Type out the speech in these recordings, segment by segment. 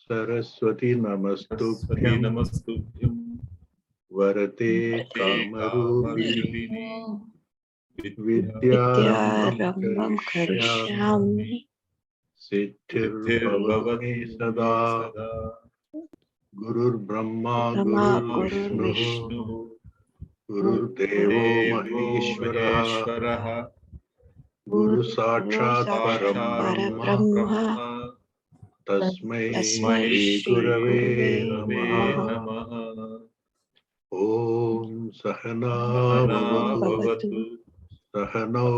सरस्वती नमस्तुभ्यं वरते कामरूपिणी विद्यारम्भं करिष्यामि सिद्धिर्भवति सदा गुरुर्ब्रह्मा गुरुर्विष्णुः गुरुर्देवो महेश्वरः गुरुसाक्षात् परब्रह्म तस्मै श्री गुरवे नमः। ओम सहना भवतु सहनौ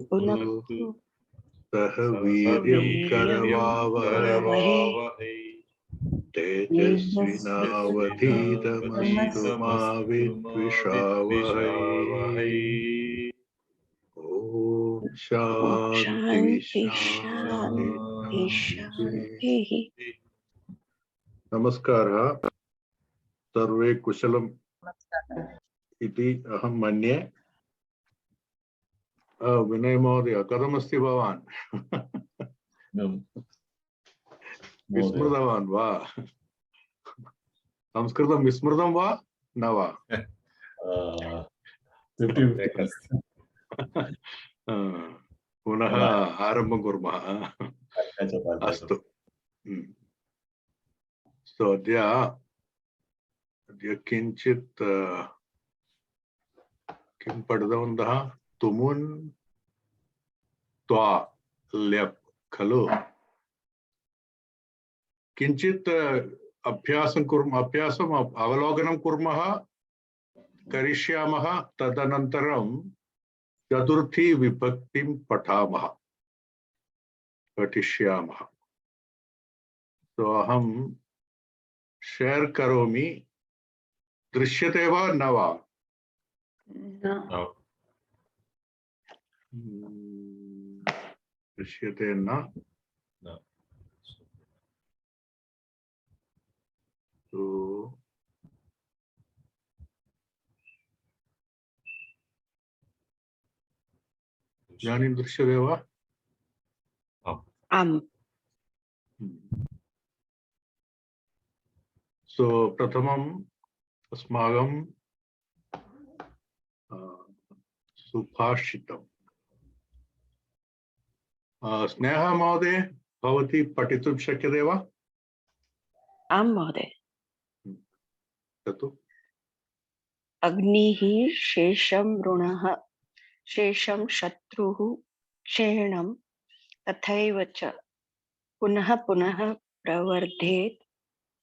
भुनक्तु सह वीर्यं करवावहै तेजस्विनावधीतमस्तु मा विद्विषावहै। ओम शांति शांति। नमस्कारः। सर्वे कुशलम् इति अहं मन्ये। विनय महोदय कथमस्ति भवान्? विस्मृतवान् वा? संस्कृतं विस्मृतं वा न वा? पुनः आरम्भं कुर्मः। अस्तु। सो अद्य किञ्चित् किं पठितवन्तः? तुमुन् त्वा ल्यप् खलु। किञ्चित् अभ्यासम् अवलोकनं कुर्मः करिष्यामः। तदनन्तरं चतुर्थी विभक्तिं पठिष्यामः। तो अहं शेर् करोमि। दृश्यते वा न वा? दृश्यते न? तो इदानीं दृश्यते वा? आम्। सो प्रथमम् अस्माकं सुभाषितम्। स्नेहा महोदय भवती पठितुं शक्यते वा? आं महोदय। अग्निः शेषं ऋणः शेषं शत्रुः क्षेणं तथैव च पुनः पुनः प्रवर्धेत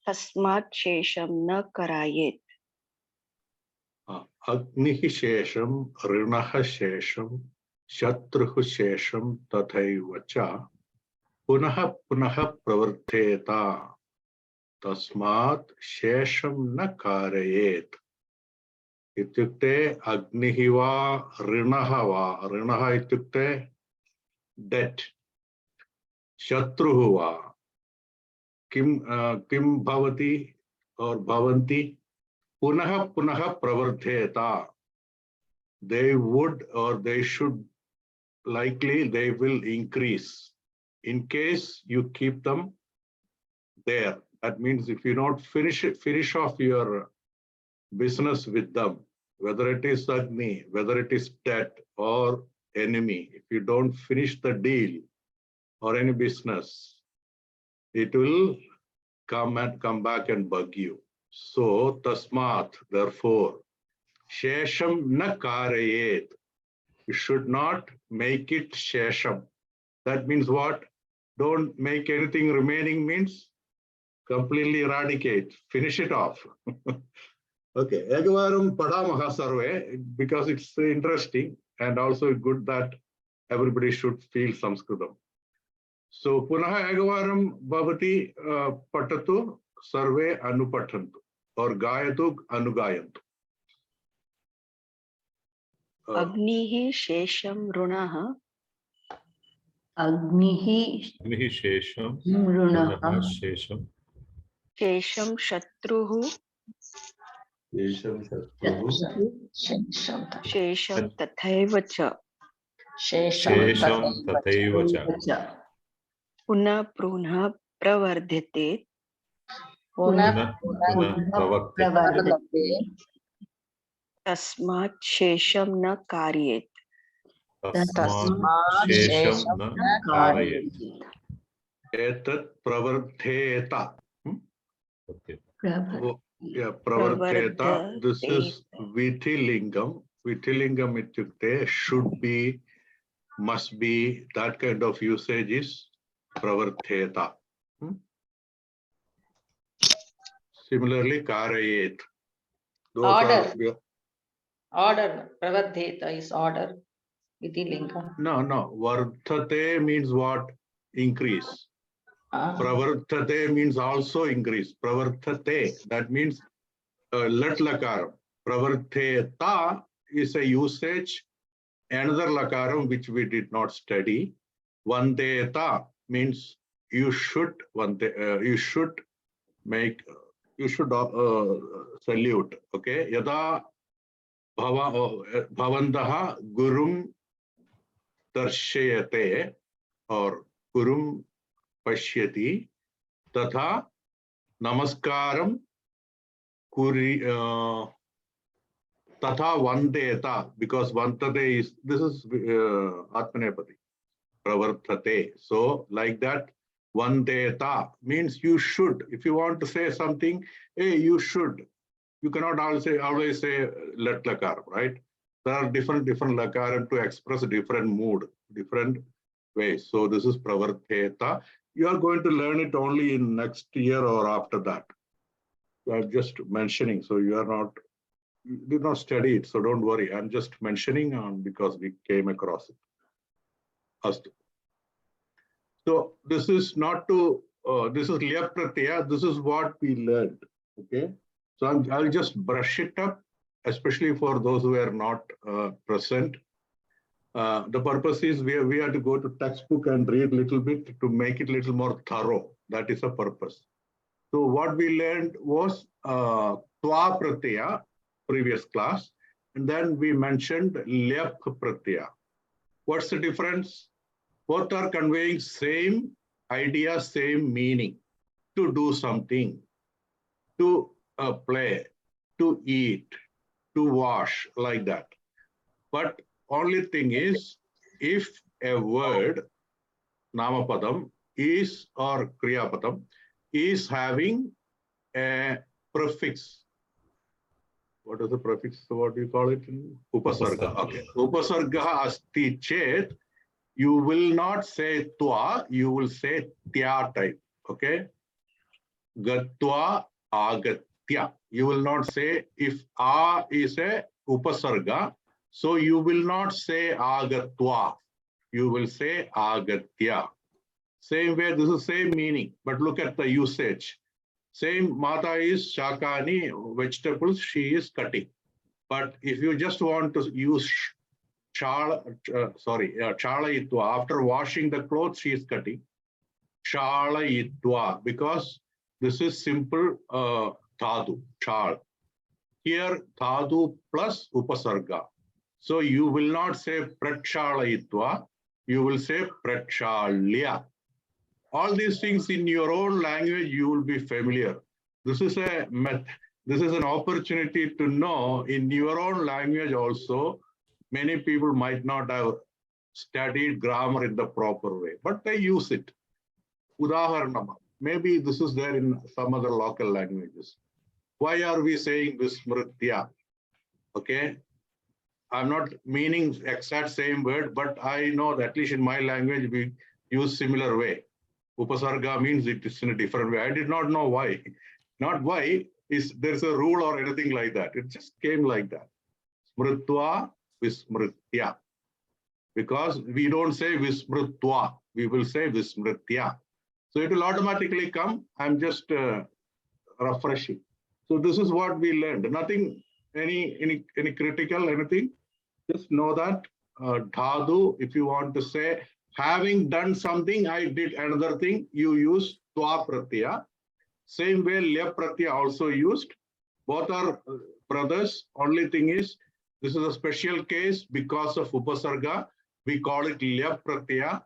तस्मात् शेषं न करायेत। अग्निः शेषं ऋणः शेषं शत्रुः शेषं तथैव च पुनः पुनः प्रवर्धेत तस्मात् शेषं न कारयेत। इत्युक्ते अग्निः वा ऋणः वा, ऋणः इत्युक्ते डेट, शत्रुः वा किं भवति और भवन्ति पुनः पुनः प्रवर्धेत। They would or they should likely they will increase in case you keep them there. That means if you don't finish off your business with them, whether it is Agni, whether it is debt or enemy, if you don't finish the deal or any business, it will come back and bug you. So tasmat, therefore, shesham na karayet. You should not make it shesham. That means what? Don't make anything remaining means completely eradicate, finish it off. Okay, ekavaram padamaha sarve, because it's interesting and also good that everybody should feel Sanskritam. So punaha ekavaram bhavati patatu sarve anupathantu or gayatu anugayantu. अग्निः शेषं ऋणः अग्निः शेषं ऋणः शेषं शत्रुः शेषं तथैव च शेषं तथैव च पुनः पुनः प्रवर्ध्यते पुनः पुनः प्रवर्तते तस्मात् शेषं न कारयेत् तस्मात् शेषं न कारयेत् एतत् प्रवर्धेत. प्रवर्तते. Oh, yeah, pravarteta. This is Vithilingam. Vithilingam ityukte should be, must be, that kind of usage is pravarteta. Similarly, karayet. Those Order. are, Order. Pravardheta is order. Iti lingam. no. Vardhate means what? Increase. Pravartate means also increase. Pravartate, that means let lakaram. Pravarteta is a usage, another lakaram which we did not study. Vandeta means you should make, you should salute. Okay. Yada bhavantaha gurum darshayate or gurum pashyati tatha namaskaram kuri tatha vandeta, because vantate is, this is atmanepati pravartate. So like that, vandeta means you should. If you want to say something, hey, you should. You cannot always say let lakaram, right? There are different lakaram to express different mood, different ways. So this is pravarteta. You are going to learn it only in next year or after that. I'm just mentioning, so you did not study it, so don't worry. I'm just mentioning because we came across it. Astu. So this is not to, this is liya pratyaya. This is what we learned. Okay. So I'll just brush it up, especially for those who are not present. The purpose is we have to go to textbook and read a little bit to make it a little more thorough. That is the purpose. So what we learned was twa pratyaya, previous class, and then we mentioned lyap pratyaya. What's the difference? Both are conveying same idea, same meaning: to do something, to play, to eat, to wash, like that. But only thing is, if a word, namapadam, is or kriyapadam, is having a prefix. What is the prefix? What do you call it? Upasarga. Okay. Upasarga asti chet, you will not say twa, you will say tya type. Okay. Gatva agatya. You will not say, if a is a upasarga, so you will not say agatva. You will say agatya. Same way, this is same meaning, but look at the usage. Same, Mata is shakani, vegetables, she is cutting. But if you just want to use chalayitva, after washing the clothes, she is cutting. Chalayitva, because this is simple dhatu, chal. Here, dhatu plus upasarga. So you will not say prakshalayitva, you will say prakshalya. All these things in your own language, you will be familiar. This is an opportunity to know in your own language also. Many people might not have studied grammar in the proper way, but they use it. Udaharanam. Maybe this is there in some other local languages. Why are we saying vismritya? Okay. I'm not meaning exact same word, but I know that at least in my language, we use similar way. Upasarga means it is in a different way. I did not know why. Not why, there's a rule or anything like that. It just came like that. Smritva, vismritya. Because we don't say vismritva, we will say vismritya. So it will automatically come. I'm just refreshing. So this is what we learned. Nothing, any critical, anything. Just know that dhadu, if you want to say, having done something, I did another thing, you use twa pratyaya. Same way, lya pratyaya also used. Both are brothers. Only thing is, this is a special case because of upasarga. We call it lya pratyaya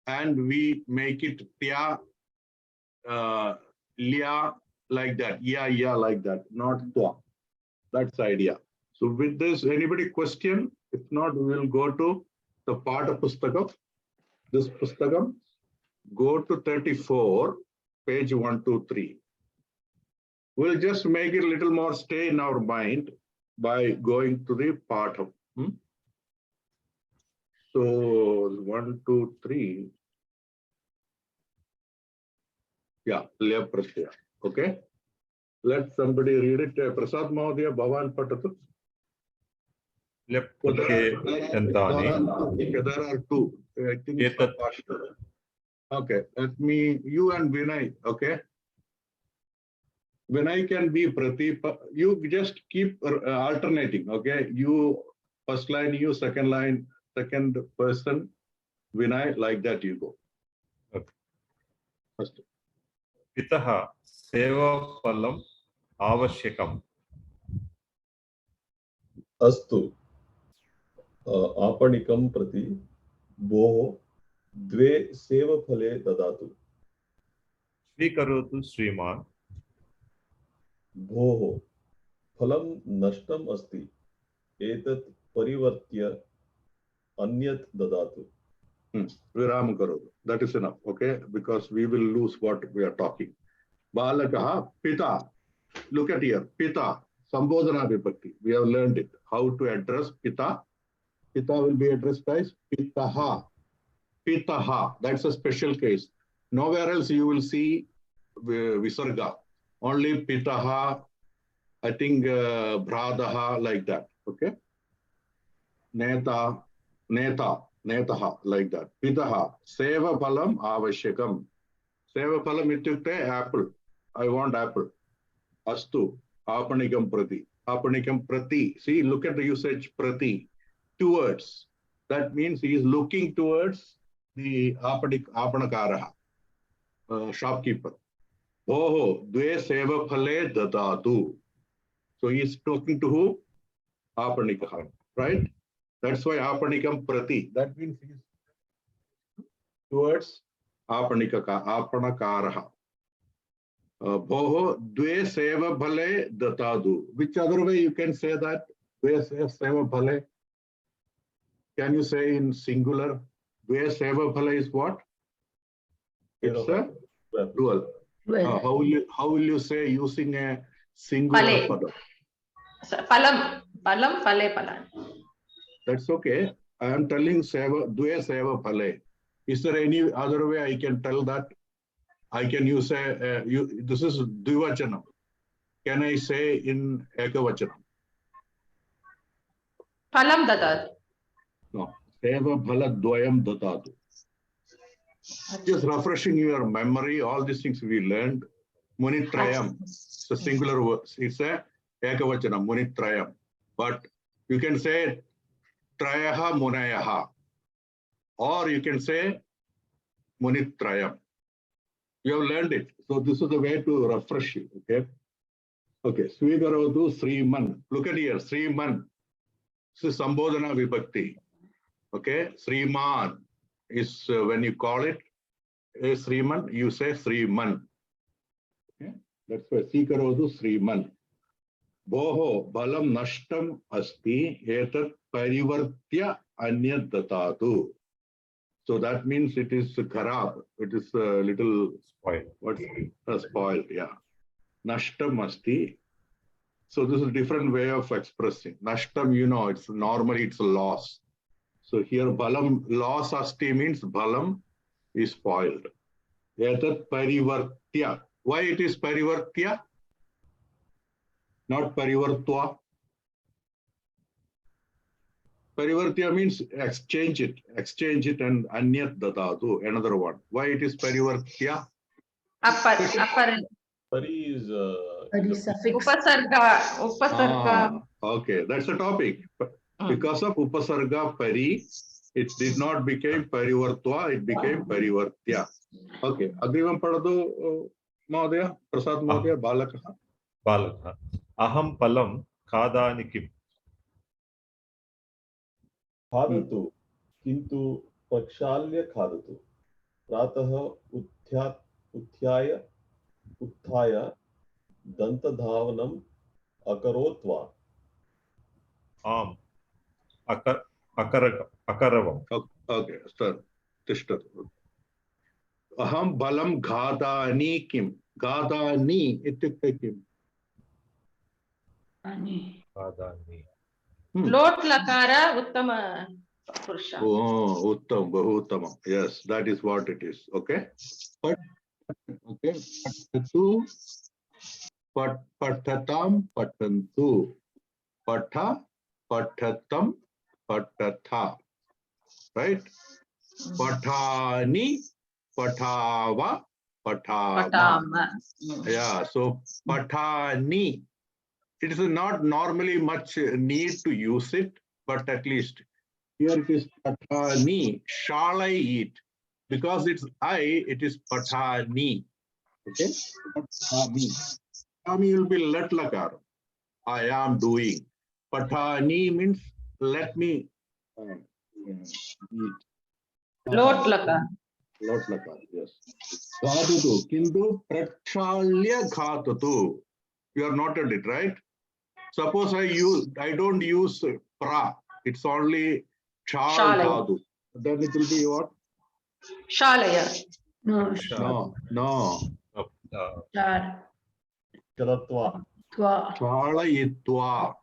and we make it tya lya like that, yeah, like that, not twa. That's the idea. So with this, anybody question? If not, we will go to the part of Pustakam. This Pustakam, go to 34, page 123. We'll just make it a little more stay in our mind by going to the part of. So 1, 2, 3. Yeah, Lya Pratyaya. Okay. Let somebody read it. Prasad Mahodaya, Bhavan Patatu. Lep pratyay entani. There are two. I think it's Etat. partial. Okay, let me, you and Vinay, okay? Vinay can be Prateep. You just keep alternating, okay? You first line, you second line, second person, Vinay, like that you go. Okay. First. Pitah sevaphalam avashyakam. अस्तु आपणिकं प्रति भोः द्वे सेवफले ददातु स्वीकरोतु श्रीमान् भोः फलं नष्टम् अस्ति एतत् परिवर्त्य अन्यत् ददातु Viram Karodu. That is enough, okay? Because we will lose what we are talking. Balakaha, Pita. Look at here, Pita. Sambodhana Vibhakti. We have learned it. How to address Pita. Pita will be addressed as Pitaha. Pitaha. That's a special case. Nowhere else you will see Visarga. Only Pitaha, I think Bradaha, like that. Okay? Neta, Netaha, like that. Pitaha. Seva Phalam Avashyakam. Seva Phalam ityukte apple. I want apple. Astu. Apanikam Prati. Apanikam Prati. See, look at the usage Prati. Towards. That means he is looking towards the Apanakaraha, shopkeeper. Oho, Dve Seva Phale Dadatu. So he is talking to who? Apanikaha, right? That's why Apanikam Prati. That means he is towards Apanakaraha. Boho Dve Seva Phale Datadu. Which other way you can say that? Dve Seva Phale. Can you say in singular? Dve Seva Phale is what? It's a dual. How will you say using a singular Phale. padam? Phalam, phale, phalan. That's okay. I am telling Dve Seva Phale. Is there any other way I can tell that? I can use this is Dvivachanam. Can I say in Ekavachanam? Phalam dadat. No. Seva Phala Dvayam Datatu. Just refreshing your memory, all these things we learned. Munitrayam. It's a singular word. It's a Ekavachanam, Munitrayam. But you can say Trayaha Munayaha. Or you can say Munitrayam. You have learned it. So this is the way to refresh you. Okay. Okay. Swigarodu Sriman. Look at here. Sriman. This is Sambodhana Vibhakti. Okay. Sriman is when you call it a Sriman, you say Sriman. Okay. That's why Sikarodu Sriman. Boho Balam Nashtam Asti Etat Parivartya Anyad Datatu. So that means it is kharab. It is a little Spoiled. what's spoiled, yeah. Nashtam asti. So this is a different way of expressing. Nashtam, you know, it's normally it's a loss. So here balam, loss asti means balam is spoiled. Etat parivartya. Why it is parivartya? Not parivartva. Parivartya means exchange it and anyat datatu, another one. Why it is parivartya? Apar. Pari is Upasarga. Okay, that's the topic. Because of upasarga pari, it did not become parivartva, it became parivartya. Okay, agrivam padadu Mahodaya, Prasad Mahodaya, Balakaha. Balakha. Aham palam khadani kim. खादतु किन्तु प्रक्षाल्य खादतु प्रातः उत्थाय उत्थाय दन्तधावनम् अकरोत् वा? आम् अकरवम् Okay, sir. तिष्ठतु. अहं बलं घातानि किं? घातानि इत्युक्ते किम्? खादामि लोट् लकार उत्तम पुरुष. Oh, uttam, bahu uttamam. Yes, that is what it is. Okay. But okay, patatu, patatam, patantu, patha, patatam, patatha. Right? Pathani, pathava, pathama. Patama. Yeah, so pathani. It is not normally much need to use it, but at least here it is pathani. Shall I eat? Because it's I, it is pathani. Okay? Pathami. Pathami will be let lakar. I am doing. Pathani means let me eat. Lot lakar. Lot lakar, yes. Ghatutu. Kintu prakshalya ghatutu. You are noted it, right? Suppose I don't use pra. It's only chal Shalaya. dhatu. Then it will be what? Shalaya. No. No. Char. चलत्वा Twa. Chalayitva.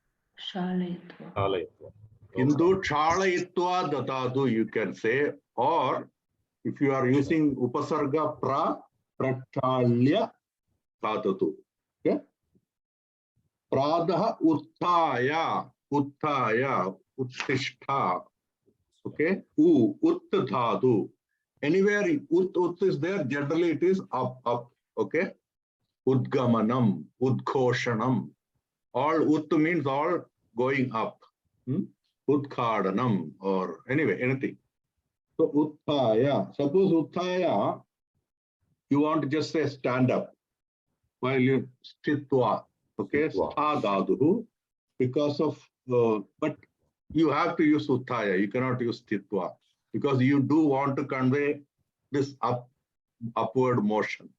Shalayitwa. चालयित्वा Kintu chalayitva datatu, you can say. Or if you are using upasarga pra, prachalya dhatatu. Okay? Pradaha uttaya, uttishta. Okay? Ut dhatu. Anywhere ut is there, generally it is up. Okay? Udgamanam, udghoshanam. All ut means all going up. Udkhadanam, or anyway, anything. So uttaya. Suppose uttaya, you want to just say stand up while you stitva. Okay, stha dhatu, because of but you have to use uttaya. You cannot use stitva because you do want to convey this upward motion.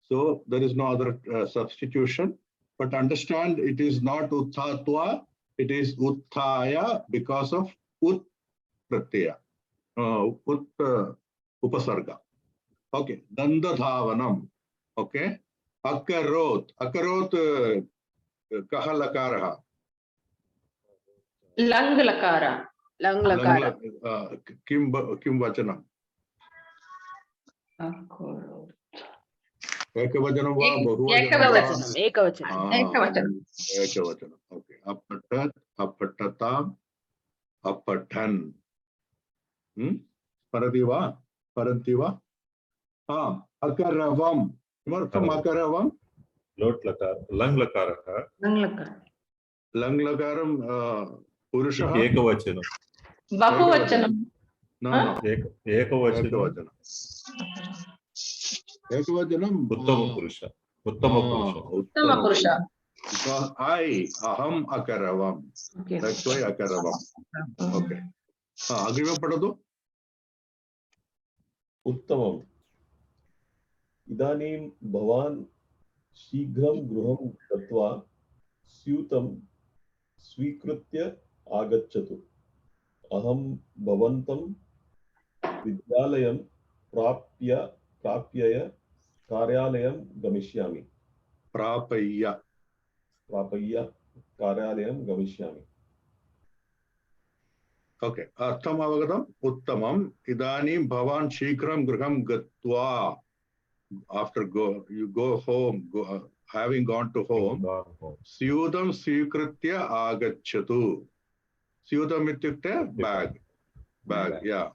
So there is no other substitution. But understand, it is not uttatva, it is uttaya because of ut pratyaya, upasarga. Okay, dandadhavanam. Okay, akarot. Akarot, kaha lakaraha. Lang lakara. Lang lakara. Kim vachanam. Akoro. Ekavajanam va, bahuvajanam Ekavachanam. Ekavachanam. Ekavachanam. Ekavajanam. Okay. Apatat, apatatam, apatan. Parativa, parantiva. Akaravam. From akaravam. लोट् लकार लङ् लकारः Lang lakara. Lang lakaram, purushaha. एकवचनं Bahuvachanam. No. एकवचनं Ekavajanam. उत्तमपुरुष Uttama purusha. Because aham akaravam. Okay. That's why akaravam. Okay. Agrivam padadu. उत्तमम् इदानीं भवान् शीघ्रं गृहं गत्वा स्यूतं स्वीकृत्य आगच्छतु अहं भवन्तं विद्यालयं प्राप्य कार्यालयं गमिष्यामि Prapaya. कार्यालयं गमिष्यामि Okay. Artham avagatam. Uttamam. Idanim bhavan shikram griham gatva. After you go home, having gone to home. Syudam svikritya agachatu. Syudam ityukte bag. Yeah.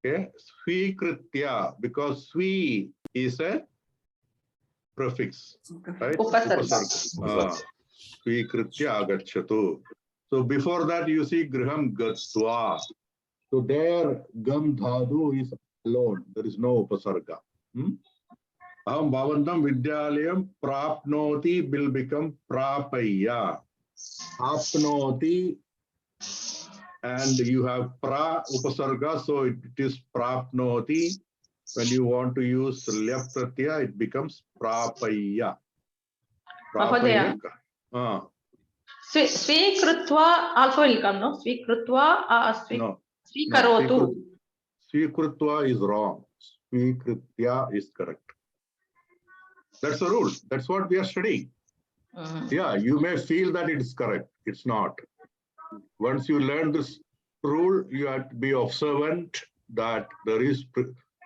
Okay. Svikritya, because svi is a prefix. Right? Upasarga. Svikritya agachatu. So before that you see griham gatva. So there gam dhadu is alone. There is no upasarga. Aham bhavantam vidyalayam prapnoti will become prapaya. Apnoti, and you have pra upasarga, so it is prapnoti. When you want to use lyap pratyaya, it becomes prapaya. Mahodaya. Ah, Swikrutva also will come, no? Swikrutva, no. Swikarotu. Swikrutva is wrong. Swikritya is correct. That's the rule. That's what we are studying. Yeah, you may feel that it's correct. It's not. Once you learn this rule, you have to be observant that there is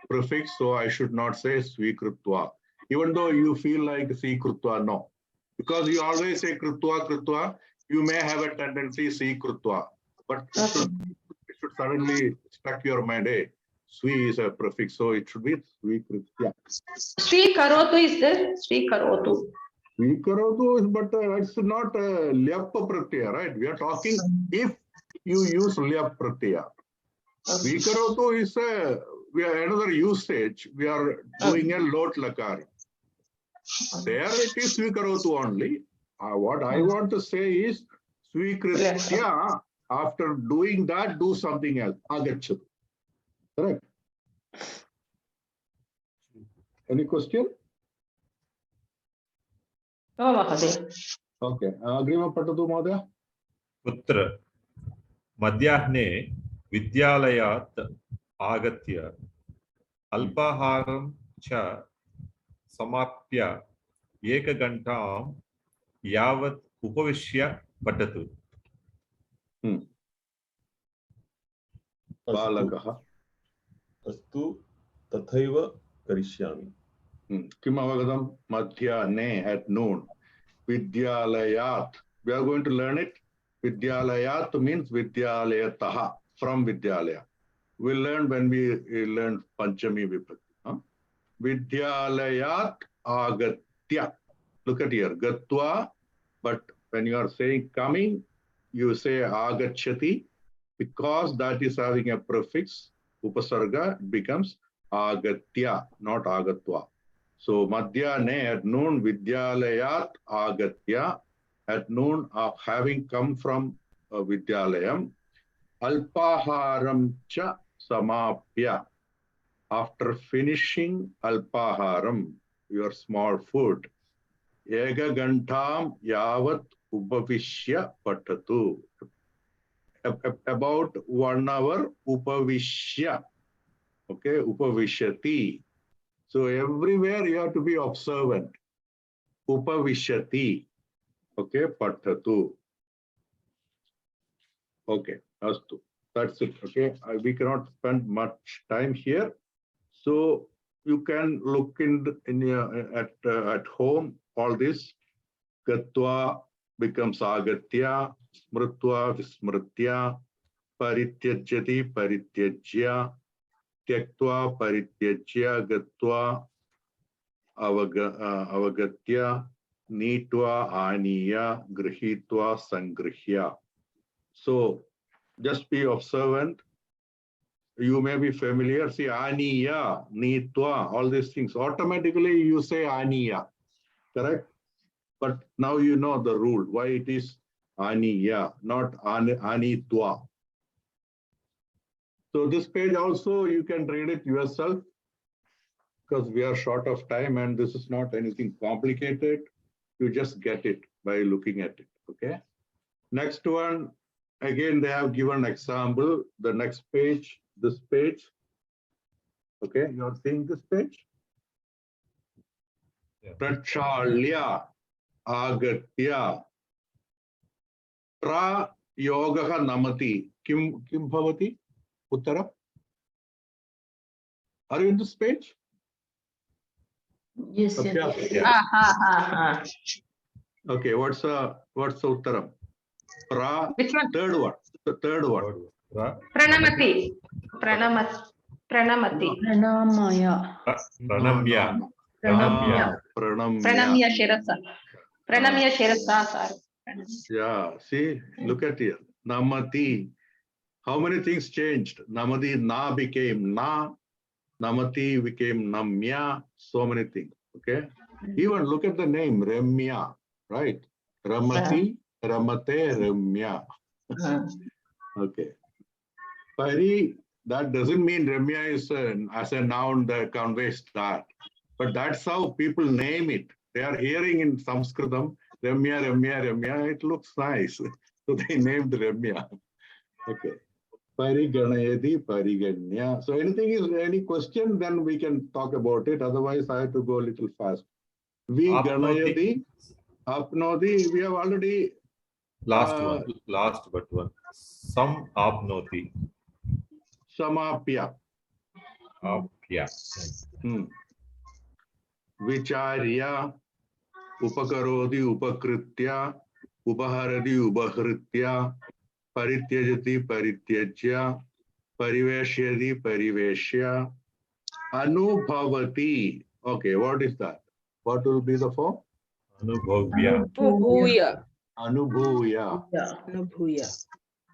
prefix, so I should not say svikrutva. Even though you feel like svikrutva, no. Because you always say krutva, krutva, you may have a tendency svikrutva. But it should suddenly struck your mind, hey, svi is a prefix, so it should be svikritya. Swikarotu is there? Swikarotu. Svikaratu, but it's not lyap pratyaya, right? We are talking if you use lyap pratyaya. Svikaratu is another usage. We are doing a lot lakar. There it is svikaratu only. What I want to say is svikritya. After doing that, do something else. Agachatu. Correct. Any question? Oh, Mahodaya. Okay. Agrima patatu Mahodaya. पुत्र मध्याह्ने विद्यालयात् आगत्य अल्पाहारं च समाप्य एकघण्टां यावत् उपविश्य पठतु। बालकः अस्तु तथैव करिष्यामि। किम् अवगतं? मध्याह्ने at noon. Vidyalayat. We are going to learn it. Vidyalayat means Vidyalayataha, from Vidyalaya. We'll learn when we learn Panchami Vibhakti. Vidyalayat agatya. Look at here. Gatva. But when you are saying coming, you say agachati. Because that is having a prefix, upasarga, it becomes agatya, not agatva. So madhyane, at noon, vidyalayat agatya, at noon, having come from vidyalayam, alpaharam cha samapya. After finishing alpaharam, your small food, ega gantam yavat upavishya patatu. About 1 hour, upavishya. Okay, upavishyati. So everywhere you have to be observant. Upavishyati. Okay, patatu. Okay, astu. That's it. Okay, we cannot spend much time here. So you can look at home all this. Gatva becomes agatya. Smrutva vismritya, parityajyati parityajya, tyaktva parityajya, gatva avagatya, neetva aniya, grihitva sangrihya. So just be observant. You may be familiar. See, aniya, neetva, all these things. Automatically you say aniya, correct? But now you know the rule, why it is aniya, not anitwa. So this page also, you can read it yourself because we are short of time and this is not anything complicated. You just get it by looking at it, okay? Next one, again, they have given example. The next page, this page. Okay, you are seeing this page? Prachalya agatya. Tra yogaha namati. Kim bhavati? Uttara? Are you in this page? Yes, yes. Abhyas. Okay, what's the uttaram? Pra, Which one? third one. The third one. Pranamati. Pranamati. Pranamaya. Pranamya. Pranamya. Pranamya Shirasa. Pranamya Shirasa, sorry. Yeah, see, look at here. Namati. How many things changed? Namati, na became na. Namati became namya. So many things. Okay. Even look at the name, Ramya. Right? Ramati, Ramate, Ramya. Okay. that doesn't mean Ramya is as a noun that conveys that. But that's how people name it. They are hearing in Sanskritam, Ramya, Ramya, Ramya. It looks nice. So they named Ramya. Okay. Pariganayati, Pariganya. So any question, then we can talk about it. Otherwise, I have to go a little fast. Ganayati, Apnoti, we have already. Last but one. Sam apnoti. Samapya. Apya. Vicharya, Upakarodi, Upakritya, Upaharadi, Ubahritya, Parityajati, Parityajya, Pariveshyadi, Pariveshya, Anubhavati. Okay, what is that? What will be the form? Anubhavya. Bhuya. Anubhuya. Yeah. Anubhuya.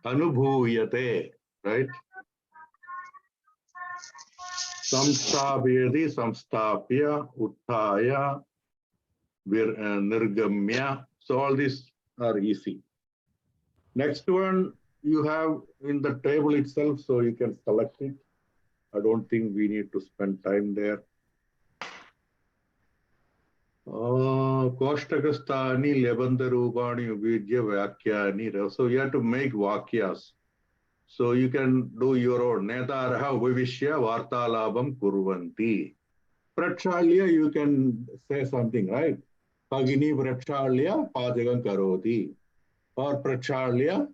Anubhuyate, right? Samstapyati, Samstapya, Uttaya, Nirgamya. So all these are easy. Next one you have in the table itself, so you can select it. I don't think we need to spend time there. Koshtakastani, Lebandarubani, Ubidya, Vakyani. So you have to make Vakyas. So you can do your own. Netaraha Vivishya Vartalabam Kurvanti. Prakshalya, you can say something, right? Pagini Prakshalya Pajagam Karoti. Or Prakshalya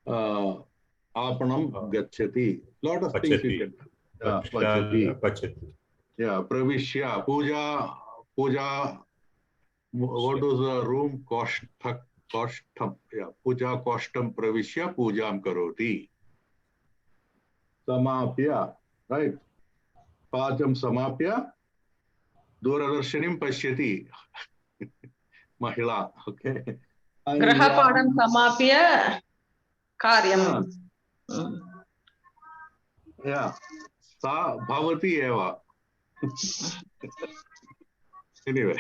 Apanam Gachati. Lot of things you can do. Pachati. Yeah, Pravishya, Puja, what was the room? Koshtam. Yeah, Puja Koshtam Pravishya Pujam Karoti. Samapya, right? Pacham Samapya, Duradarshanim Pashyati. Mahila, okay. Grahapadam samapya karyam. Yeah, Sa Bhavati Eva. Anyway,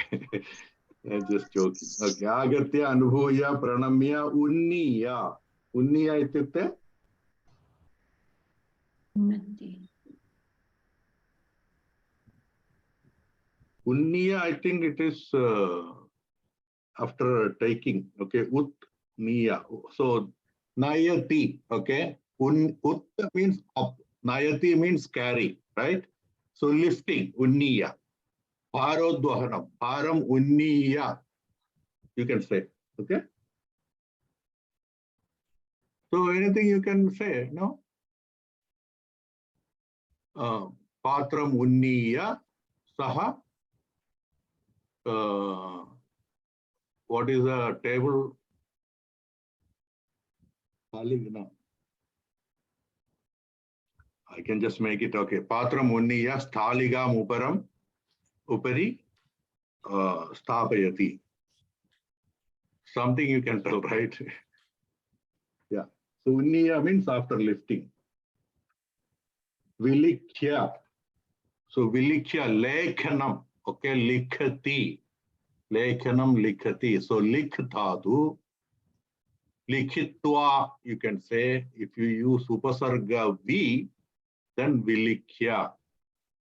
I'm just joking. Okay, Agatya, Anubhuya, Pranamya, Unniya. Unniya ityukte? Unniya, I think it is after taking, okay, Ut-niya. So, Nayati, okay. Ut means up. Nayati means carry, right? So, lifting, Unniya. Parodvahanam, Param Unniya. You can say, okay? So, anything you can say, no? Patram Unniya, Saha. What is the table? I can just make it okay. Patram Unniya Sthaligam Uparam Upari Stapayati. Something you can tell, right? Yeah. So Unniya means after lifting. Vilikhya. So Vilikhya Lekhanam. Okay, Likhati. Lekhanam Likhati. So Likhtadu. Likhitwa, you can say. If you use Upasarga V, then Vilikhya.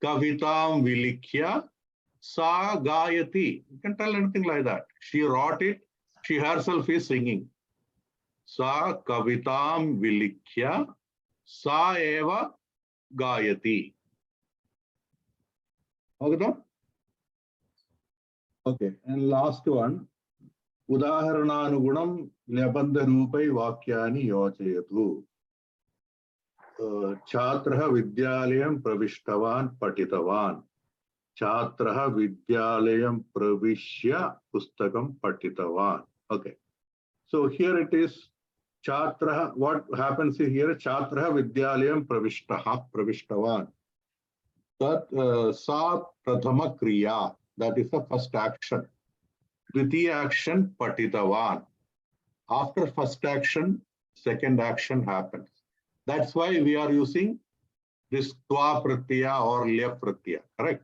Kavitam Vilikhya. Sa Gayati. You can tell anything like that. She wrote it. She herself is singing. Sa Kavitam Vilikhya. Sa Eva Gayati. Okay. And last one. Udaharananugunam Nabandharupai Vakyani Yochayatu. Chatraha Vidyalayam Pravishtavan Patitavan. Chatraha Vidyalayam Pravishya Pustakam Patitavan. Okay. So here it is. Chatraha, what happens here? Chatraha Vidyalayam Pravishtavan. That Sa Prathama Kriya. That is the first action. Dvitiya action, Patitavan. After first action, second action happens. That's why we are using this Tva Pratyaya or Lya Pratyaya, correct?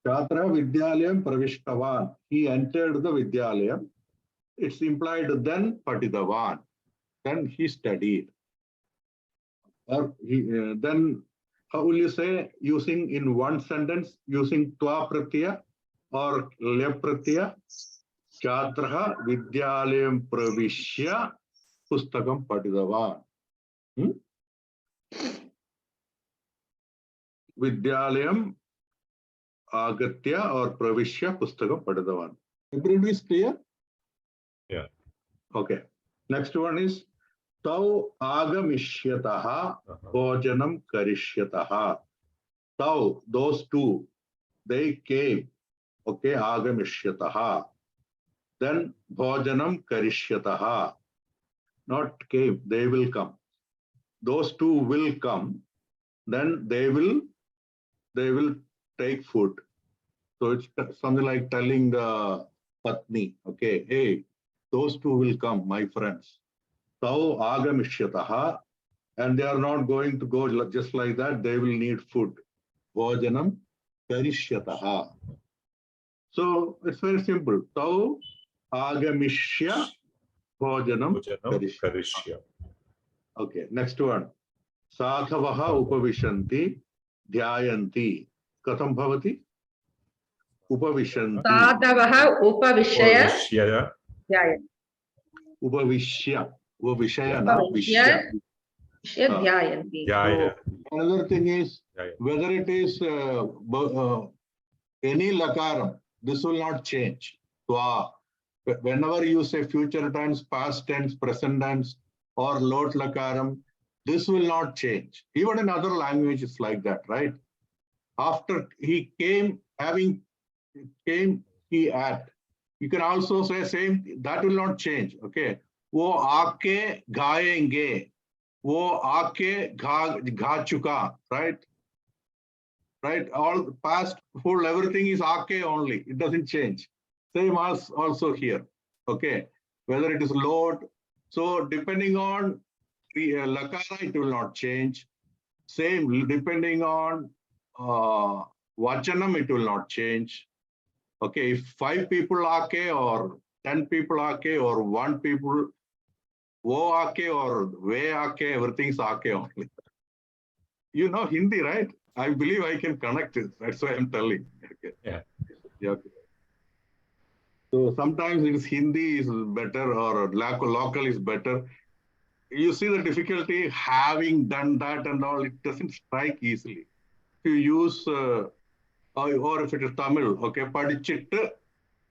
Chatra Vidyalayam Pravishtavan. He entered the Vidyalayam. It's implied then Patitavan. Then he studied. Or then how will you say using in one sentence using twa pratyaya or lep pratyaya? Chatraha vidyalayam pravishya pustakam padidava. Vidyalayam agatya or pravishya pustakam padidava. Everybody is clear? Yeah. Okay. Next one is Tau agamishyataha bhojanam karishyataha. Tau, those two, they came. Okay, agamishyataha. Then bhojanam karishyataha. Not came, they will come. Those two will come. Then they will take food. So it's something like telling the patni, okay, hey, those two will come, my friends. Tau agamishyataha, and they are not going to go just like that. They will need food. Bhojanam karishyataha. So it's very simple. Tau agamishya bhojanam Karishya. Okay, next one. Sadhavaha upavishanti dhyayanti. Katham bhavati? Upavishanti. Sadhavaha upavishaya Karishya. dhyayati. Upavishya. Upavishaya na Upavishya vishya. dhyayanti. Yaya. Another thing is Yaya. whether it is any lakaram, this will not change. Twa. Whenever you say future tense, past tense, present tense, or lot lakaram, this will not change. Even in other languages like that, right? After he came, he at. You can also say same, that will not change, okay? Wo aake gaayenge, wo aake ga chuka, right? Right, all past, full, everything is aake only, it doesn't change. Same as also here, okay? Whether it is Lord, so depending on the lakara, it will not change. Same, depending on vachanam, it will not change. Okay, if 5 people aake or 10 people aake or 1 people wo aake or ve aake, everything is aake only. You know Hindi, right? I believe I can connect it. That's why I'm telling. Okay. Yeah. Yeah. Okay. So sometimes it is Hindi is better or local is better. You see the difficulty having done that and all, it doesn't strike easily. If you use, or if it is Tamil, okay, padichittu,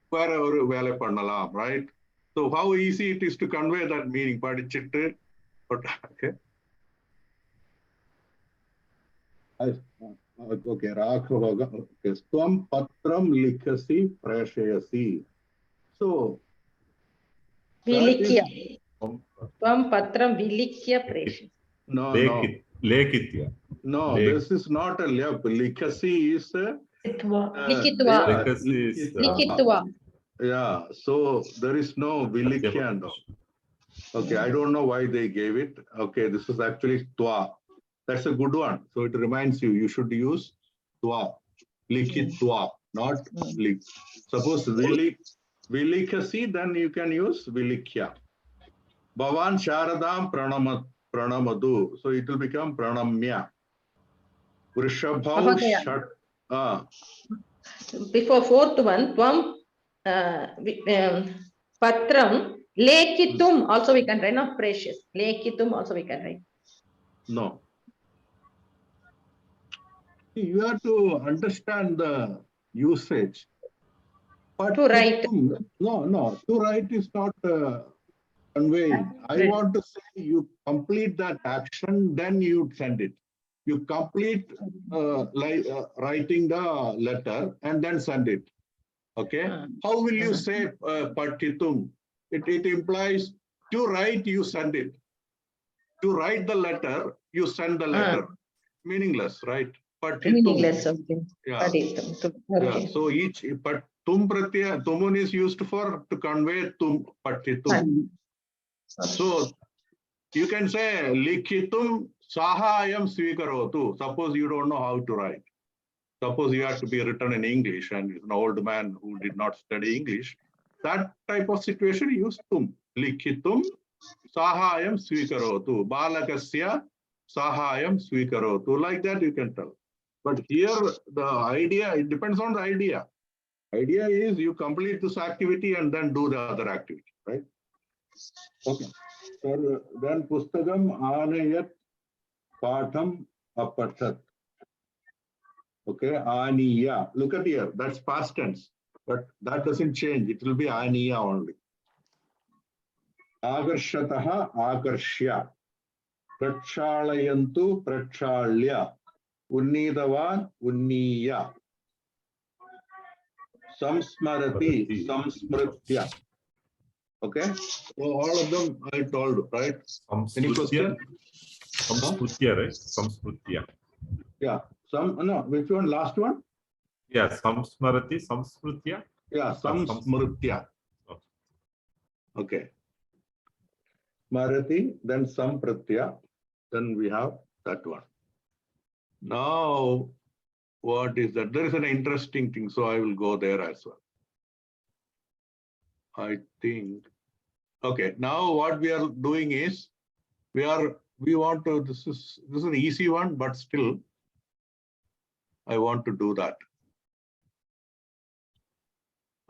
wherever vele pannalam, right? So how easy it is to convey that meaning, padichittu, okay. Okay, Raghavaga, okay, Stam patram likhasi prashayasi. So, Vilikya. Tvam patram vilikya preshya. No, Lekitya. no, this is not a lep. Likhasi is Likitva. Likitva. Likitva. Yeah, so there is no vilikya. No. Okay, I don't know why they gave it. Okay, this is actually twa. That's a good one. So it reminds you, you should use twa. Likitwa, not lik. Suppose vilikasi, then you can use vilikya. Bhavan Sharadam pranamadu. So it will become pranamya. Vrishabhav Shat. Before fourth one, tvam patram lekitum also we can write, not precious. Lekitum also we can write. No. You have to understand the usage. But To write. No. To write is not conveying. I want to say you complete that action, then you send it. You complete writing the letter and then send it. Okay. How will you say patitum? It implies to write, you send it. To write the letter, you send the letter. Meaningless, right? Patitum. Meaningless. Okay. Yeah. Okay. Yeah. So each but tum pratyaya, tumun is used for to convey tum patitum. So you can say likhitum sahayam swikarotu. Suppose you don't know how to write. Suppose you have to be written in English and is an old man who did not study English. That type of situation, use tum. Likhitum sahayam swikarotu. Balakasya Sahayam swikarotu. Like that you can tell. But here the idea, it depends on the idea. Idea is you complete this activity and then do the other activity, right? Okay. So then Pustakam Anayat Patham Apatat. Okay, Aniya. Look at here, that's past tense, but that doesn't change. It will be Aniya only. Agarshataha Akarshya. Prakshalayantu Prakshalya. Unnidavan Unniya. Samsmarati Samsmritya. Okay, so all of them I told, right? Any question? Samsmritya, right? Samsmritya. Yeah, no, which one? Last one? Yeah, samsmarati, samsmritya. Yeah, samsmritya. Okay. Smarati, then sampritya, then we have that one. Now, what is that? There is an interesting thing, so I will go there as well. I think, okay, now what we are doing is, we want to, this is an easy one, but still, I want to do that.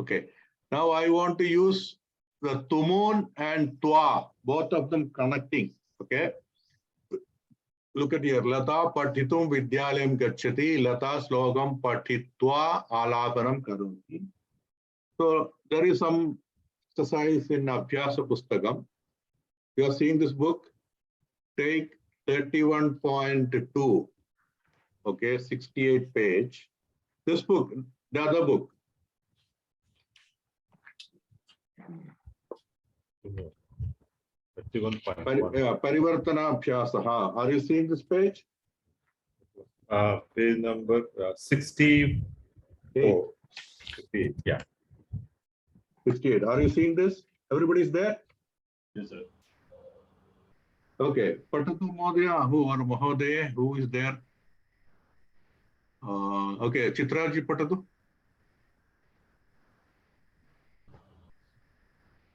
Okay, now I want to use the tumun and twa, both of them connecting, okay? Look at here, Lata Patitum Vidyalayam Gachati, Lata Slogam Patitwa Alapanam Karunti. So there is some exercise in Abhyasa Pustakam. You are seeing this book, take 31.2, okay, 68 page. This book, the other book. Parivartana Abhyasaha. Are you seeing this page? Page number 64. 68, yeah. 68. Are you seeing this? Everybody is there? Yes, sir. Okay. Patatu Mohdaya, who or Mahodaya, who is there? Okay, Chitraji Patatu.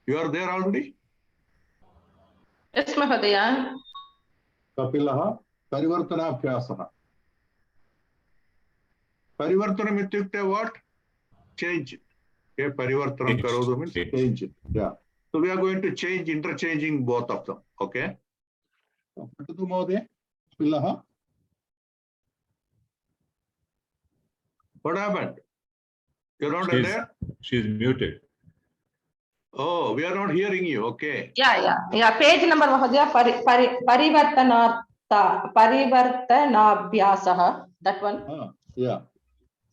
You are there already? Yes, Mahodaya. Kapilaha, Parivartana Abhyasaha. Parivartanam ityukte what? Change it. Okay, Parivartanam karodu means change it. Yeah. So we are going to change, interchanging both of them. Okay. Patatu Mohdaya, Kapilaha. What happened? You're not there? She's muted. Oh, we are not hearing you. Okay. Yeah. Page number Mahodaya, Parivartanabhyasaha. That one. Yeah.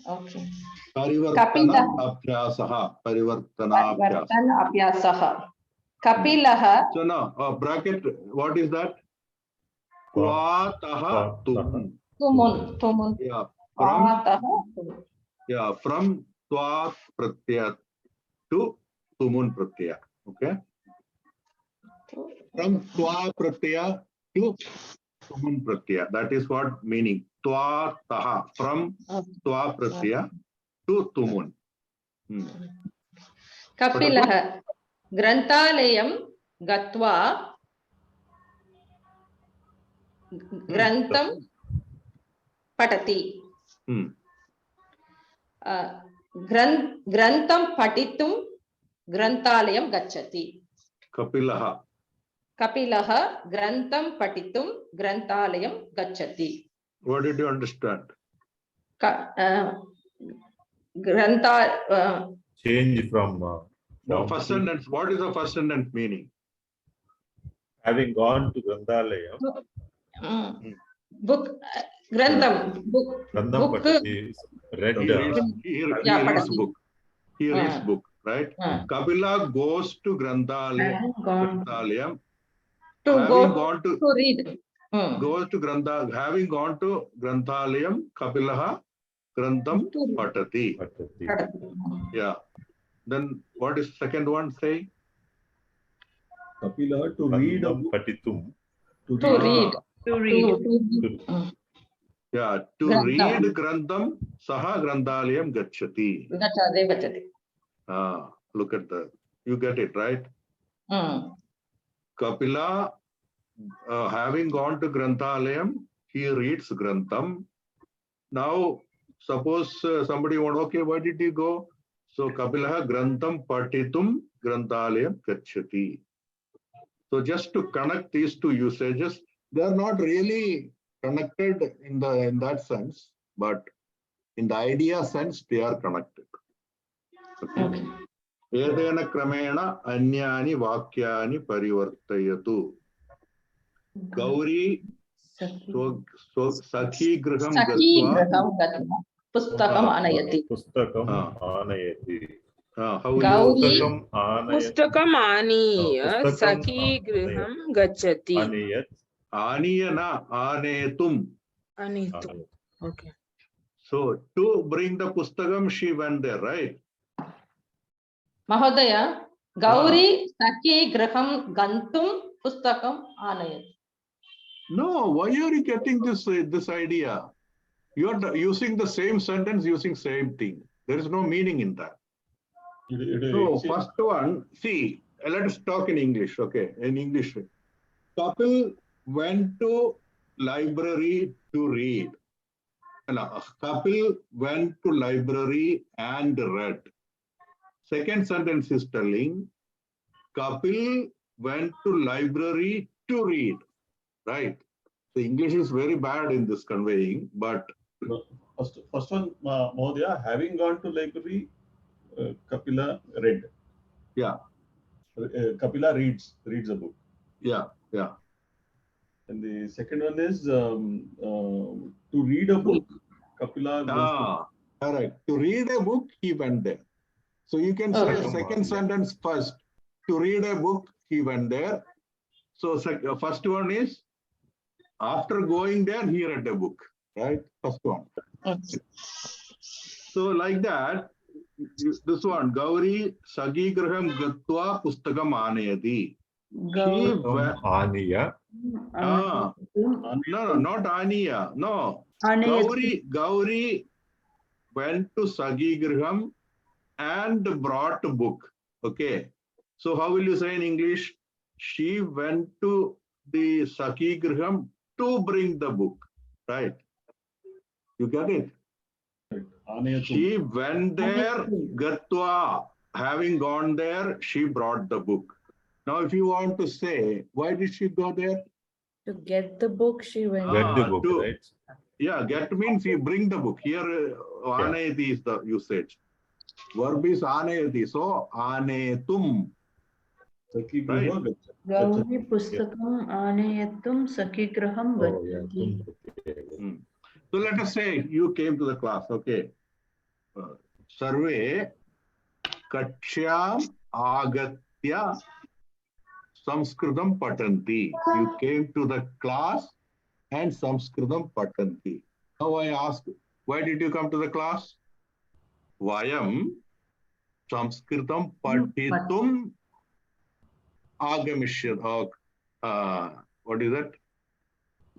Okay. Parivartana Abhyasaha. Parivartana Abhyasaha. Kapilaha. So now, bracket, what is that? Kvataha tumun. Tumun. Yeah. Tumun. Yeah, from Twa Pratyaya to Tumun Pratyaya. Okay. From Twa Pratyaya to Tumun Pratyaya. That is what meaning. Twa Taha. From Twa Pratyaya to Tumun. Kapilaha. Grantalayam Gatva. Grantam Patati. Grantam Patitum Grantalayam Gachati. Kapilaha. Grantam Patitum Grantalayam Gachati. What did you understand? Change from No, first sentence. What is the first sentence meaning? having gone to Granthalaya. Book. Grantham. Book. But he read. He reads book. He reads book, right? Kapila goes to Granthalayam. Having gone to read. Goes to having gone to Granthalayam, Kapilaha Grantham Patati. Yeah. Then what is second one say? Kapila to read a book. Patitum. To read. Yeah, to read Grantham Saha Granthalayam Gachati. Look at the, you get it, right? Kapila having gone to Granthalayam, he reads Grantham. Now, suppose somebody want, okay, why did he go? So, Kapilaha Grantham Patitum Granthalayam Gacchati. So, just to connect these two usages, they are not really connected in that sense, but in the idea sense, they are connected. Okay. Edena Kramena Anyani Vakyani Parivartayatu. Gauri so Sakhi Graham Sakhi Gatva. graham gatva. Pustakam anayati. Pustakam anayati. How Gauri Pustakam anayati. पुस्तकम् आनीय पुस्तकं सखी गृहं गच्छति Aniyat. Aniyana Anetum. आनीतुम्. Okay. So to bring the Pustakam, she went there, right? Mahodaya, Gauri Sakhi graham gantum pustakam anayati. No, why are you getting this idea? You are using the same sentence, using same thing. There is no meaning in that. So first one, see, let us talk in English, okay? In English, Kapil went to library to read. Kapil went to library and read. Second sentence is telling Kapil went to library to read, right? The English is very bad in this conveying, but First one, Mahodaya, having gone to library, Kapila read. yeah, Kapila reads a book. yeah. And the second one is to read a book. Kapila goes Correct. To read a book, he went there. So you can say Okay. second sentence first. To read a book, he went there. So first one is after going there, he read a book, right? First one. So like that, this one, Gauri Sagi Graham Gatva Pustakam Anayati. Aniya. No, not Aniya. No. Gauri went to Sagi Graham and brought a book. Okay. So how will you say in English? She went to the Sagi Graham to bring the book. Right? You get it? She went there, Gatwa. Having gone there, she brought the book. Now, if you want to say, why did she go there? To get the book, she went. Get the book, right? Yeah, get means you bring the book. Here, anayati is the usage. Verb is anayati. So, anetum. Right? Gauri pustakam anayatum sakigraham gacchati. So let us say you came to the class, okay. Sarve Kakshyam Agatya Samskritam Patanti. You came to the class and Samskritam Patanti. Now I ask, why did you come to the class? Vayam Samskritam Patitum Agamishyat. What is that?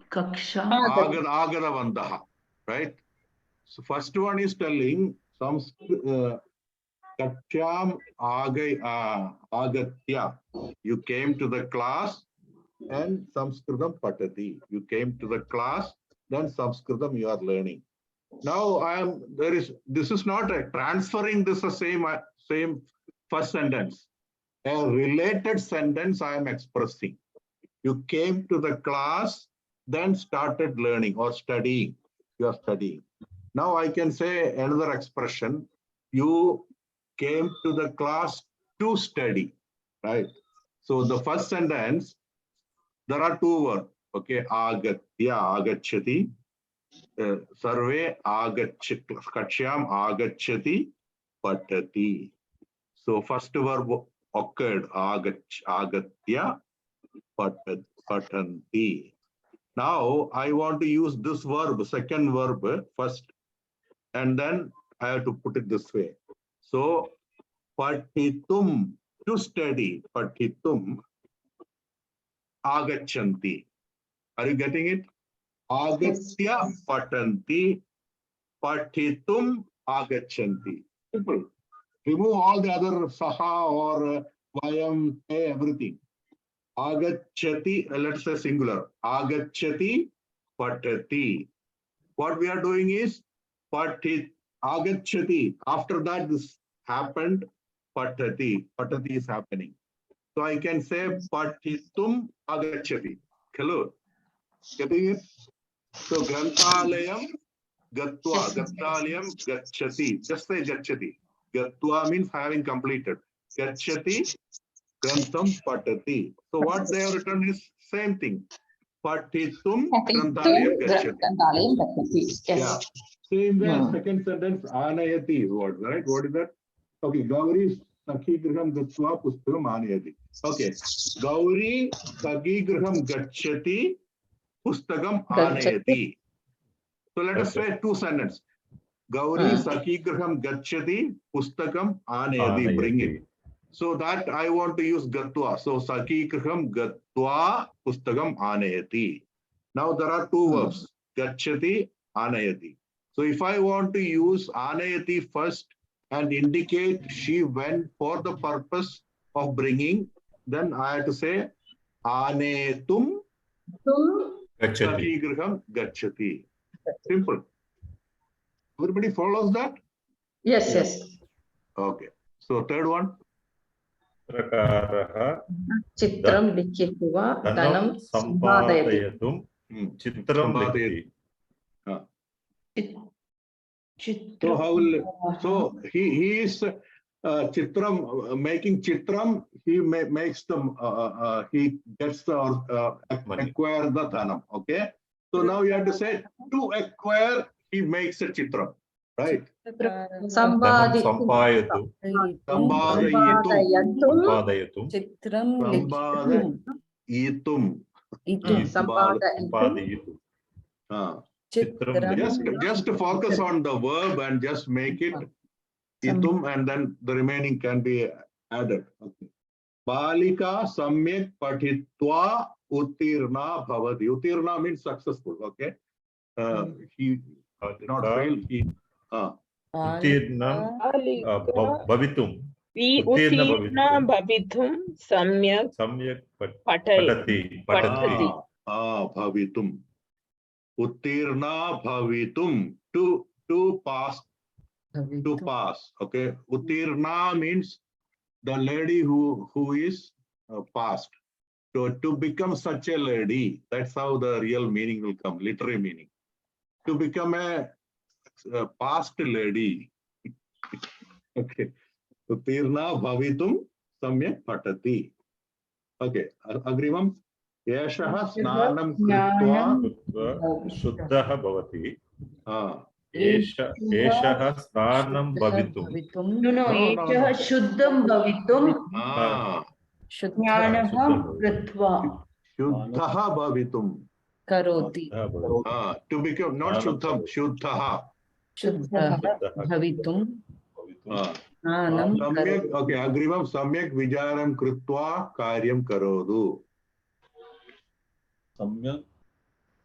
Kaksha. Agadavandaha, right? So first one is telling Kakshyam Agatya. You came to the class and Samskritam Patati. You came to the class, then Samskritam you are learning. Now this is not a transferring this same first sentence. A related sentence I am expressing. You came to the class, then started learning or studying. You are studying. Now I can say another expression. You came to the class to study, right? So the first sentence, there are two words. Okay, agatya, agachati. Sarve agachati, kakshyam agachati, patati. So first verb occurred, agatya, patanti. Now I want to use this verb, second verb first, and then I have to put it this way. So patitum, to study, patitum agachanti. Are you getting it? Agatya patanti, patitum agachanti. Simple. Remove all the other saha or vayam, everything. Agachati, let's say singular. Agachati patati. What we are doing is agachati. After that, this happened. Patati. Patati is happening. So I can say patitum agachati. Hello. Getting it? So Grantalayam Gatva. Grantalayam gachati. Just say gachati. Gatva means having completed. Gachati Grantham patati. So what they have written is same thing. Patitum Grantalayam gachati. Yes. Yeah. Same way, second sentence, Anayati is what, right? What is that? Okay, Gauri Sakhi Griham Gatva Pustakam Anayati. Okay, Gauri Sakhi Griham Gachati Pustakam Anayati. So let us say two sentences. Gauri Sakhi Griham Gachati Pustakam Anayati. Bring it. So that I want to use Gatva. So Sakhi Griham Gatva Pustakam Anayati. Now there are two verbs, Gachati, Anayati. So if I want to use Anayati first and indicate she went for the purpose of bringing, then I have to say Anetum Sakhi Griham Gachati. Simple. Everybody follows that? Yes, yes. Okay. So third one. Prakarah Chitram likhitva Dhanam dhanam sambhadayati. Sampadayatum Chitram Likhti. So how will he is Chitram making Chitram, he makes them he gets the acquire the Dhanam. Okay. So now you have to say to acquire he makes a Chitram. Right. Sampayatu. Sambhadayatum. Chitram Sambhadayitum. Sampadayitu. Just focus on the verb and just make it itum, and then the remaining can be added. Okay. Balika samyak patitva uttirna bhavati. Uttirna means successful. Okay. He did not fail. He Uttirnam Bhavitum. Uttirna bhavitum samyak Patati. Bhavitum. Uttirna bhavitum. To pass. To pass. Okay. Uttirna means the lady who is passed. So to become such a lady, that's how the real meaning will come, literary meaning. To become a past lady. Okay. Uttirna bhavitum samyak patati. Okay. Agrivam. Yeshaha snanam kritva Shuddhaha Bhavati. Eshaha Snanam Bhavitum. No, Eshaha Shuddham Bhavitum. Jnanaham Kritva Shuddhaha Bhavitum. Karoti. To become not Shuddham, Shuddhaha. Shuddhaha Bhavitum. Samyak, okay, Agrivam Samyak Vijaram Kritva Karyam Karodu. Samyak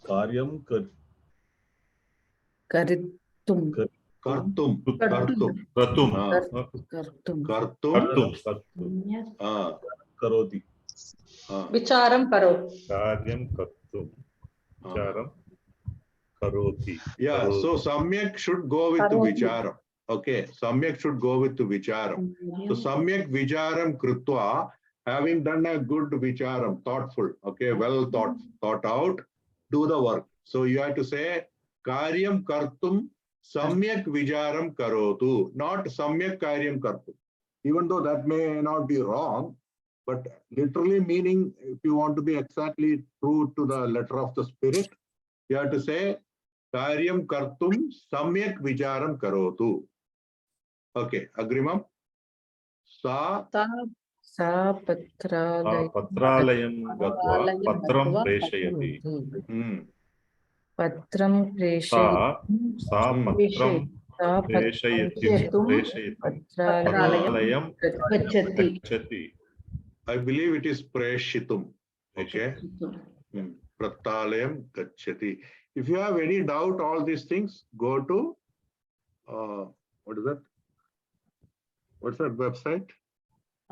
Karyam Karitum. Kartum. Karoti. Vicharam karo. Karyam Kartum. Vicharam Karoti. Yeah, so Samyak should go with Vicharam. Okay, Samyak should go with Vicharam. So Samyak Vicharam Kritva, having done a good Vicharam, thoughtful, okay, well thought out, do the work. So you have to say Karyam Kartum Samyak Vicharam Karotu, not Samyak Karyam Kartum. Even though that may not be wrong, but literally meaning, if you want to be exactly true to the letter of the spirit, you have to say Karyam Kartum Samyak Vicharam Karotu. Okay, Agrimam. Sa Patralayam Gatva Patram Preshayati. Patram Preshayati. Sa Patram Preshayati. Patralayam Gachati. I believe it is Preshitum. Okay. Pratalayam Gachati. If you have any doubt, all these things, go to what is that? What's that website?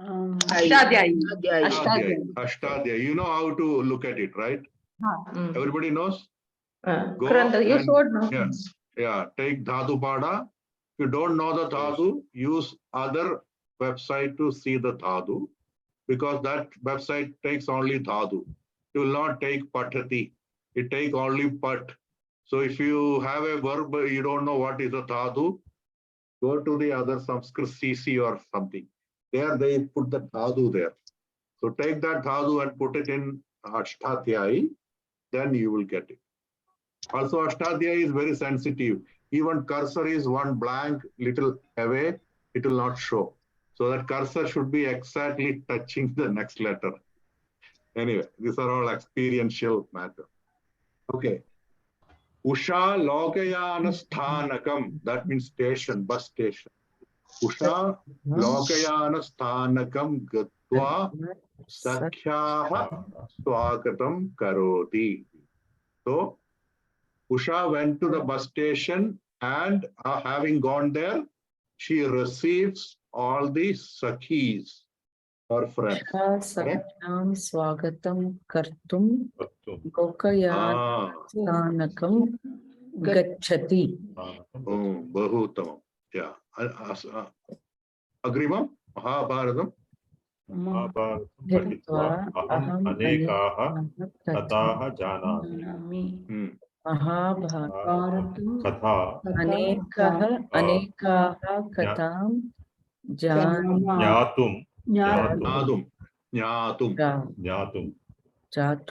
Ashtadhyayi. Ashtadhyayi. Ashtadhyayi. You know how to look at it, right? Everybody knows? Go Kuranta, you and- showed no? Yeah, take Dhatu Pada. If you don't know the Dhatu, use other website to see the Dhatu, because that website takes only Dhatu. It will not take Patati. It take only Pat. So if you have a verb, you don't know what is a Dhatu, go to the other Sanskrit CC or something. There they put the Dhatu there. So take that Dhatu and put it in Ashtadhyayi, then you will get it. Also, Ashtadhyayi is very sensitive. Even cursor is one blank little away, it will not show. So that cursor should be exactly touching the next letter. Anyway, these are all experiential matter. Okay. Usha Lokayana Sthanakam, that means station, bus station. Usha Lokayana Sthanakam Gatva Sakhyaha Swagatam Karoti. So, Usha went to the bus station and having gone there, she receives all the Sakhis, her friends. Sakyam Swagatam Kartum Lokayanakam Gachati. Bahutamam. Yeah. Agrimam, Mahabharatam. महाभारतं पठित्वा अहम् अनेकाः कथाः जानामि कथा अनेकाः कथां ज्ञातुं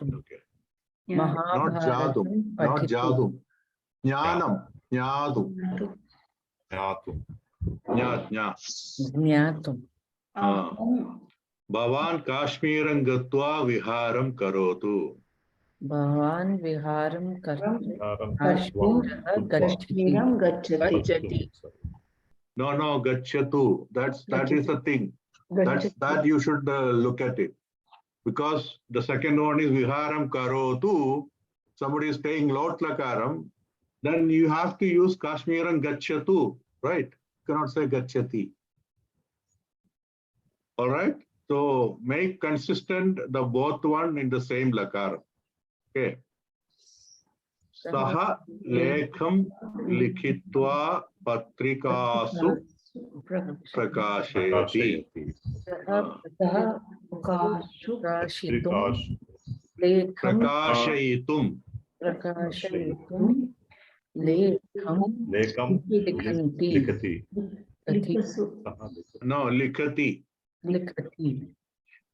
Okay. Not Jadum. Not Jadum. Jnanam. ज्ञातुं Bhavan Kashmiram Gatva Viharam Karotu. भवान् विहारं कर्तुं Kashmiram gachati. No, Gachatu. That is the thing. That you should look at it. Because the second one is Viharam Karotu. Somebody is saying Lot Lakaram. Then you have to use Kashmiram Gachatu. Right? You cannot say Gachati. All right? So make consistent the both one in the same Lakara. Okay. Saha Lekham Likhitva Patrikasu Prakashayati. Prakashayitum. लेखं लिखति No, Likhati.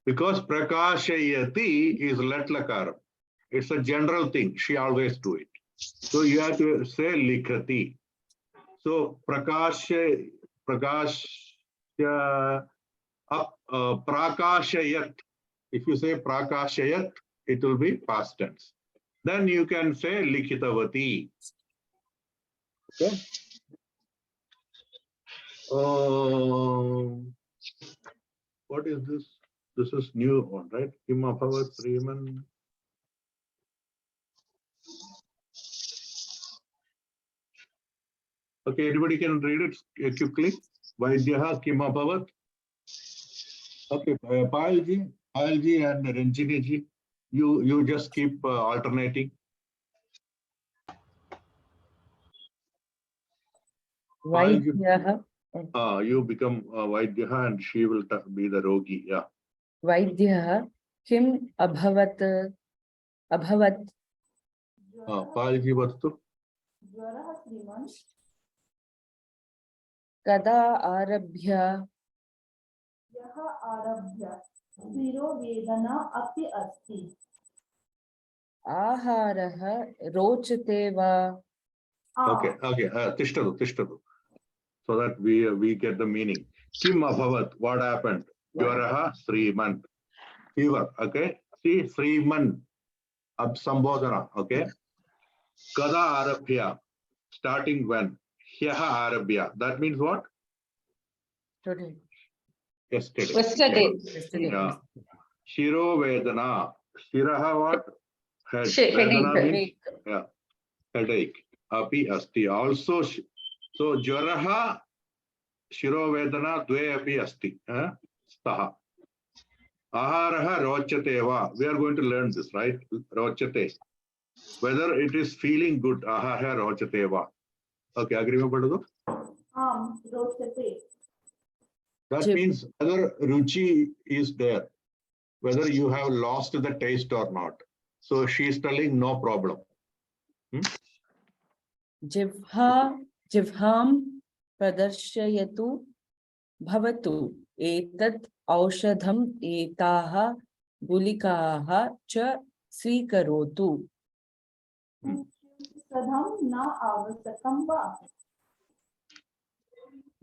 Because Prakashayati is let Lakara. It's a general thing. She always do it. So you have to say Likhati. So Prakashayat. If you say Prakashayat, it will be past tense. Then you can say Likhitavati. Okay. What is this? This is new one, right? Kim Abhavat Sriman. Okay, everybody can read it quickly. Vaidyaha Kim Abhavat. Okay, Payalji and Ranjini, you just keep alternating. Vaidyaha. You become Vaidyaha and she will be the Rogi. Yeah. Vaidyaha Kim Abhavat. Payalji, what's the? Kada Arabhya. Aharaha Rochate va. Okay. Tishtadu. So that we get the meaning. Kim Abhavat, what happened? Jwaraha Sriman. Fever, okay? See, Sriman. Absambodhana, okay? Kada Arabhya. Starting when? Hyaha Arabhya. That means what? Today. Yesterday. Yeah. Shiro Vedana. Shiraha what? Head. Vedana means, yeah. Headache. Api asti. Also, so Jwaraha, Shiro Vedana, Dve api asti. Staha. Aharaha rochate va. We are going to learn this, right? Rochate. Whether it is feeling good. Aharaha rochate va. Okay, agree with Padadu? That Jib- means whether ruchi is there, whether you have lost the taste or not. So she is telling no problem. जिह्वां प्रदर्शयतु भवतु एतत् औषधम् एताः गुलिकाः च स्वीकरोतु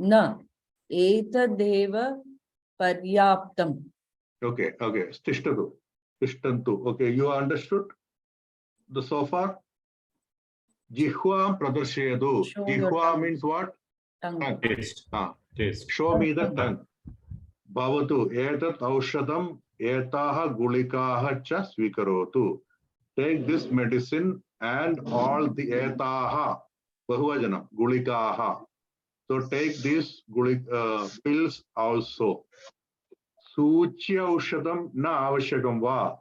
न एतदेव पर्याप्तम् Okay, okay. Tishtatu. Tishtantu. Okay, you understood the so far? Jihvam pradarshayadu. Show your Jihva tongue. means what? tongue. Taste. Ah, Taste. show me the tongue. Bhavatu etat aushadam etaha gulikaha cha swikarotu. Take this medicine and all the etaha, bahuvajana, gulikaha. So take these pills also. Suchi aushadam na avashakam va.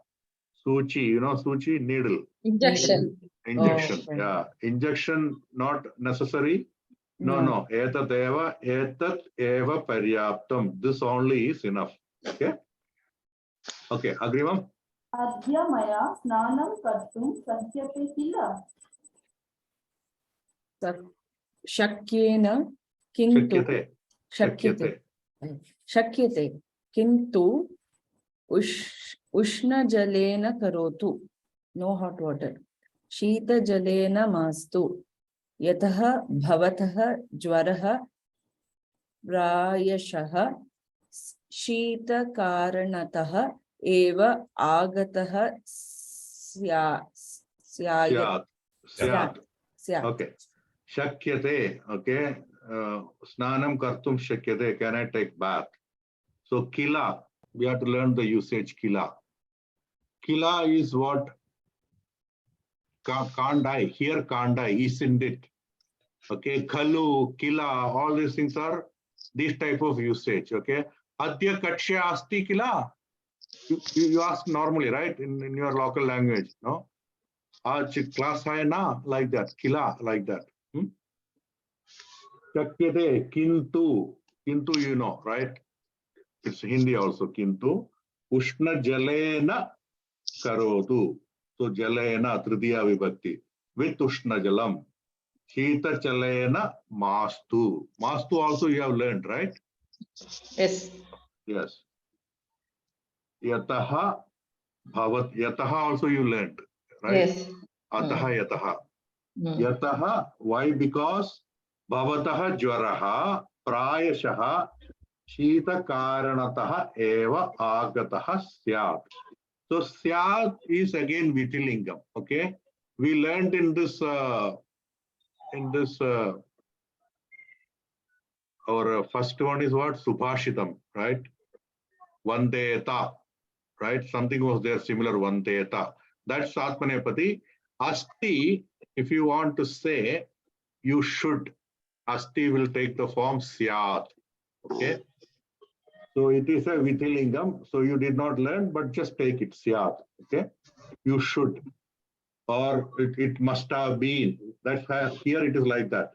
Suchi, you know, Suchi, needle, Injection. injection. Oh, okay. Yeah, injection not necessary. No. Etat eva paryaptam. This only is enough. Okay. Okay, agree, ma'am? अद्य मया स्नानं कर्तुं शक्यते किल शक्येन किन्तु Shakyate. शक्यते शक्यते किन्तु उष्णजलेन करोतु नो हॉट वाटर शीतजलेन मास्तु यतः भवतः ज्वरः प्रायशः शीतकारणतः एव आगतः स्यात् Syat. स्यात् Okay. Shakyate. Okay. Snanam kartum shakyate. Can I take bath? So kila. We have to learn the usage kila. Kila is what? Can't I? Here can't I? Isn't it? Okay. Khalu, kila. All these things are this type of usage. Okay. Adya kachya asti kila. You ask normally, right? In your local language. No? Aaj class hai na? Like that. Kila. Like that. Shakyate. Kintu. Kintu, you know, right? It's Hindi also. Kintu. Ushna jalena karotu. So jalena tridiya vibhakti. With ushna jalam. Shita chalena mastu. Mastu also you have learned, right? Yes. Yes. Yataha bhavat. Yataha also you learned, right? Yes. Ataha yataha. Mm. Yataha. Why? Because bhavataha jwaraha prayashaha shita karanataha eva agataha syat. So syat is again vitilingam. Okay. We learned in this our first one is what? Subhashitam, right? Vandeta, right? Something was there similar, Vandeta. That's Atmanepati. Asti, if you want to say, you should. Asti will take the form Syat. Okay. So it is a Vitilingam. So you did not learn, but just take it, Syat. Okay. You should. Or it must have been. That's how here it is like that.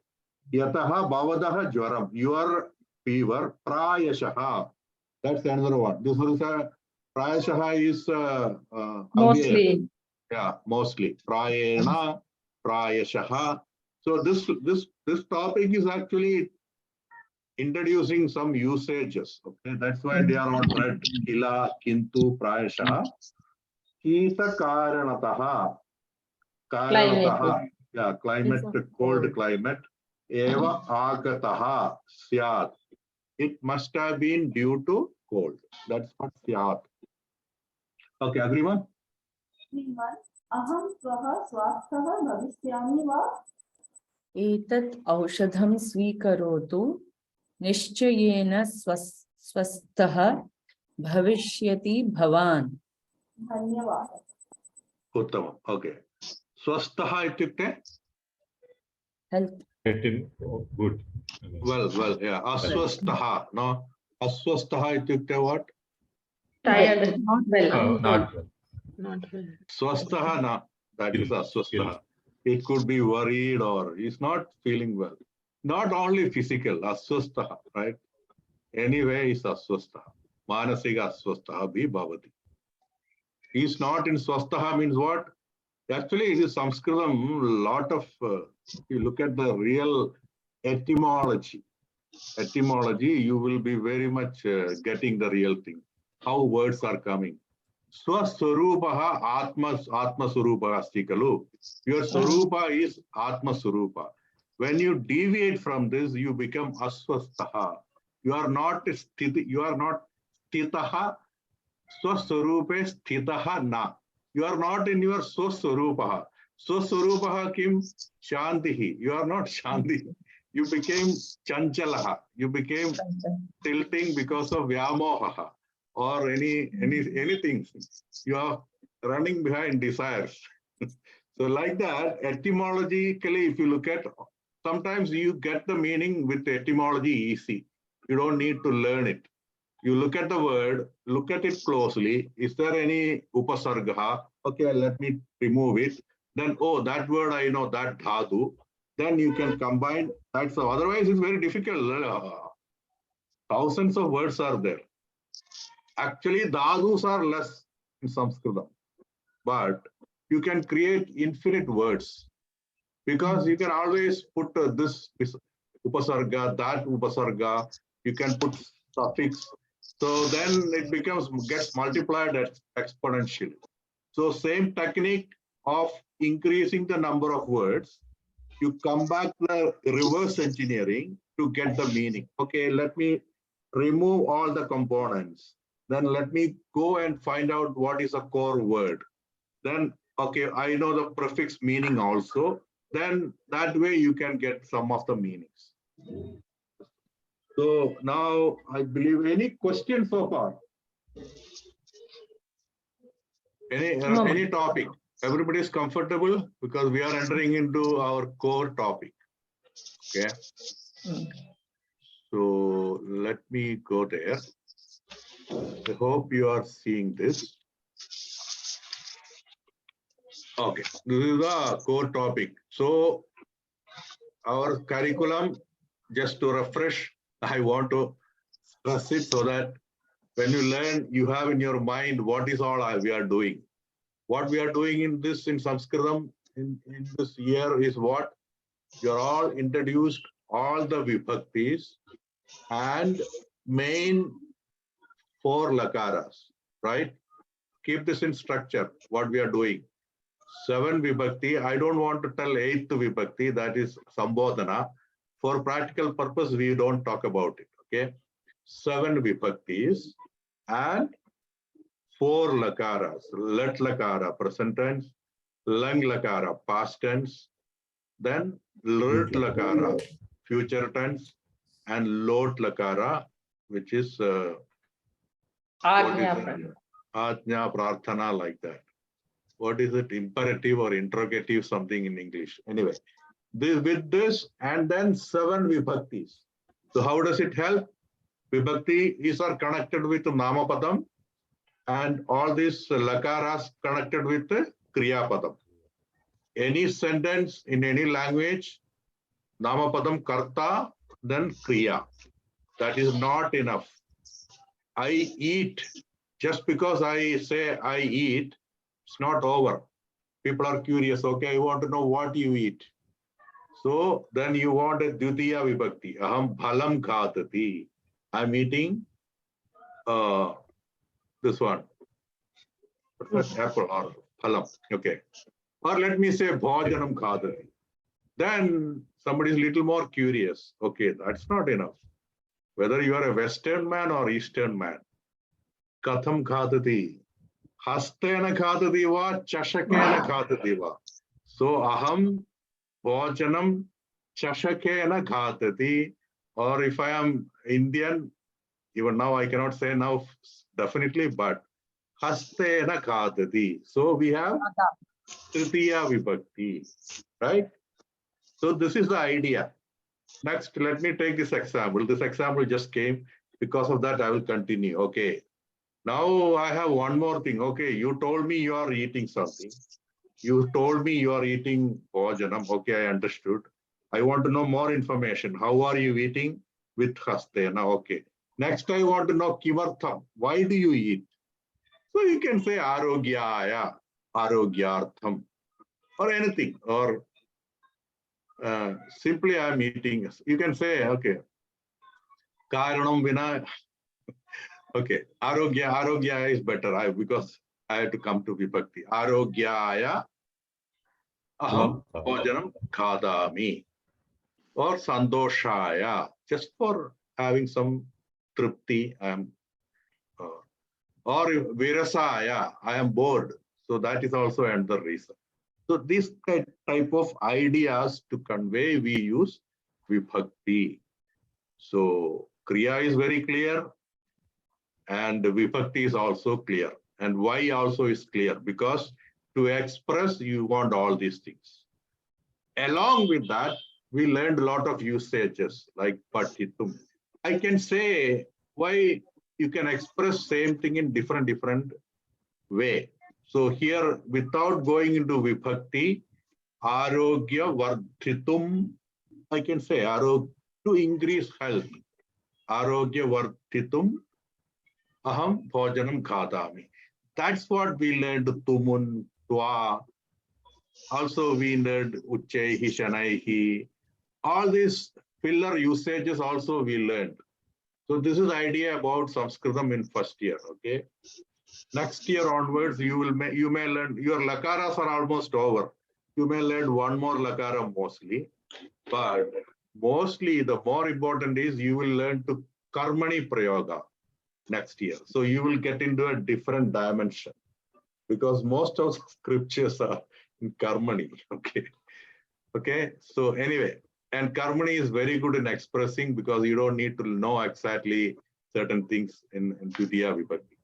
Yataha bhavadaha jwaram. Your fever, prayashaha. That's another one. This is a prayashaha is Mostly. yeah, mostly. Prayena, prayashaha. So this topic is actually introducing some usages. Okay, that's why they are on red. Kila, kintu, prayashaha. Kita karanataha. Karanataha. Yeah, climate, cold climate. Eva agataha syat. It must have been due to cold. That's what syat. Okay, everyone? श्रीमन् अहं श्वः स्वस्थः भविष्यामि वा एतत् औषधं स्वीकरोतु निश्चयेन स्वस्थः भविष्यति भवान् धन्यवादः Uttamam. Okay. Swastaha ityukte? health Getting good. Well, yeah. Aswastaha, no? Aswastaha ityukte what? Tired, not well. Not well. Not well. Swastaha na, that is Ill. aswastaha. It could be worried or he's not feeling well. Not only physical, aswastaha, right? Anyway, is aswastaha. Manasiga aswastaha bhi bhavati. He's not in swastaha means what? Actually, it is Sanskritam, lot of, you look at the real etymology, you will be very much getting the real thing, how words are coming. Swaswarupaha Atma Swarupaha asti kalu. Your Swarupa is Atma Swarupa. When you deviate from this, you become Aswastaha. You are not Stitaha, Swaswarupe Stitaha na. You are not in your Swaswarupaha. Swaswarupaha kim Shantihi. You are not Shanti. You became Chanchalaha. You became tilting because of Vyamohaha or anything. You are running behind desires. So like that, etymologically, if you look at, sometimes you get the meaning with etymology easy. You don't need to learn it. You look at the word, look at it closely. Is there any upasarga? Okay, let me remove it. Then, oh, that word I know, that dhatu. Then you can combine that. So otherwise, it's very difficult. Thousands of words are there. Actually, dhadus are less in Sanskritam, but you can create infinite words because you can always put this upasarga, that upasarga. You can put suffix. So then it gets multiplied exponentially. So same technique of increasing the number of words, you come back to the reverse engineering to get the meaning. Okay, let me remove all the components. Then let me go and find out what is a core word. Then, okay, I know the prefix meaning also. Then that way you can get some of the meanings. So now I believe any questions so far? Any topic? Everybody is comfortable because we are entering into our core topic. Okay. So let me go there. I hope you are seeing this. Okay, this is the core topic. So our curriculum, just to refresh, I want to stress it so that when you learn, you have in your mind what is all we are doing. What we are doing in Sanskritam in this year is what? You're all introduced all the vibhaktis and main 4 lakaras, right? Keep this in structure, what we are doing. 7 vibhakti, I don't want to tell 8th vibhakti, that is sambodhana. For practical purpose, we don't talk about it, okay? 7 vibhaktis and 4 lakaras, let lakara, present tense, lang lakara, past tense, then lut lakara, future tense, and lot lakara, which is Ajna prarthana, like that. What is it? Imperative or interrogative, something in English. Anyway, with this and then 7 vibhaktis. So how does it help? Vibhakti is are connected with Namapadam and all these lakaras connected with the Kriyapadam. Any sentence in any language, Namapadam karta, then Kriya. That is not enough. I eat. Just because I say I eat, it's not over. People are curious. Okay, I want to know what you eat. So then you want a Dvitiya Vibhakti. Aham phalam khatati. I'm eating this one. Apple or phalam. Okay. Or let me say bhojanam khatati. Then somebody is a little more curious. Okay, that's not enough. Whether you are a Western man or Eastern man. Katham khatati. Hastena khatati va, chashakena khatati va. So aham bhojanam chashakena khatati. Or if I am Indian, even now I cannot say now definitely, but hastena khatati. So we have tritiya vibhakti, right? So this is the idea. Next, let me take this example. This example just came. Because of that, I will continue. Okay. Now I have one more thing. Okay, you told me you are eating something. You told me you are eating bhojanam. Okay, I understood. I want to know more information. How are you eating? With hastena. Okay. Next, I want to know kimartham. Why do you eat? So you can say arogyaya, arogyartham, or anything, or simply I'm eating. You can say, okay, karanam vina. Okay, arogya is better. Because I have to come to vibhakti. Arogyaya aham bhojanam khadami, or sandoshaya, just for having some tripti. I am, or virasaya, I am bored. So that is also another reason. So this type of ideas to convey, we use vibhakti. So kriya is very clear, and vibhakti is also clear. And why also is clear? Because to express, you want all these things. Along with that, we learned a lot of usages like patitum. I can say why you can express same thing in different way. So here, without going into vibhakti, arogya vardhitum, I can say to increase health. Arogya vardhitum aham bhojanam khadami. That's what we learned tumun, twa. Also we learned uchaihi, shanaihi. All these filler usages also we learned. So this is the idea about Sanskritam in first year. Okay. Next year onwards, you may learn, your lakaras are almost over. You may learn one more lakara mostly, but mostly the more important is you will learn to karmani prayoga next year. So you will get into a different dimension, because most of scriptures are in karmani. Okay. Okay. So anyway, and karmani is very good in expressing, because you don't need to know exactly certain things in Dvitiya Vibhakti.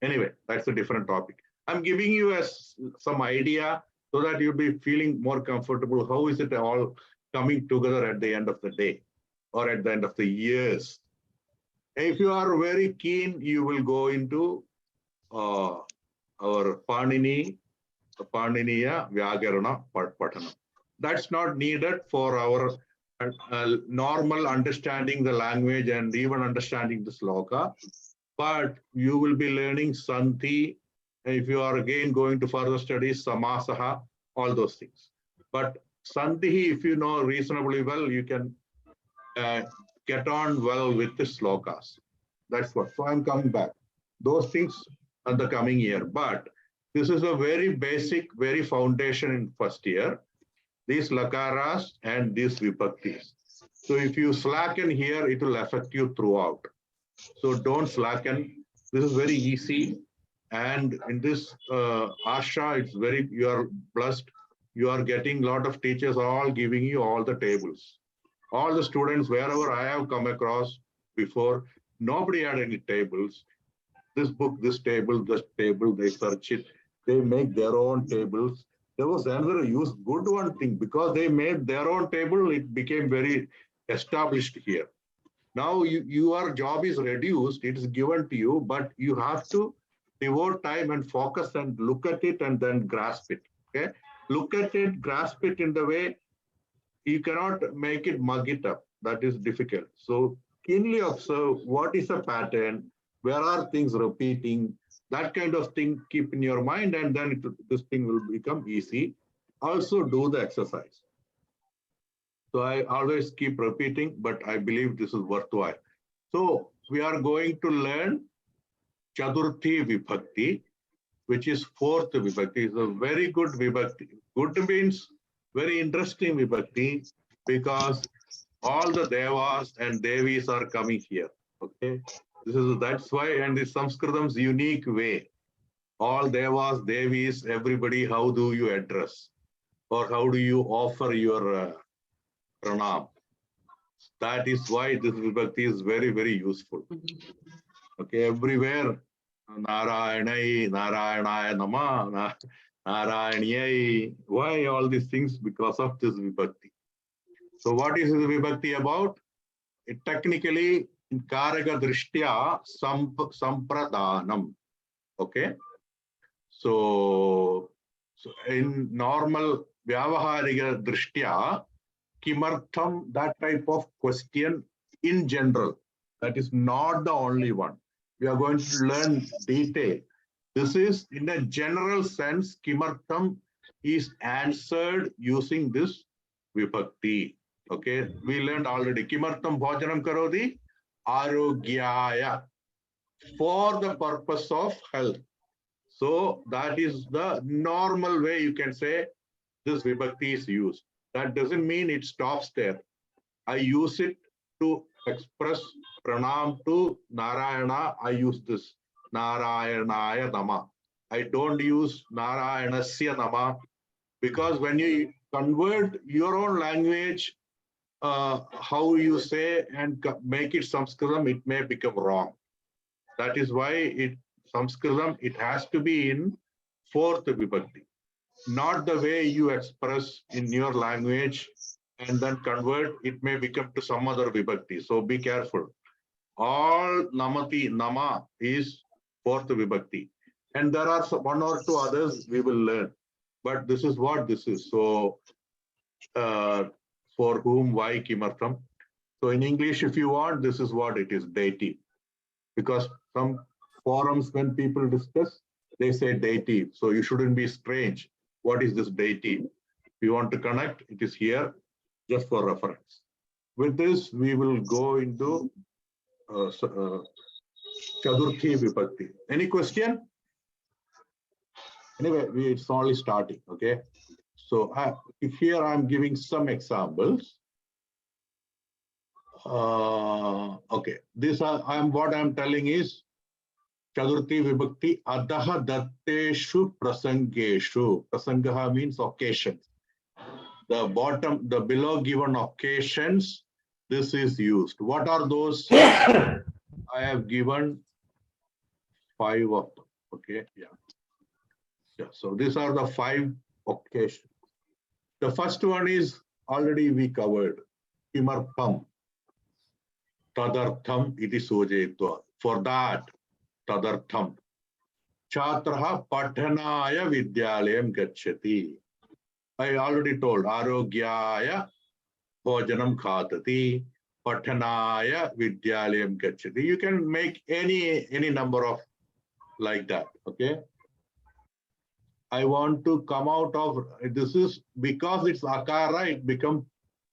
Anyway, that's a different topic. I'm giving you some idea so that you'll be feeling more comfortable. How is it all coming together at the end of the day or at the end of the years? If you are very keen, you will go into our Paniniya Vyakarana Patana. That's not needed for our normal understanding the language and even understanding the sloka. But you will be learning Santi. If you are again going to further studies, Samasaha, all those things. But Santi, if you know reasonably well, you can get on well with the slokas. That's what. So I'm coming back. Those things are the coming year. But this is a very basic, very foundation in first year. These lakaras and these vibhaktis. So if you slacken here, it will affect you throughout. So don't slacken. This is very easy. And in this Asha, it's very, you are blessed. You are getting a lot of teachers all giving you all the tables. All the students, wherever I have come across before, nobody had any tables. This book, this table, they search it. They make their own tables. There was another good one thing, because they made their own table, it became very established here. Now your job is reduced, it is given to you, but you have to devote time and focus and look at it and then grasp it. Okay, look at it, grasp it in the way you cannot make it, mug it up. That is difficult. So keenly observe what is a pattern, where are things repeating, that kind of thing keep in your mind, and then this thing will become easy. Also do the exercise. So I always keep repeating, but I believe this is worthwhile. So we are going to learn Chaturthi Vibhakti, which is fourth Vibhakti. It's a very good Vibhakti. Good means very interesting Vibhakti, because all the Devas and Devis are coming here. Okay, that's why, and it's Sanskritam's unique way. All Devas, Devis, everybody, how do you address, or how do you offer your pranam? That is why this Vibhakti is very, very useful. Okay, everywhere, Narayanai, Narayanaya Nama, Narayanyai. Why all these things? Because of this Vibhakti. So what is the Vibhakti about? Technically, in Karaka Drishtya Sampradanam. Okay. So in normal Vyavahariga Drishtya, Kimartham, that type of question in general, that is not the only one. We are going to learn detail. This is in a general sense, Kimartham is answered using this vibhakti. Okay, we learned already. Kimartham bhojanam karodi arogyaya, for the purpose of health. So that is the normal way you can say this vibhakti is used. That doesn't mean it stops there. I use it to express pranam to Narayana. I use this Narayanaya Nama. I don't use Narayanasya Nama, because when you convert your own language, how you say and make it Sanskritam, it may become wrong. That is why Sanskritam, it has to be in fourth vibhakti, not the way you express in your language and then convert, it may become to some other vibhakti. So be careful. All namati, nama is fourth vibhakti. And there are one or two others we will learn. But this is what this is. So for whom, why, kimartham. So in English, if you want, this is what it is, dative. Because some forums when people discuss, they say dative. So you shouldn't be strange. What is this dative? If you want to connect, it is here, just for reference. With this, we will go into Chaturthi Vibhakti. Any question? Anyway, it's only starting, okay? So if here I'm giving some examples. Okay, what I'm telling is Chaturthi Vibhakti Adaha Datteshu Prasangeshu. Prasangaha means occasions. The below given occasions, this is used. What are those? I have given 5 of them. Okay, yeah. So these are the 5 occasions. The first one is already we covered. Kimartham. Tadartham iti sojayitva. For that, tadartham. Chhatraha pathanaya vidyalayam gacchati. I already told, arogyaya bhojanam khatati, pathanaya vidyalayam gacchati. You can make any number of like that, okay? I want to come out of, this is because it's akara, it becomes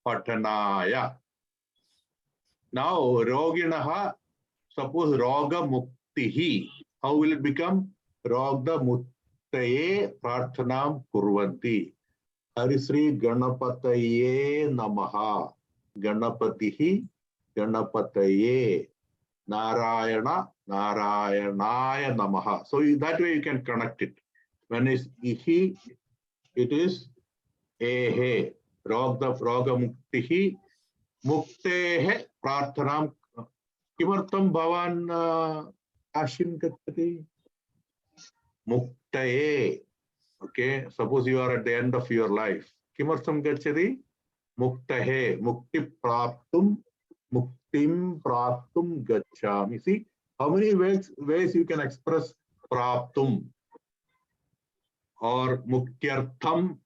pathanaya. Now, roginaha, suppose roga muktihi. How will it become? Roga muktaye prarthanam kurvanti. Harisri Ganapataye Namaha. Ganapatihi Ganapataye. Narayana Narayanaya Namaha. So that way you can connect it. When it's ihi, it is ehe. Roga muktihi muktehe prarthanam. Kimartham bhavan ashim gacchati. Muktaye. Okay, suppose you are at the end of your life. Kimartham gacchati? Muktahe. Mukti praptum. Muktim praptum gacchami. See, how many ways you can express praptum? Or muktyartham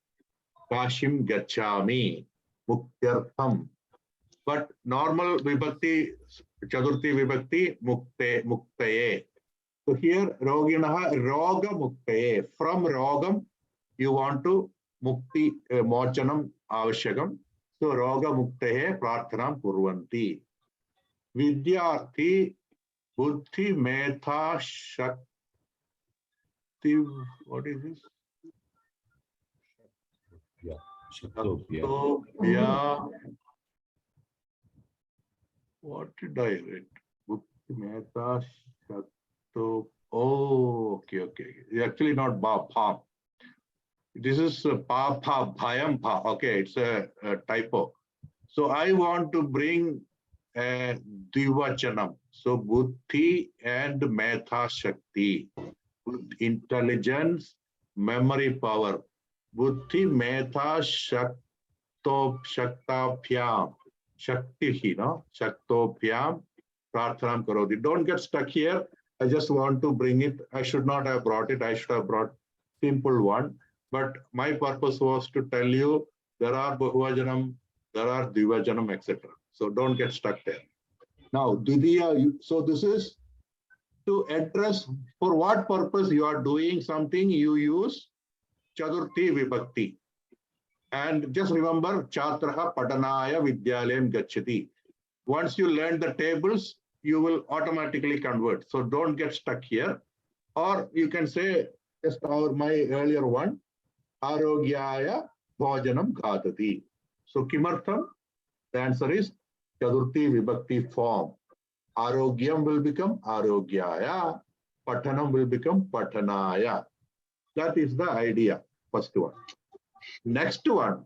kashim gacchami. Muktyartham. But normal vibhakti, Chaturthi vibhakti, muktaye. So here, roginaha, roga muktaye. From rogam, you want to mukti mochanam avashyakam. So roga muktaye prarthanam kurvanti. Vidyarthi buddhi metha shakti. What is this? Shaktopya. What did I read? Buddhi metha shakti. So, okay. It's actually not pa. This is pa, bhayam, pa. Okay, it's a typo. So I want to bring a divachanam. So buddhi and metha shakti. Intelligence, memory power. Buddhi metha shaktopyam. Shaktihi, no? Shaktopyam Prarthanam karoti. Don't get stuck here. I just want to bring it. I should not have brought it. I should have brought simple one. But my purpose was to tell you there are Bahuvajanam, there are Dvivajanam, etc. So don't get stuck there. Now, Dvidiya, so this is to address for what purpose you are doing something, you use Chaturthi Vibhakti. And just remember, Chatraha Patanaya Vidyalayam Gacchati. Once you learn the tables, you will automatically convert. So don't get stuck here. Or you can say, just my earlier one, Arogyaya Bhojanam Ghatati. So Kimartham, the answer is Chaturthi Vibhakti form. Arogyam will become Arogyaya. Patanam will become Patanaya. That is the idea, first one. Next one,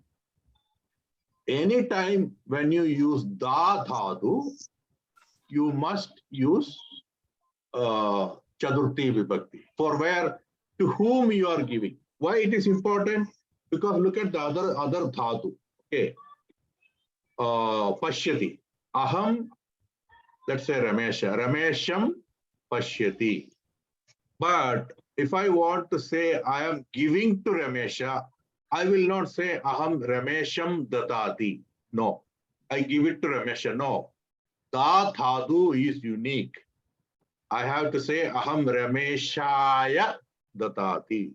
anytime when you use da dhatu, you must use Chaturthi Vibhakti. For where, to whom you are giving. Why it is important? Because look at the other dhatu. Okay. Pashyati. Aham, let's say Ramesha. Ramesham Pashyati. But if I want to say I am giving to Ramesha, I will not say Aham Ramesham Datati. No. I give it to Ramesha. No. Da dhatu is unique. I have to say Aham Rameshaya Datati.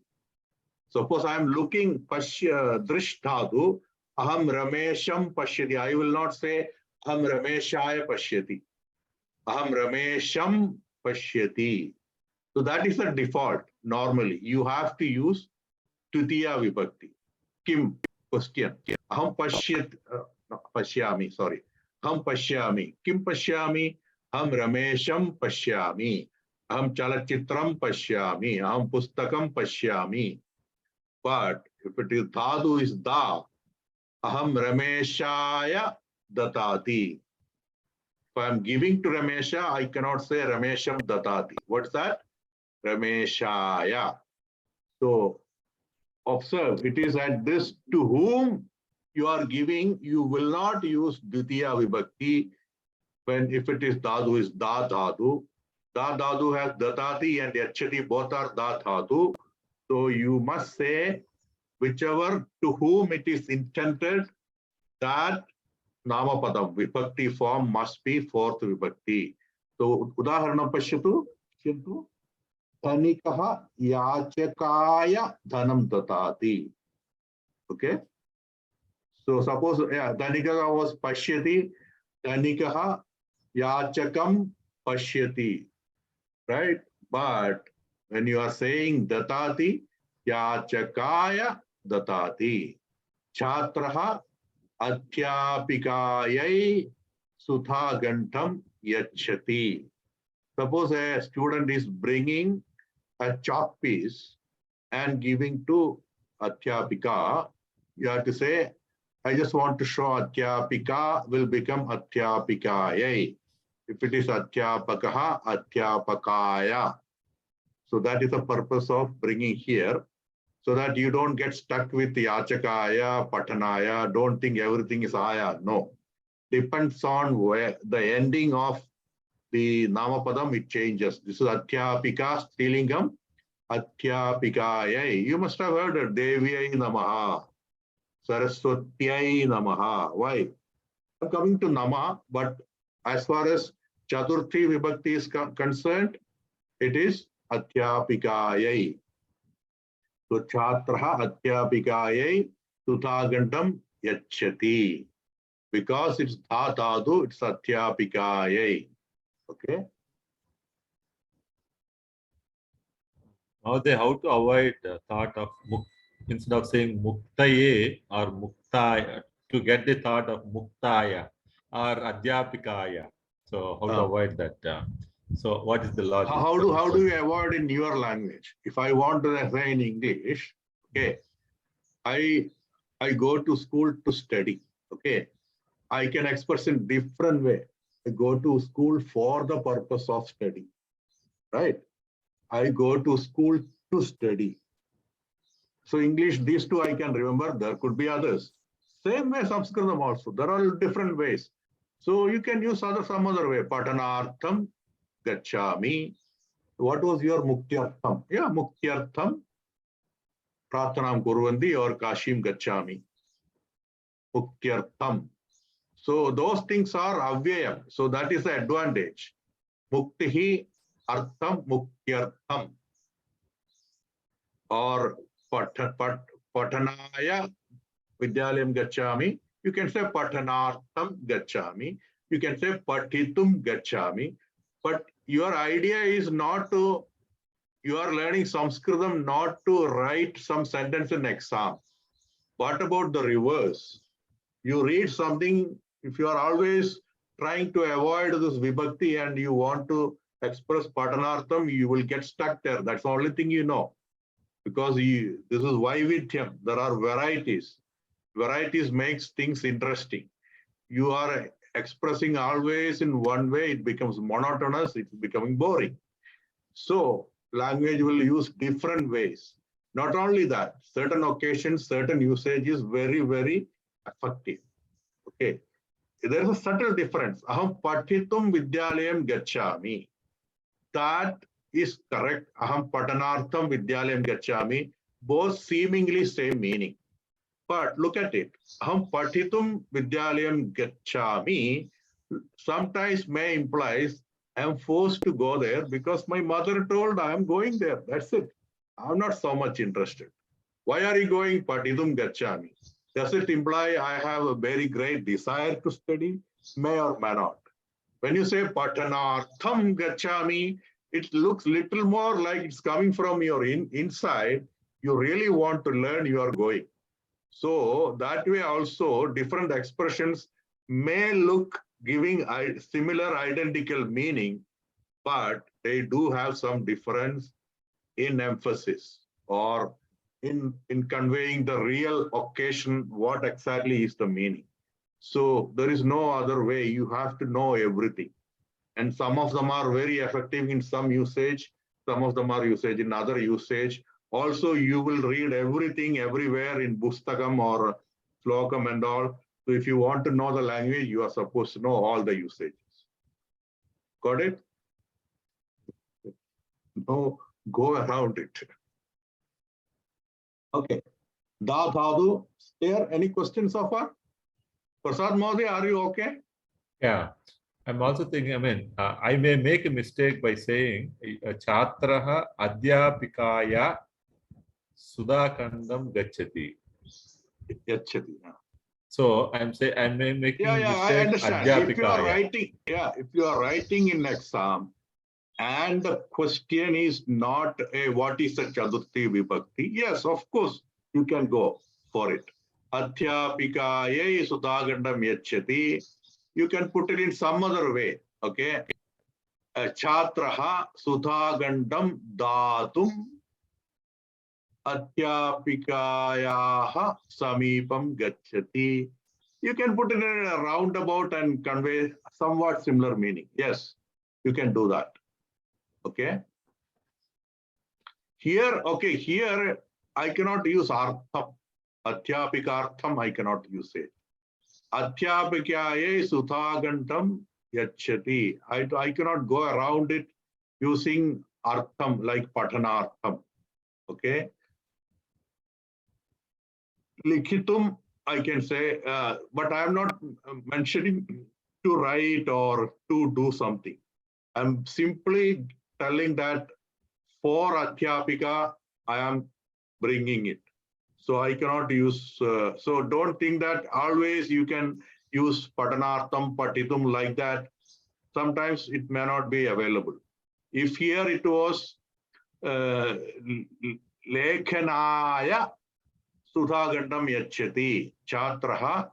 Suppose I am looking Drish dhatu, Aham Ramesham Pashyati. I will not say Aham Rameshaya Pashyati. Aham Ramesham Pashyati. So that is the default. Normally, you have to use Tutiya Vibhakti. Kim, question. Aham Pashyami, sorry. Aham Pashyami. Kim Pashyami? Aham Ramesham Pashyami. Aham Chalachitram Pashyami. Aham Pustakam Pashyami. But if it is dhatu is da, Aham Rameshaya Datati. If I am giving to Ramesha, I cannot say Ramesham Datati. What's that? Rameshaya. So observe, it is at this to whom you are giving, you will not use Dvitiya Vibhakti when if it is dhatu is da dhatu. Da dhatu has datati and yachati, both are da dhatu. So you must say whichever to whom it is intended, that Namapadam Vibhakti form must be fourth Vibhakti. So Udaharanam Pashyatu. Dhanikaha Yachakaya Dhanam Datati. Okay. So suppose Dhanikaha was Pashyati, Dhanikaha Yachakam Pashyati. Right? But when you are saying Datati, Yachakaya Datati. Chatraha Adhyapikayai Suthagantam Yachati. Suppose a student is bringing a chalk piece and giving to Adhyapika, you have to say, I just want to show Adhyapika will become Adhyapikayai. If it is Adhyapakaha, Adhyapakaya. So that is the purpose of bringing here, so that you don't get stuck with Yachakaya, Patanaya. Don't think everything is Aya. No. Depends on where the ending of the Namapadam, it changes. This is Adhyapika Strilingam, Adhyapikayai. You must have heard it. Devyai Namaha, Saraswatyai Namaha. Why? I'm coming to Nama, but as far as Chaturthi Vibhakti is concerned, it is Adhyapikayai. So Chatraha Adhyapikayai Suthagantam Yachati. Because it's Dha Dhatu, it's Adhyapikayai. Okay. How to avoid the thought of instead of saying Muktaye or Muktaya, to get the thought of Muktaya or Adhyapikaya. So how to avoid that? So what is the logic? How do you avoid in your language? If I want to say in English, okay, I go to school to study. Okay, I can express in different way. I go to school for the purpose of study, right? I go to school to study. So English, these two I can remember. There could be others. Same way Sanskritam also. There are different ways. So you can use some other way. Patanartham gacchami. What was your muktyartham? Yeah, muktyartham prathanam kurvandi or kashim gacchami. Muktyartham. So those things are avyayam. So that is the advantage. Muktihi artham mukyartham. Or patanaya vidyalayam gacchami. You can say patanartham gacchami. You can say patitum gacchami. But your idea is not to, you are learning Sanskritam not to write some sentence in exam. What about the reverse? You read something, if you are always trying to avoid this vibhakti and you want to express patanartham, you will get stuck there. That's the only thing you know. Because this is vaividhyam. There are varieties. Varieties makes things interesting. You are expressing always in one way, it becomes monotonous, it's becoming boring. So language will use different ways. Not only that, certain occasions, certain usage is very, very effective. Okay. There's a subtle difference. Aham patitum vidyalayam gacchami. That is correct. Aham patanartham vidyalayam gacchami. Both seemingly same meaning. But look at it. Aham patitum vidyalayam gacchami sometimes may implies I am forced to go there because my mother told I am going there. That's it. I'm not so much interested. Why are you going? Patitum gacchami. Does it imply I have a very great desire to study? May or may not. When you say patanartham gacchami, it looks little more like it's coming from your inside. You really want to learn, you are going. So that way also different expressions may look giving similar identical meaning, but they do have some difference in emphasis or in conveying the real occasion, what exactly is the meaning. So there is no other way. You have to know everything. And some of them are very effective in some usage. Some of them are usage in other usage. Also, you will read everything everywhere in Pustakam or Slokam and all. So if you want to know the language, you are supposed to know all the usages. Got it? No, go around it. Okay. Da Dhadu, there any questions so far? Prasad Modi, are you okay? Yeah. I'm also thinking, I mean, I may make a mistake by saying Chatraha Adhyapikaya Sudakandam Gachati. Gachati. So I'm saying I may make Yeah, I mistake understand. If you are writing, if you are writing in exam and the question is not a what is a Chaturthi Vibhakti, yes, of course, you can go for it. Adhyapikaya Sudagandam Yachati. You can put it in some other way. Okay. Chatraha Sudagandam Datum Adhyapikayaha Samipam Gachati. You can put it in a roundabout and convey somewhat similar meaning. Yes, you can do that. Okay. Here, okay, here I cannot use artham. Adhyapikartham, I cannot use it. Adhyapikaye suthagantam yachati. I cannot go around it using artham like patanartham. Okay. Likhitum, I can say, but I am not mentioning to write or to do something. I'm simply telling that for Adhyapika, I am bringing it. So I cannot use, so don't think that always you can use Patanartham, Patitum like that. Sometimes it may not be available. If here it was Lekhanaya Sudhagandam Yachati, Chatraha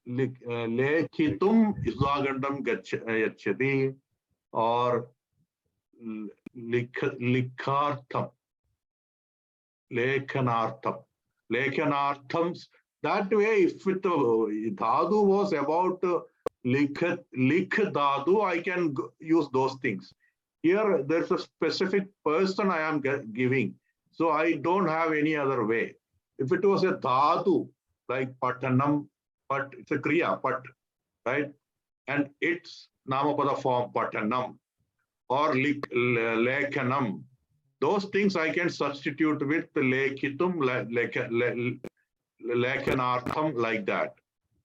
Lekhitum Sudhagandam Yachati, or Likhartham, Lekhanarthams. That way, if it, Dhadu was about Likh Dhadu, I can use those things. Here, there's a specific person I am giving. So I don't have any other way. If it was a Dhadu, like Patanam, but it's a kriya, pat, right? And it's namapada form, patanam or lekhanam. Those things I can substitute with lekhitum, lekhanartham, like that.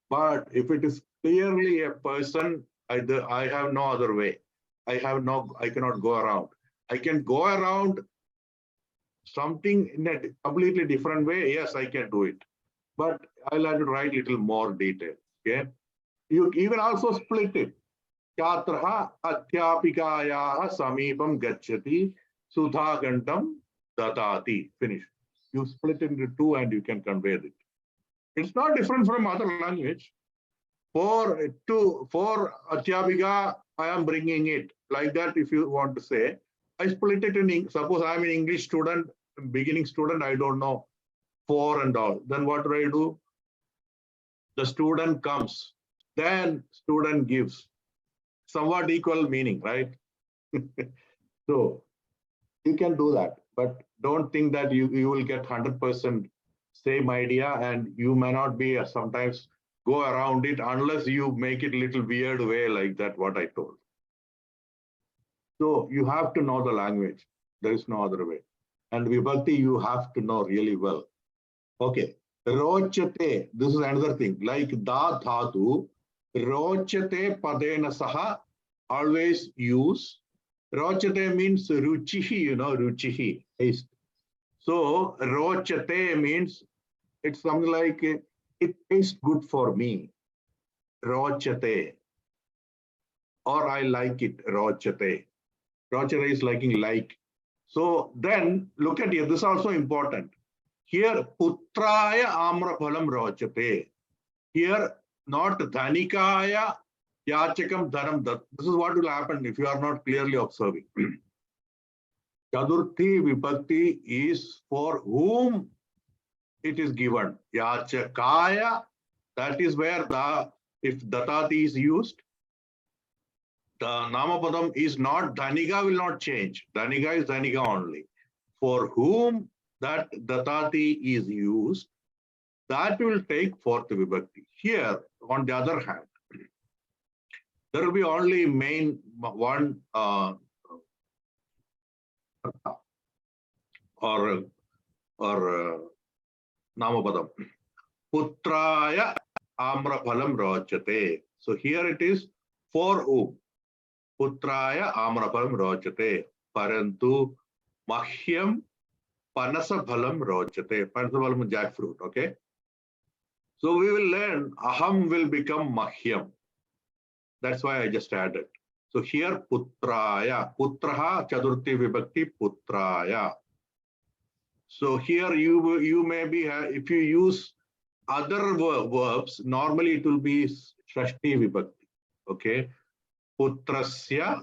But if it is clearly a person, I have no other way. I cannot go around. I can go around something in a completely different way. Yes, I can do it. But I'll have to write little more detail. Okay. You even also split it. Chatraha adhyapikayaha samipam gacchati sudhagantam datati. Finish. You split it into two and you can convey it. It's not different from other language. For adhyapika, I am bringing it. Like that, if you want to say, I split it in, suppose I am an English student, beginning student, I don't know for and all. Then what do? The student comes, then student gives. Somewhat equal meaning, right? So you can do that, but don't think that you will get 100% same idea, and you may not be sometimes go around it unless you make it a little weird way like that, what I told. So you have to know the language. There is no other way. And vibhakti, you have to know really well. Okay. Rochate, this is another thing. Like da dhatu, rochate padena saha, always use. Rochate means ruchihi, you know, ruchihi, taste. So rochate means it's something like it tastes good for me. Rochate. Or I like it, rochate. Rochate is liking like. So then look at here, this is also important. Here, putraya amraphalam rochate. Here, not dhanikaya yachakam dharam dat. This is what will happen if you are not clearly observing. Chaturthi vibhakti is for whom it is given. Yachakaya, that is where if datati is used, the namapadam is not, dhanika will not change. Dhanika is dhanika only. For whom that datati is used, that will take fourth vibhakti. Here, on the other hand, there will be only main one or namapadam. Putraya amraphalam rochate. So here it is for whom. Putraya amraphalam rochate. Parantu mahyam panasaphalam rochate. Panasaphalam is jackfruit, okay? So we will learn aham will become mahyam. That's why I just added. So here putraya, putraha chaturthi vibhakti putraya. So here you may be, if you use other verbs, normally it will be shashti vibhakti. Okay. Putrasya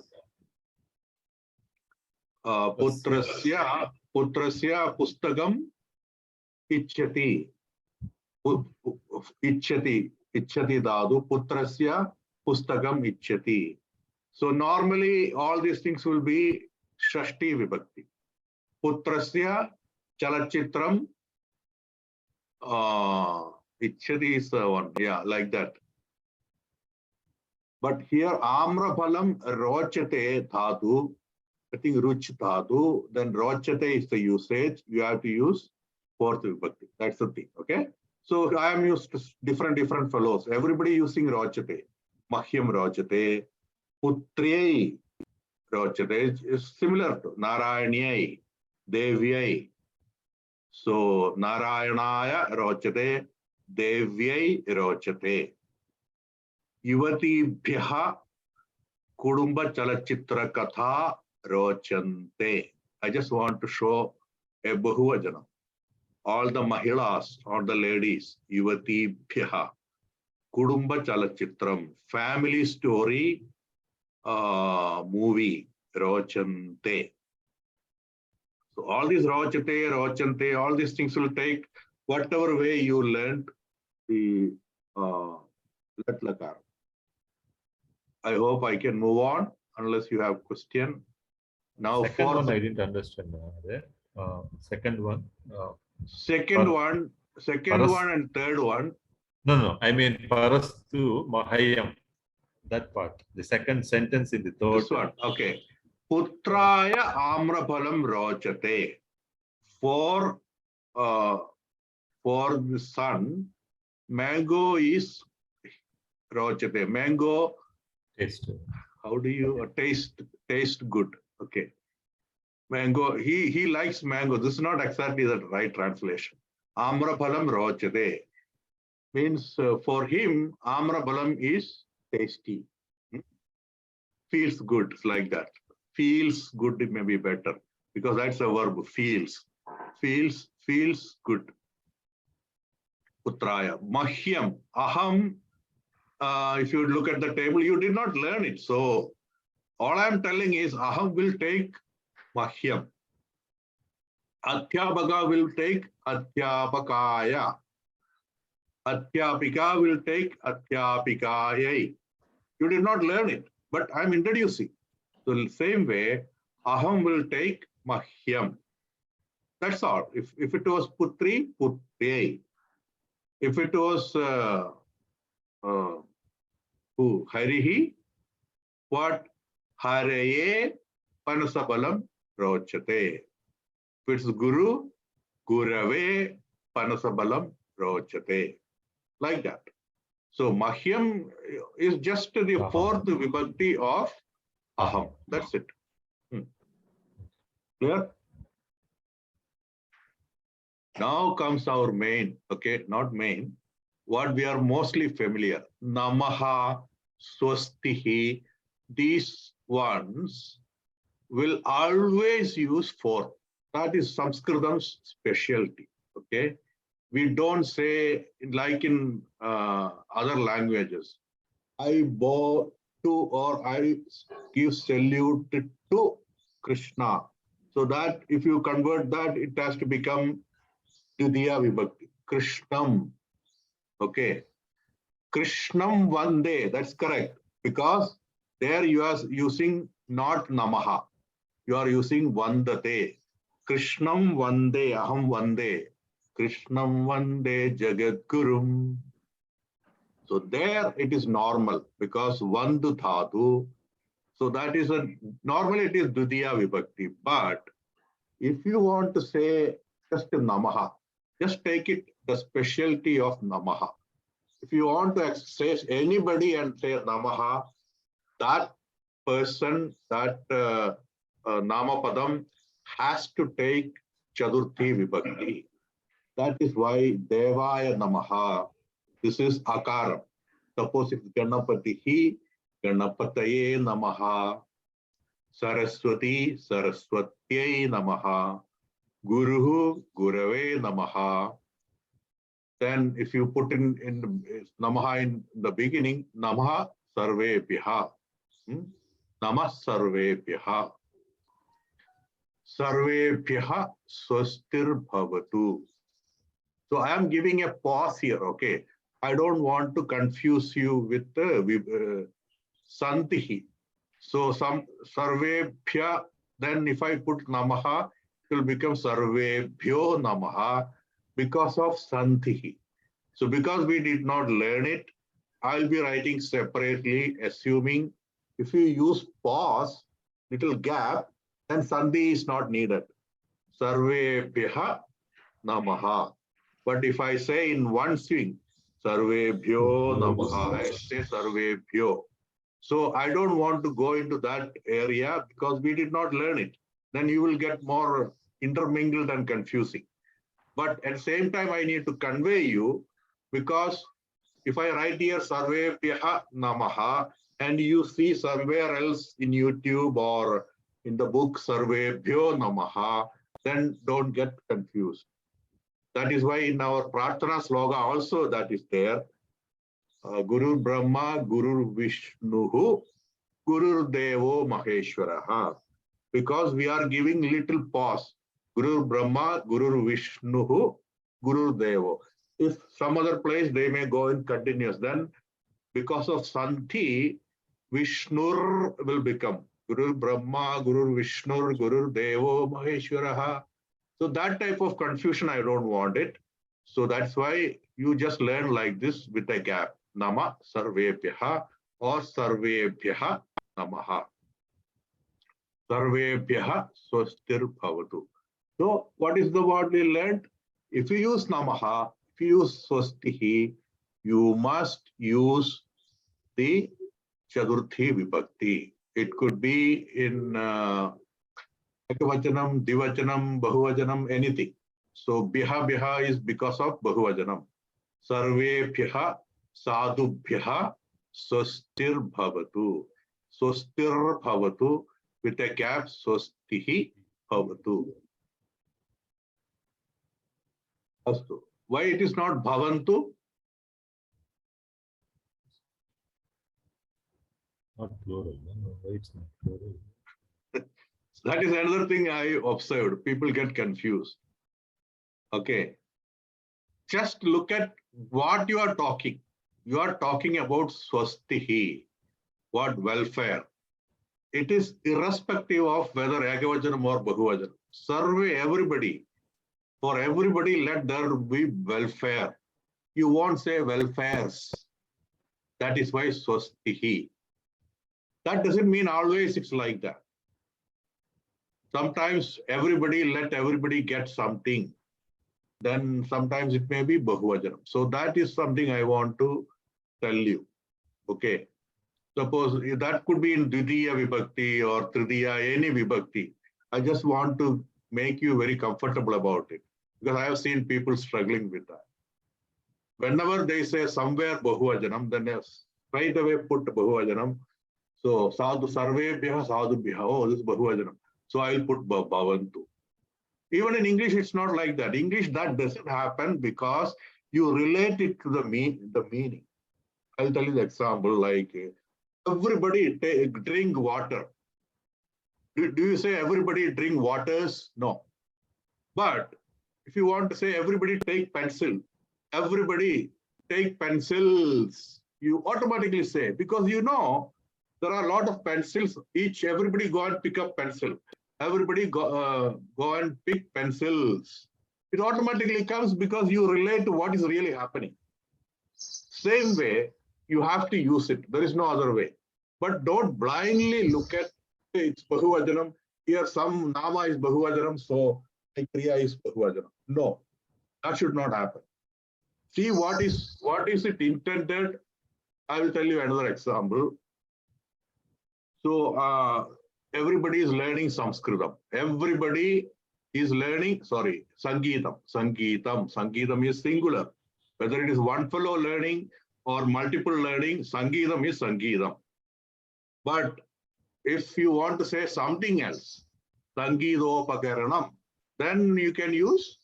pustakam ichyati. Ichyati dadu. Putrasya pustakam ichyati. So normally all these things will be shashti vibhakti. Putrasya chalachitram ichyati is the one. Yeah, like that. But here amraphalam rochate dhatu, I think ruch dhatu, then rochate is the usage. You have to use fourth vibhakti. That's the thing. Okay. So I am used to different fellows. Everybody using rochate. Mahyam rochate. Putrei rochate is similar to Narayanyai, Devyai. So Narayanaya rochate, Devyai rochate. Yuvatibhyaha Kudumba Chalachitra Katha Rochante. I just want to show a Bahuvajana. All the Mahilas, all the ladies, Yuvatibhyaha Kudumba Chalachitram, family story movie, Rochante. So all these Rochate, Rochante, all these things will take whatever way you learned the Lat Lakar. I hope I can move on unless you have question. Now Second one I didn't understand. Second one. Second one and third one. No. I mean Parastu Mahayam. That part. The second sentence in the third. This one, okay. Putraya amraphalam rochate. For the son, mango is rochate. Mango, Taste. how do you taste good? Okay. Mango, he likes mango. This is not exactly the right translation. Amraphalam rochate means for him, amraphalam is tasty. Feels good, it's like that. Feels good, it may be better because that's a verb. Feels good. Putraya. Mahyam. Aham. If you look at the table, you did not learn it. So all I'm telling is Aham will take Mahyam. Adhyapaka will take Adhyapakaya. Adhyapika will take Adhyapikayai. You did not learn it, but I'm introducing. So the same way, Aham will take Mahyam. That's all. If it was Putri, Putrei. If it was Harihi, what? Haraye Panasabalam Rochate. If it's Guru, Gurave Panasabalam Rochate. Like that. So Mahyam is just the fourth vibhakti of Aham. That's it. Clear? Now comes our main, okay, not main, what we are mostly familiar. Namaha, Swastihi, these ones will always use four. That is Sanskritam's specialty, okay? We don't say, like in other languages, I bow to or I give salute to Krishna. So that if you convert that, it has to become Dvitiya Vibhakti. Krishnam. Okay. Krishnam Vande. That's correct. Because there you are using not Namaha. You are using Vandate. Krishnam Vande. Aham Vande. Krishnam Vande Jagadgurum. So there it is normal because Vandu Dhatu. So that is normally it is Dvitiya Vibhakti. But if you want to say just Namaha, just take it the specialty of Namaha. If you want to say anybody and say Namaha, that person, that Namapadam has to take Chaturthi Vibhakti. That is why Devaya Namaha, this is Akaram. Suppose if Ganapatihi, Ganapataye Namaha, Saraswati, Saraswatyai Namaha, Guruhu, Gurave Namaha. Then if you put in Namaha in the beginning, Namaha Sarvebhyaha. Namah Sarvebhyaha. Sarvebhyaha Swastir Bhavatu. So I am giving a pause here, okay? I don't want to confuse you with Santihi. So some Sarvebhya, then if I put Namaha, it will become Sarvebhyo Namaha because of Santihi. So because we did not learn it, I'll be writing separately, assuming if you use pause, little gap, then Sandhi is not needed. Sarvebhya Namaha. But if I say in one swing, Sarvebhyo Namaha, I say Sarvebhyo. So I don't want to go into that area because we did not learn it. Then you will get more intermingled and confusing. But at the same time, I need to convey you because if I write here Sarvebhyaha Namaha and you see somewhere else in YouTube or in the book Sarvebhyo Namaha, then don't get confused. That is why in our Prarthana Sloka also that is there. Guru Brahma, Guru Vishnuhu, Guru Devo Maheshwaraha. Because we are giving little pause. Guru Brahma, Guru Vishnuhu, Guru Devo. If some other place they may go in continuous, then because of Santi, Vishnur will become Guru Brahma, Guru Vishnur, Guru Devo Maheshwaraha. So that type of confusion, I don't want it. So that's why you just learn like this with a gap. Nama sarvebhyaha or sarvebhyaha namaha. Sarvebhyaha swastir bhavatu. So what is the word we learned? If you use namaha, if you use swastihi, you must use the Chaturthi Vibhakti. It could be in Ekavachanam, Divachanam, Bahuvachanam, anything. So biha is because of Bahuvachanam. Sarvebhyaha sadhubhyaha swastir bhavatu. Swastir bhavatu with a gap swastihi bhavatu. Astu. Why it is not bhavantu? Not plural. No, why it's not plural? That is another thing I observed. People get confused. Okay. Just look at what you are talking. You are talking about swastihi, what welfare. It is irrespective of whether Ekavachanam or Bahuvachanam. Survey everybody. For everybody, let there be welfare. You won't say welfares. That is why swastihi. That doesn't mean always it's like that. Sometimes let everybody get something. Then sometimes it may be Bahuvachanam. So that is something I want to tell you. Okay. Suppose that could be in Dvitiya Vibhakti or Tritiya, any Vibhakti. I just want to make you very comfortable about it because I have seen people struggling with that. Whenever they say somewhere Bahuvachanam, then they straight away put Bahuvachanam. So sadhu sarvebhyaha sadhubhyaha. Oh, this is Bahuvachanam. So I will put bhavantu. Even in English, it's not like that. English, that doesn't happen because you relate it to the meaning. I'll tell you the example, like everybody drink water. Do you say everybody drink waters? No. But if you want to say everybody take pencil, everybody take pencils, you automatically say, because you know there are a lot of pencils, everybody go and pick up pencil. Everybody go and pick pencils. It automatically comes because you relate to what is really happening. Same way, you have to use it. There is no other way. But don't blindly look at it's Bahuvachanam. Here some Nama is Bahuvachanam, so Kriya is Bahuvachanam. No, that should not happen. See what is it intended. I will tell you another example. So everybody is learning Sanskritam. Everybody is learning, Sangeetam. Sangeetam is singular. Whether it is one fellow learning or multiple learning, Sangeetam is Sangeetam. But if you want to say something else, Sangeetopakaranam, then you can use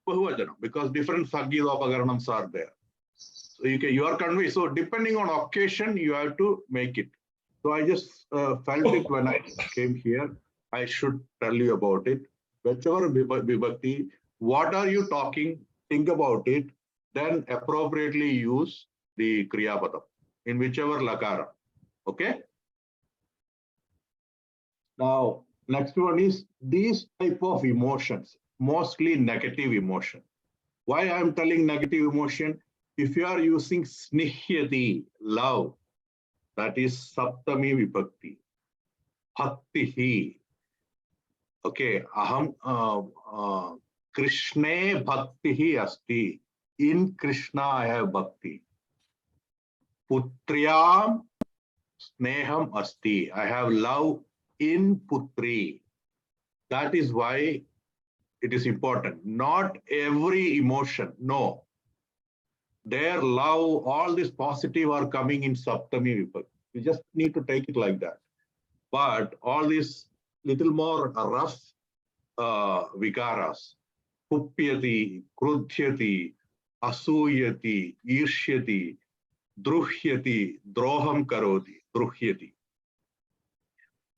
Bahuvachanam because different Sangeetopakaranams are there. So you are convinced. So depending on occasion, you have to make it. So I just felt it when I came here. I should tell you about it. Whichever Vibhakti, what are you talking? Think about it. Then appropriately use the Kriya Padam in whichever Lakara. Okay? Now, next one is these type of emotions, mostly negative emotion. Why I am telling negative emotion? If you are using Snihyati, love, that is Saptami Vibhakti. Bhaktihi. Okay, Aham Krishne Bhaktihi Asti. In Krishna I have Bhakti. Putriyam Sneham Asti. I have love in Putri. That is why it is important. Not every emotion, no. Their love, all this positive are coming in Saptami Vibhakti. You just need to take it like that. But all these little more rough vikaras, Kupyati, Krudhyati, Asuyati, Irshyati, Druhyati, Droham Karoti, Druhyati.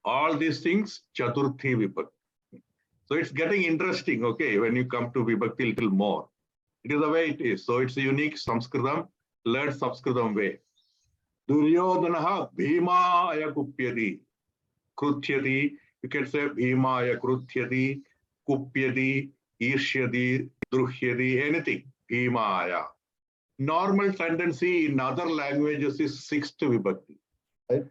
All these things, Chaturthi Vibhakti. So it's getting interesting, okay, when you come to Vibhakti a little more. It is the way it is. So it's a unique Sanskritam, learned Sanskritam way. Duryodhanaha Bhimaya Kupyati, Kruthyati. You can say Bhimaya Kruthyati, Kupyati, Ishyati, Druhyati, anything. Bhimaya. Normal tendency in other languages is sixth vibhakti, right?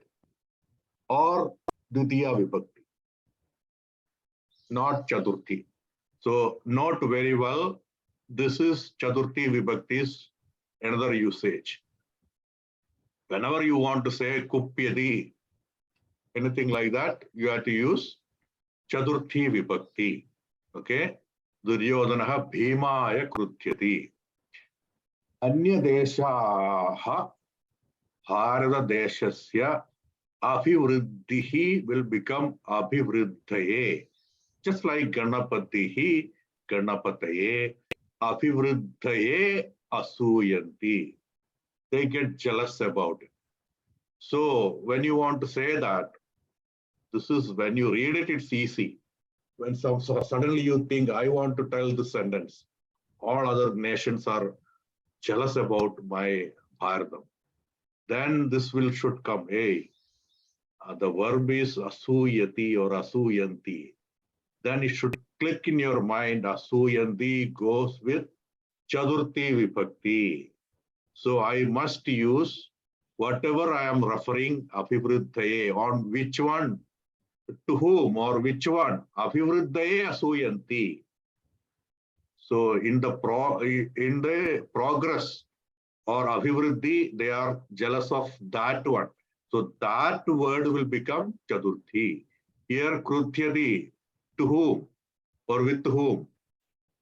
Or dvitiya vibhakti, not chaturthi. So note very well, this is chaturthi vibhakti's another usage. Whenever you want to say kupyati, anything like that, you have to use chaturthi vibhakti. Okay? Duryodhanaha bhimaya kruthyati. Anya deshaha bharata deshasya abhivriddhihi will become abhivriddhaye. Just like Ganapatihi, Ganapataye, abhivriddhaye asuyanti. They get jealous about it. So when you want to say that, this is when you read it, it's easy. When suddenly you think, I want to tell this sentence, all other nations are jealous about my Bharatam. Then this should come. Hey, the verb is asuyati or asuyanti. Then it should click in your mind. Asuyanti goes with chaturthi vibhakti. So I must use whatever I am referring, abhivriddhaye, on which one, to whom, or which one, abhivriddhaye asuyanti. So in the progress or abhivriddhi, they are jealous of that one. So that word will become chaturthi. Here kruthyati, to whom or with whom.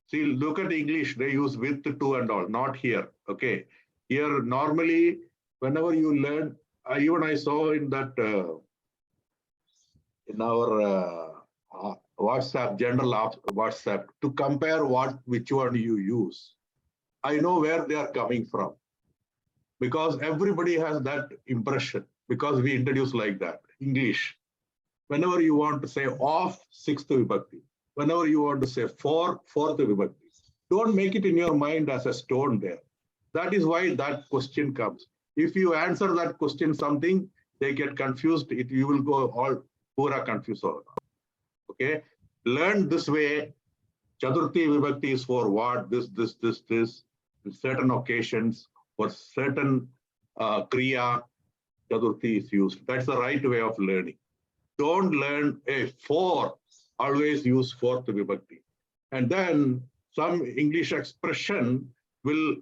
See, look at English, they use with, to and all, not here. Okay. Here, normally, whenever you learn, even I saw in that, in our WhatsApp, general WhatsApp, to compare which one you use. I know where they are coming from. Because everybody has that impression, because we introduce like that, English. Whenever you want to say of, sixth vibhakti. Whenever you want to say for, fourth vibhakti. Don't make it in your mind as a stone there. That is why that question comes. If you answer that question something, they get confused. You will go all pura confused. Okay. Learn this way. Chaturthi vibhakti is for what? This. In certain occasions, for certain kriya, chaturthi is used. That's the right way of learning. Don't learn a for. Always use fourth vibhakti. And then some English expression will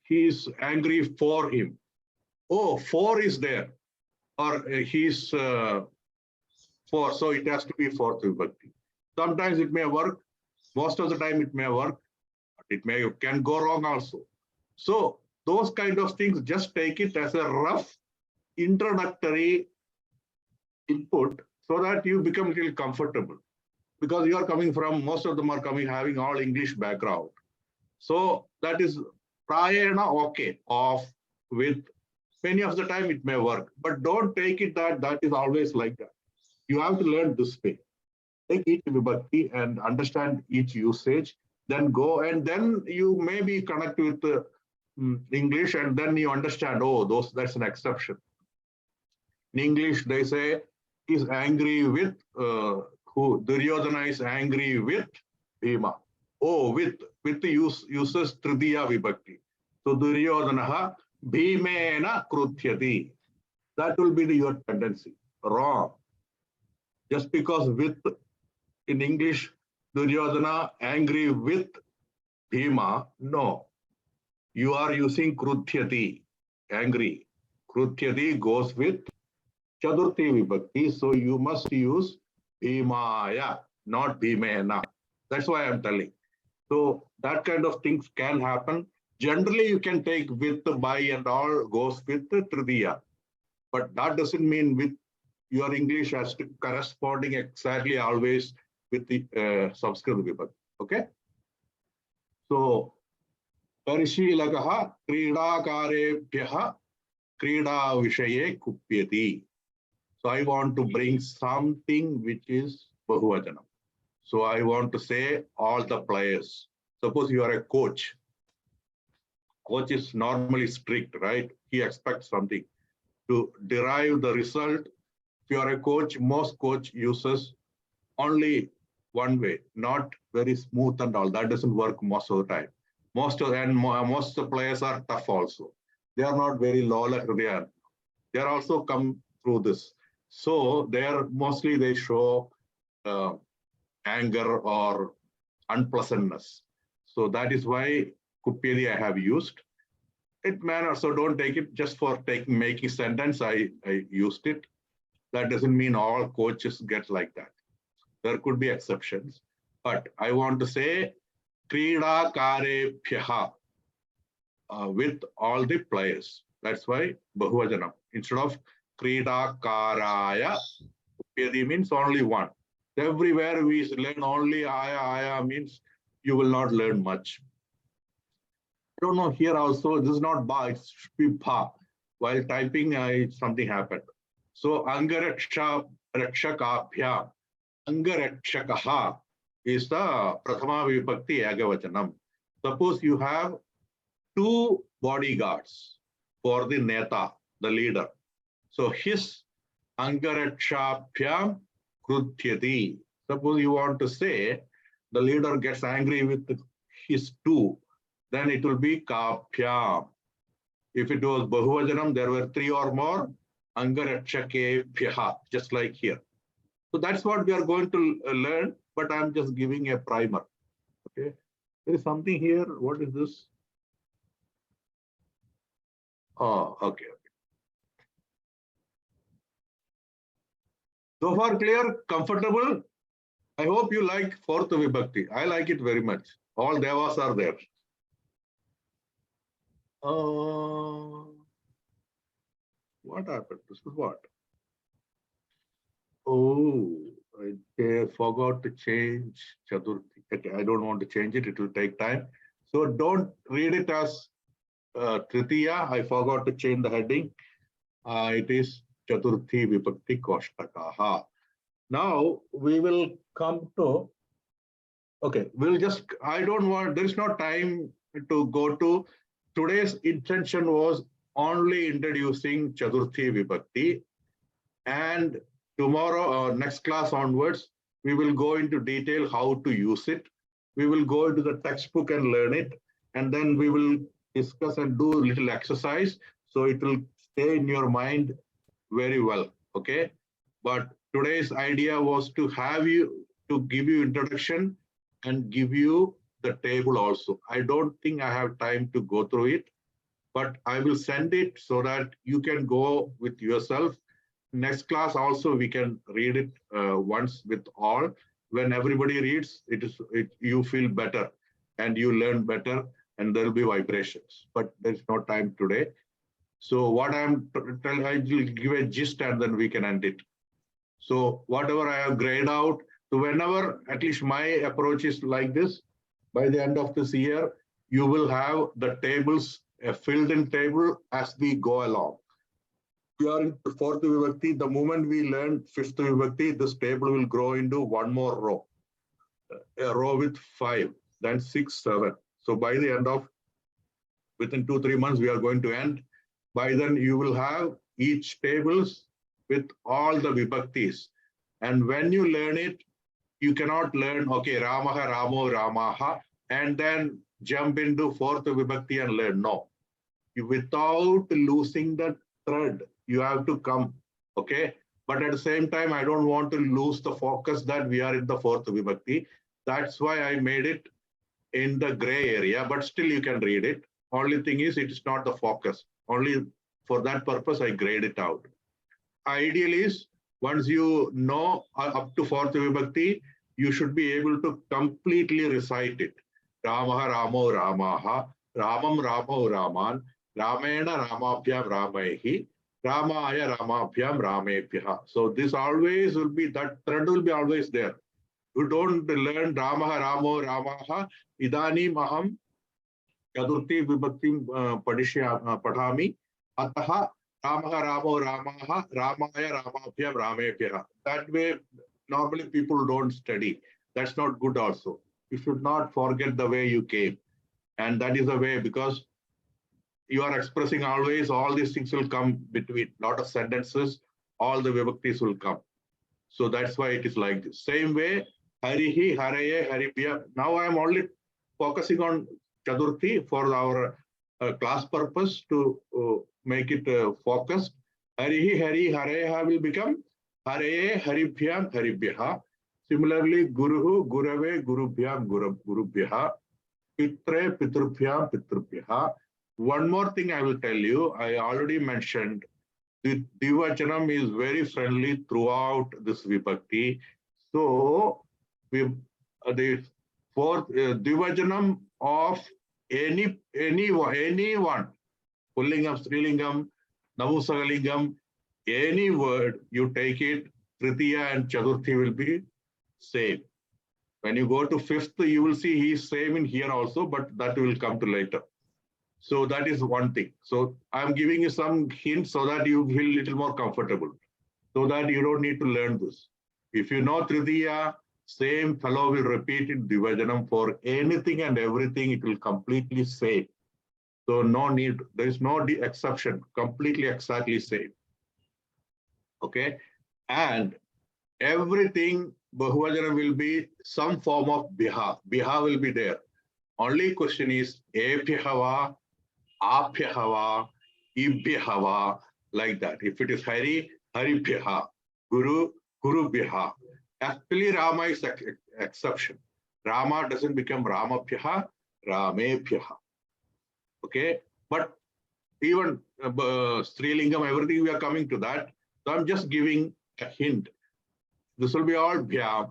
he is angry for him. Oh, for is there. Or he's for, so it has to be fourth vibhakti. Sometimes it may work. Most of the time it may work. It can go wrong also. So those kind of things, just take it as a rough introductory input so that you become a little comfortable. Because you are coming from, most of them are coming having all English background. So that is prayana okay, off, with. Many of the time it may work, but don't take it that is always like that. You have to learn this way. Take each vibhakti and understand each usage, then go, and then you maybe connect with English, and then you understand, oh, that's an exception. In English, they say, he's angry with, who? Duryodhana is angry with Bhima. Oh, with uses Tritiya vibhakti. So Duryodhanaha Bhimena kruthyati. That will be your tendency. Wrong. Just because with, in English, Duryodhana angry with Bhima, no. You are using kruthyati, angry. Kruthyati goes with chaturthi vibhakti, so you must use Bhimaya, not Bhimena. That's why I'm telling. So that kind of things can happen. Generally, you can take with, by, and all goes with Tritiya. But that doesn't mean with your English has to corresponding exactly always with the Sanskrit vibhakti. Okay? So, Parishilakaha Kridakarebhyaha Krida Vishaye Kupyati. So I want to bring something which is Bahuvajanam. So I want to say all the players. Suppose you are a coach. Coach is normally strict, right? He expects something. To derive the result, if you are a coach, most coach uses only one way, not very smooth and all. That doesn't work most of the time. Most of the players are tough also. They are not very low. They are also come through this. So they show anger or unpleasantness. So that is why Kupyadi I have used. It manner, so don't take it just for making sentence. I used it. That doesn't mean all coaches get like that. There could be exceptions. But I want to say Krida Karebhyaha with all the players. That's why Bahuvajanam. Instead of Krida Karaya, Kupyadi means only one. Everywhere we learn only Aya means you will not learn much. I don't know here also, this is not Ba, it should be Bha. While typing, something happened. So Angarakshakabhya, Angarakshakaha is the Prathama Vibhakti Agavachanam. Suppose you have two bodyguards for the Neta, the leader. So his Angarakshaphyam Kruthyati. Suppose you want to say the leader gets angry with his two, then it will be Kaphyam. If it was Bahuvajanam, there were three or more, Angarakshakebhyaha, just like here. So that's what we are going to learn, but I'm just giving a primer. Okay. There is something here. What is this? Oh, okay. So far clear, comfortable. I hope you like fourth Vibhakti. I like it very much. All devas are there. What happened? This is what? Oh, I forgot to change Chaturthi. Okay, I don't want to change it. It will take time. So don't read it as Tritiya. I forgot to change the heading. It is Chaturthi Vibhakti Koshtakaha. Now we will come to, okay, there is no time to go to, today's intention was only introducing Chaturthi Vibhakti, and tomorrow, next class onwards, we will go into detail how to use it. We will go into the textbook and learn it, and then we will discuss and do a little exercise, so it will stay in your mind very well, okay? But today's idea was to give you introduction and give you the table also. I don't think I have time to go through it, but I will send it so that you can go with yourself. Next class also we can read it once with all. When everybody reads, you feel better and you learn better, and there will be vibrations. But there's no time today. So what I'm telling, I will give a gist and then we can end it. So whatever I have graded out, so whenever, at least my approach is like this, by the end of this year, you will have the tables, a filled-in table as we go along. We are in fourth Vibhakti. The moment we learn fifth Vibhakti, this table will grow into one more row, a row with 5, then 6, 7. So by the end of, within 2-3 months, we are going to end. By then, you will have each tables with all the Vibhaktis. And when you learn it, you cannot learn, okay, Ramaha, Ramo, Ramaha, and then jump into fourth Vibhakti and learn. No. Without losing the thread, you have to come, okay? But at the same time, I don't want to lose the focus that we are in the fourth Vibhakti. That's why I made it in the gray area, but still you can read it. Only thing is, it is not the focus. Only for that purpose, I grade it out. Ideal is, once you know up to fourth Vibhakti, you should be able to completely recite it. Ramaha, Ramo, Ramaha, Ramam, Ramo, Raman, Ramena, Ramabhyam, Ramaihi, Ramaya, Ramabhyam, Ramebhyaha. So this always will be, that thread will be always there. You don't learn Ramaha, Ramo, Ramaha, Idani Maham, Chaturthi Vibhakti Padhami, Ataha, Ramaha, Ramo, Ramaha, Ramaya, Ramabhyam, Ramebhyaha. That way, normally people don't study. That's not good also. You should not forget the way you came. And that is the way, because you are expressing always, all these things will come between, lot of sentences, all the Vibhaktis will come. So that's why it is like this. Same way, Harihi, Haraye, Haribhya. Now I am only focusing on Chaturthi for our class purpose to make it focused. Harihi, Hari, Hareha will become Hare, Haribhyam, Haribhyaha. Similarly, Guruhu, Gurave, Gurubhyam, Gurubhyaha. Pitre, Pitrubhyam, Pitrubhyaha. One more thing I will tell you, I already mentioned, the Divachanam is very friendly throughout this Vibhakti. So, the fourth Divachanam of anyone, Pullingam, Strilingam, Navusagalingam, any word, you take it, Tritiya and Chaturthi will be same. When you go to fifth, you will see he is same in here also, but that will come to later. So that is one thing. So I'm giving you some hints so that you feel a little more comfortable, so that you don't need to learn this. If you know Tritiya, same fellow will repeat it Divajanam for anything and everything, it will completely same. So no need, there is no exception, completely exactly same. Okay, and everything Bahuvajana will be some form of Biha. Biha will be there. Only question is Epyahava, Apyahava, Ibhyahava, like that. If it is Hari, Haribhyaha, Guru, Gurubhyaha. Actually, Rama is exception. Rama doesn't become Ramabhyaha, Ramebhyaha. Okay, but even Strilingam, everything we are coming to that. So I'm just giving a hint. This will be all Bhya.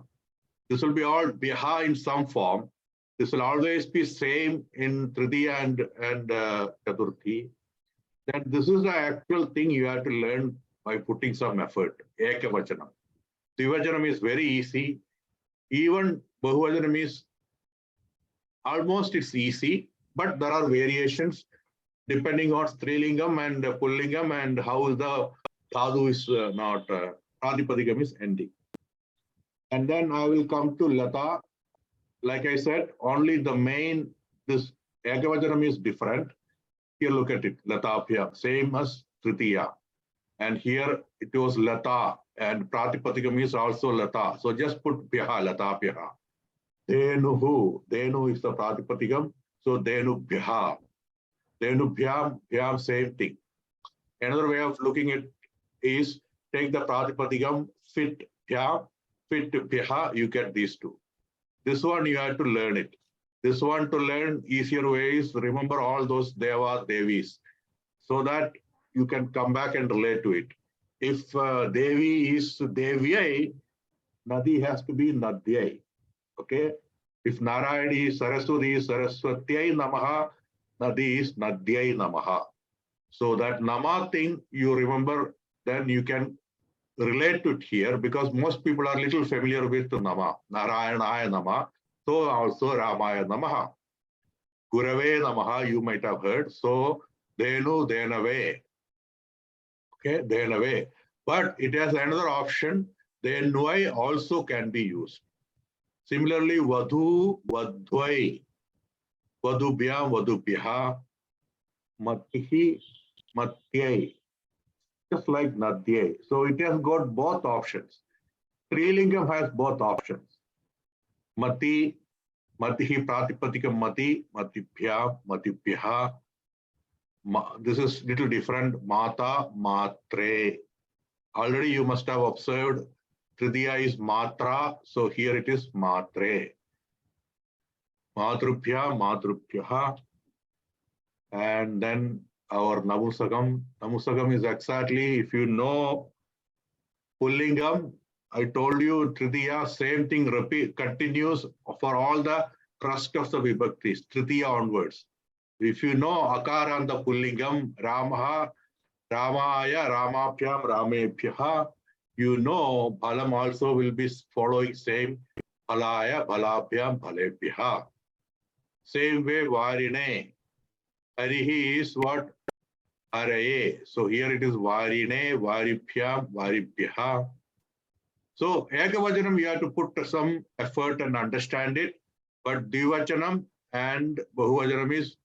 This will be all Bhyaha in some form. This will always be same in Tritiya and Chaturthi. That this is the actual thing you have to learn by putting some effort. Ekavachanam. Divachanam is very easy. Even Bahuvachanam is almost it's easy, but there are variations depending on Strilingam and Pullingam and how the Dhadu is not, Pratipadikam is ending. And then I will come to Lata. Like I said, only the main, this Ekavachanam is different. Here look at it, Latapya, same as Tritiya. And here it was Lata and Pratipadikam is also Lata. So just put Pyaha, Latapyaha. Denuhu, Denu is the Pratipadikam. So Denu Bhyaha. Denu Bhyam, same thing. Another way of looking at it is take the Pratipadikam, fit Bhya, fit Bhyaha, you get these two. This one you have to learn it. This one to learn easier ways, remember all those Deva, Devis, so that you can come back and relate to it. If Devi is Devyai, Nadi has to be Nadyai. Okay? If Narayani is Saraswati is Saraswatyai Namaha, Nadi is Nadyai Namaha. So that Nama thing you remember, then you can relate to it here because most people are little familiar with Nama, Narayanaya Nama, so also Ramaya Namaha. Gurave Namaha, you might have heard. So Denu, Denave. Okay, Denave. But it has another option, Denvai also can be used. Similarly, Vadhu, Vadhvai, Vadubhyam, Vadubhyaha, Matihi, Matyai. Just like Nadyai. So it has got both options. Trilingam has both options. Mati, Matihi Pratipadikam Mati, Matibhya, Matibhyaha. This is little different. Mata, Matre. Already you must have observed Tritiya is Matra. So here it is Matre. Matrubhya, Matrubhyaha. And then our Navusagam. Navusagam is exactly, if you know Pullingam, I told you Tritiya, same thing repeat, continues for all the rest of the Vibhaktis, Tritiya onwards. If you know Akara and the Pullingam, Ramaha, Ramaya, Ramabhyam, Ramebhyaha, you know Bhalam also will be following same, Bhalaya, Bhalabhyam, Bhalebhyaha. Same way Varine. Harihi is what? Haraye. So here it is Varine, Varibhyam, Varibhyaha. So Ekavachanam, you have to put some effort and understand it. But Divachanam and Bahuvachanam is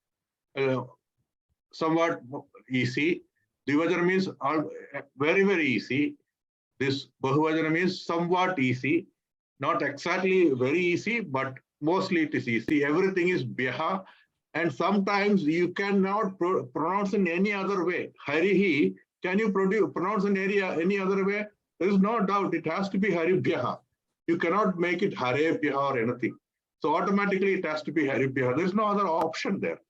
somewhat easy. Divachanam is very, very easy. This Bahuvachanam is somewhat easy. Not exactly very easy, but mostly it is easy. Everything is Bhyaha And sometimes you cannot pronounce in any other way. Harihi, can you pronounce in any other way? There is no doubt it has to be Haribhyaha. You cannot make it Harebhyaha or anything. So automatically it has to be Haribhyaha. There is no other option there.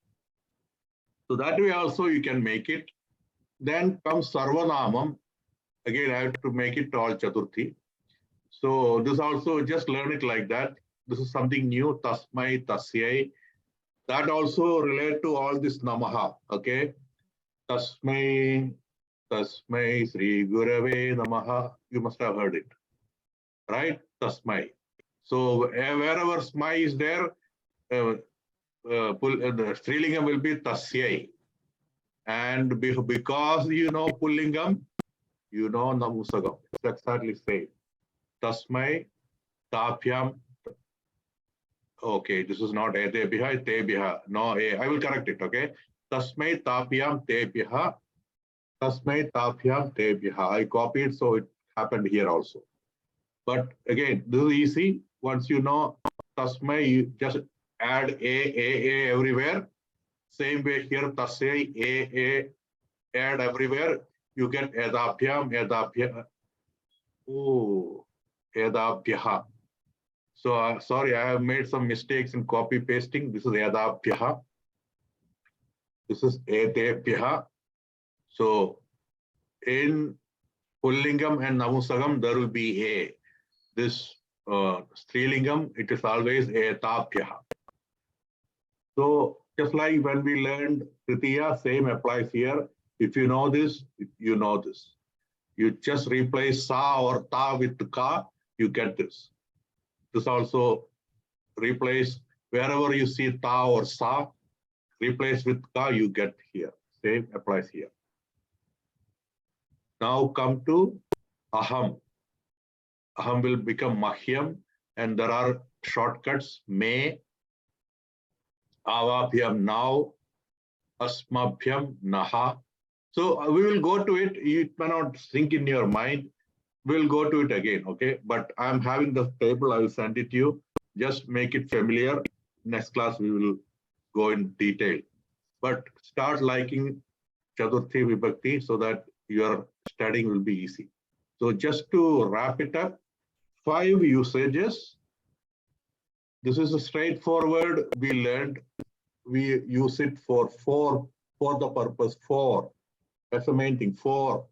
So that way also you can make it. Then comes Sarvanamam. Again, I have to make it all Chaturthi. So this also, just learn it like that. This is something new. Tasmai, Tasyai. That also relate to all this Namaha. Okay. Tasmai, Sri Gurave Namaha. You must have heard it. Right? Tasmai. So wherever Smai is there, the Strilingam will be Tasyai. And because you know Pullingam, you know Namusagam. It's exactly same. Tasmai, Tapyam. Okay, this is not Etebhiha, Tebhiha. No, I will correct it, okay? Tasmai, Tapyam, Tebhiha. Tasmai, Tapyam, Tebhiha. I copied, so it happened here also. But again, this is easy. Once you know Tasmai, you just add A everywhere. Same way here, Tasyai, A, add everywhere. You get Edabhyam, Edabhya. Oh, Edabhyaha. So sorry, I have made some mistakes in copy pasting. This is Edabhyaha. This is Etebhyaha. So in Pullingam and Namusagam, there will be A. This Strilingam, it is always Etabhyaha. So just like when we learned Tritiya, same applies here. If you know this, you know this. You just replace Sa or Ta with Ka, you get this. This also replace wherever you see Ta or Sa, replace with Ka, you get here. Same applies here. Now come to Aham. Aham will become Mahyam, and there are shortcuts. May, Avabhyam now, Asmabhyam Naha. So we will go to it. It may not sink in your mind. We'll go to it again, okay? But I'm having the table. I will send it to you. Just make it familiar. Next class, we will go in detail. But start liking Chaturthi Vibhakti so that your studying will be easy. So just to wrap it up, 5 usages. This is a straightforward. We learned. We use it for the purpose. For. That's the main thing. For.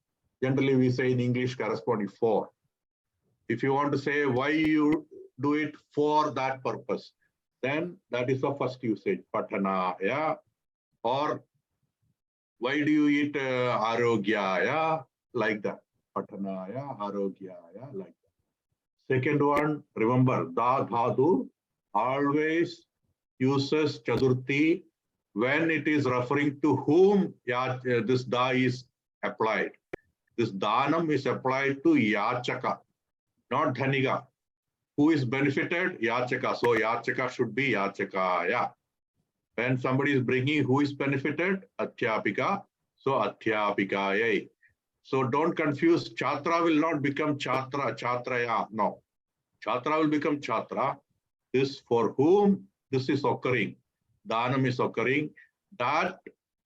Generally, we say in English corresponding for. If you want to say why you do it for that purpose, then that is the first usage. Patanaya. Or why do you eat arogyaya? Like that. Patanaya, arogyaya, like that. Second one, remember, da dhatu always uses Chaturthi when it is referring to whom this da is applied. This danam is applied to yachaka, not dhaniga. Who is benefited? Yachaka. So yachaka should be yachakaya. When somebody is bringing who is benefited? Adhyapika. So adhyapikaya. So don't confuse. Chatra will not become chatra, chatraya. No. Chatra will become chatra. This for whom this is occurring. Dhanam is occurring. That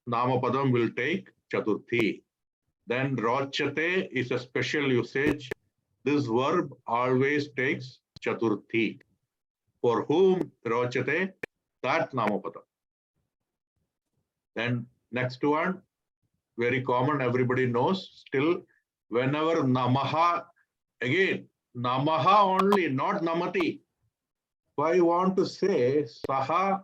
Namapadam will take Chaturthi. Then Rochate is a special usage. This verb always takes Chaturthi. For whom Rochate, that Namapadam. Then next one, very common, everybody knows. Still, whenever Namaha, again, Namaha only, not Namati. If I want to say Saha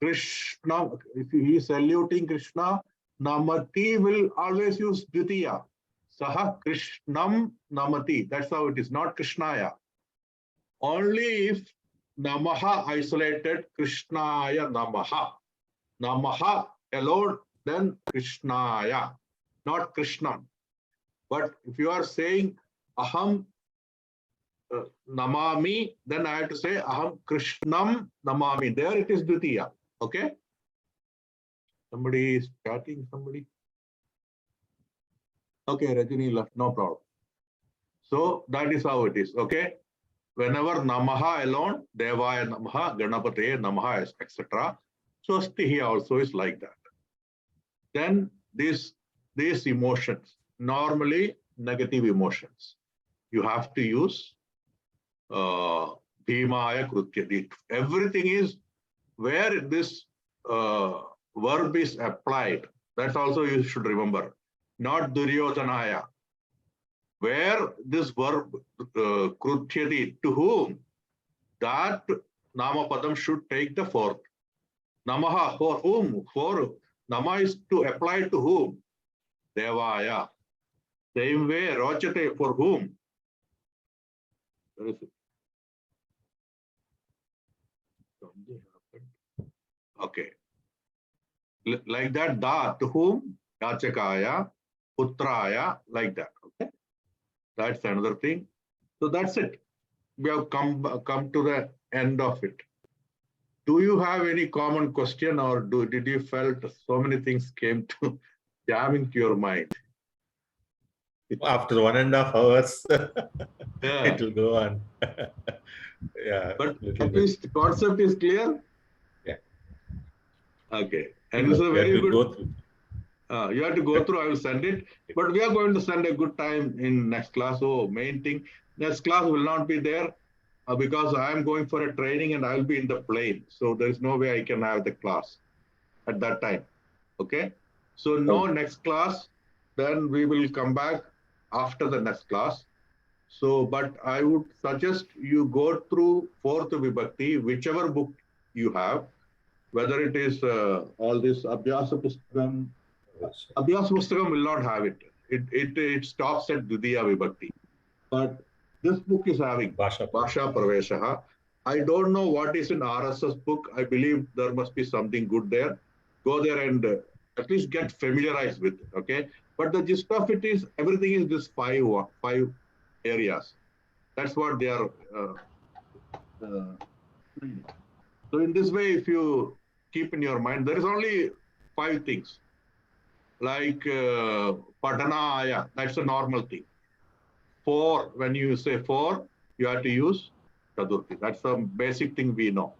Krishna, if he is saluting Krishna, Namati will always use Dvitiya. Saha Krishnam Namati. That's how it is, not Krishnaya. Only if Namaha isolated, Krishnaya Namaha. Namaha alone, then Krishnaya, not Krishnam. But if you are saying Aham Namami, then I have to say Aham Krishnam Namami. There it is Dvitiya. Okay? Somebody is chatting, somebody. Okay, Rajini left, no problem. So that is how it is. Okay? Whenever Namaha alone, Devaya Namaha, Ganapate Namaha, etc. Swastihi also is like that. Then these emotions, normally negative emotions, you have to use Bhimaya Krutyati. Everything is where this verb is applied. That's also you should remember. Not Duryodhanaya. Where this verb Krutyati, to whom, that Namapadam should take the fourth. Namaha, for whom? For Nama is to apply to whom? Devaya. Same way, Rochate, for whom? Where is it? Okay. Like that, da, to whom? Yachakaya, Putraya, like that. Okay. That's another thing. So that's it. We have come to the end of it. Do you have any common question, or did you felt so many things came to jam into your mind? After 1.5 hours, Yeah. it will go on. Yeah, But little at bit. least the concept is clear? Yeah. Okay. And it's a We have very to good. go through. You have to go through, I will send it. But we are going to send a good time in next class. So main thing, next class will not be there because I am going for a training and I will be in the plane. So there is no way I can have the class at that time. Okay. So no next class, then we will come back after the next class. So, but I would suggest you go through fourth Vibhakti, whichever book you have, whether it is all this Abhyasa Pustakam. Abhyasa Pustakam will not have it. It stops at Dvidiya Vibhakti. But this book is having Bhasha Praveshaha. I don't know what is in RSS book. I believe there must be something good there. Go there and at least get familiarized with it. Okay. But the gist of it is everything is this five areas. That's what they are. So in this way, if you keep in your mind, there is only 5 things. Like Patanaya, that's a normal thing. 4, when you say 4, you have to use Chaturthi. That's the basic thing we know.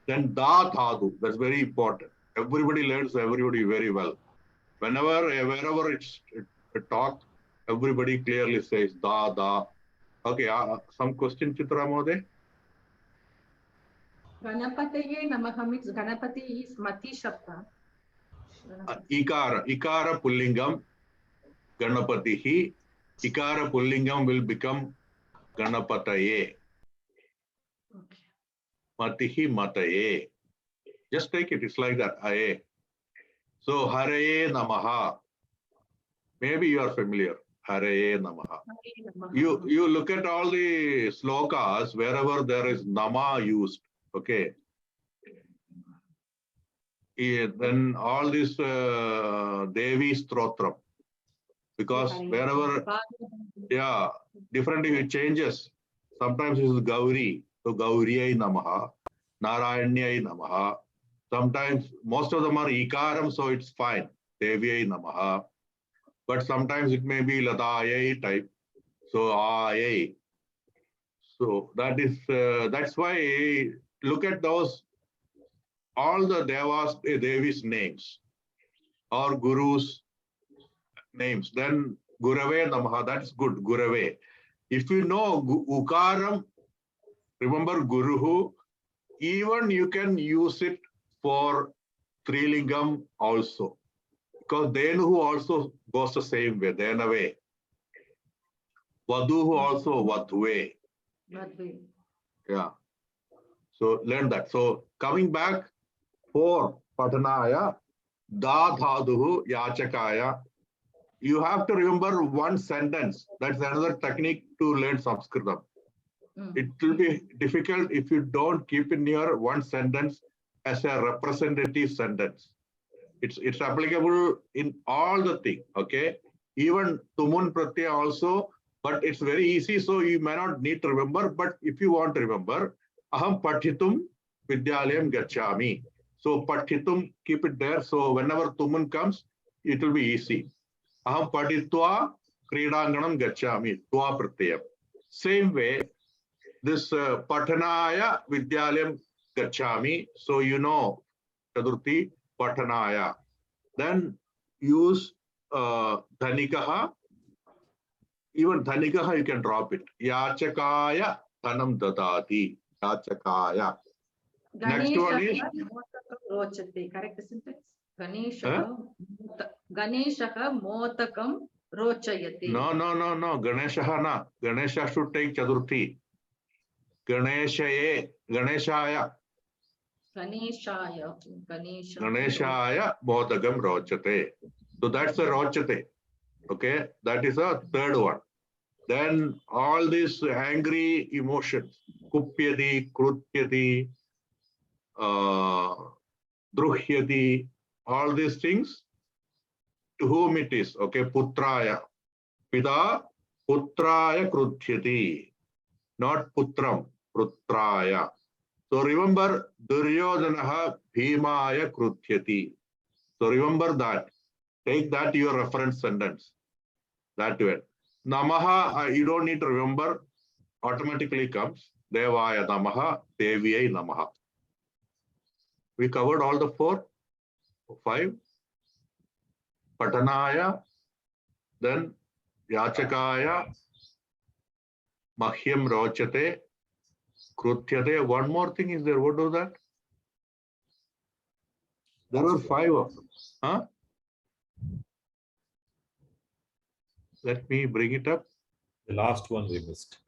Then Da Dhadu, that's very important. Everybody learns everybody very well. Wherever it's talked, everybody clearly says Da, Da. Okay, some question, Chitra Mode? Ganapataye Namaha means Ganapati is Mati Shabda. Ikara Pullingam, Ganapatihi. Ikara Pullingam will become Ganapataye. Okay. Matihi Mataye. Just take it, it's like that. Aye. So Haraye Namaha. Maybe you are familiar. Haraye Namaha. You look at all the slokas, wherever there is Nama used. Okay. Then all this Devi Strotram. Because wherever, yeah, differently it changes. Sometimes it is Gauri. So Gauriyai Namaha. Narayanyai Namaha. Sometimes most of them are Ikaram, so it's fine. Deviyai Namaha. But sometimes it may be Ladayai type. So Ayai. So that's why look at those, all the Devas, Devis names or Gurus names. Then Gurave Namaha, that's good, Gurave. If you know Ukaram, remember Guruhu, even you can use it for Trilingam also. Because Denuhu also goes the same way, Denave. Vaduhu also Vadhuve. Yeah. So learn that. So coming back for Patanaya, Da Dhaduhu Yachakaya, you have to remember one sentence. That's another technique to learn Sanskritam. It will be difficult if you don't keep in your one sentence as a representative sentence. It's applicable in all the things, okay? Even Tumun Pratyaya also, but it's very easy, so you may not need to remember. But if you want to remember, Aham Pathitum Vidyalayam Gachami. So Pathitum, keep it there. So whenever Tumun comes, it will be easy. Aham Patitva Kridanganam Gachami, Tva Pratyayam. Same way, this Patanaya Vidyalayam Gachami. So you know chaturthi, patanaya. Then use dhanikaha. Even dhanikaha you can drop it. Yachakaya dhanam dadati. Yachakaya. Next one is Rochate. Correct sentence. Ganeshaka motakam rochayate. no. Ganeshaha na. Ganesha should take chaturthi. Ganeshaya. Ganeshaya. Ganeshaya motakam rochate. So that's a rochate. Okay, that is a third one. Then all these angry emotions, kupyati, krutyati, druhyati, all these things, to whom it is, okay, putraya. Pita, putraya kruthyati, not putram, putraya. So remember, Duryodhanaha bhimaya kruthyati. So remember that. Take that your reference sentence. That way. Namaha, you don't need to remember, automatically comes. Devaya Namaha, Deviyai Namaha. We covered all the 4, 5. Patanaya, then Yachakaya, Mahyam Rochate, Krutyate. One more thing is there. What was that? There were 5 of them. Huh? Let me bring it up. The last one we missed.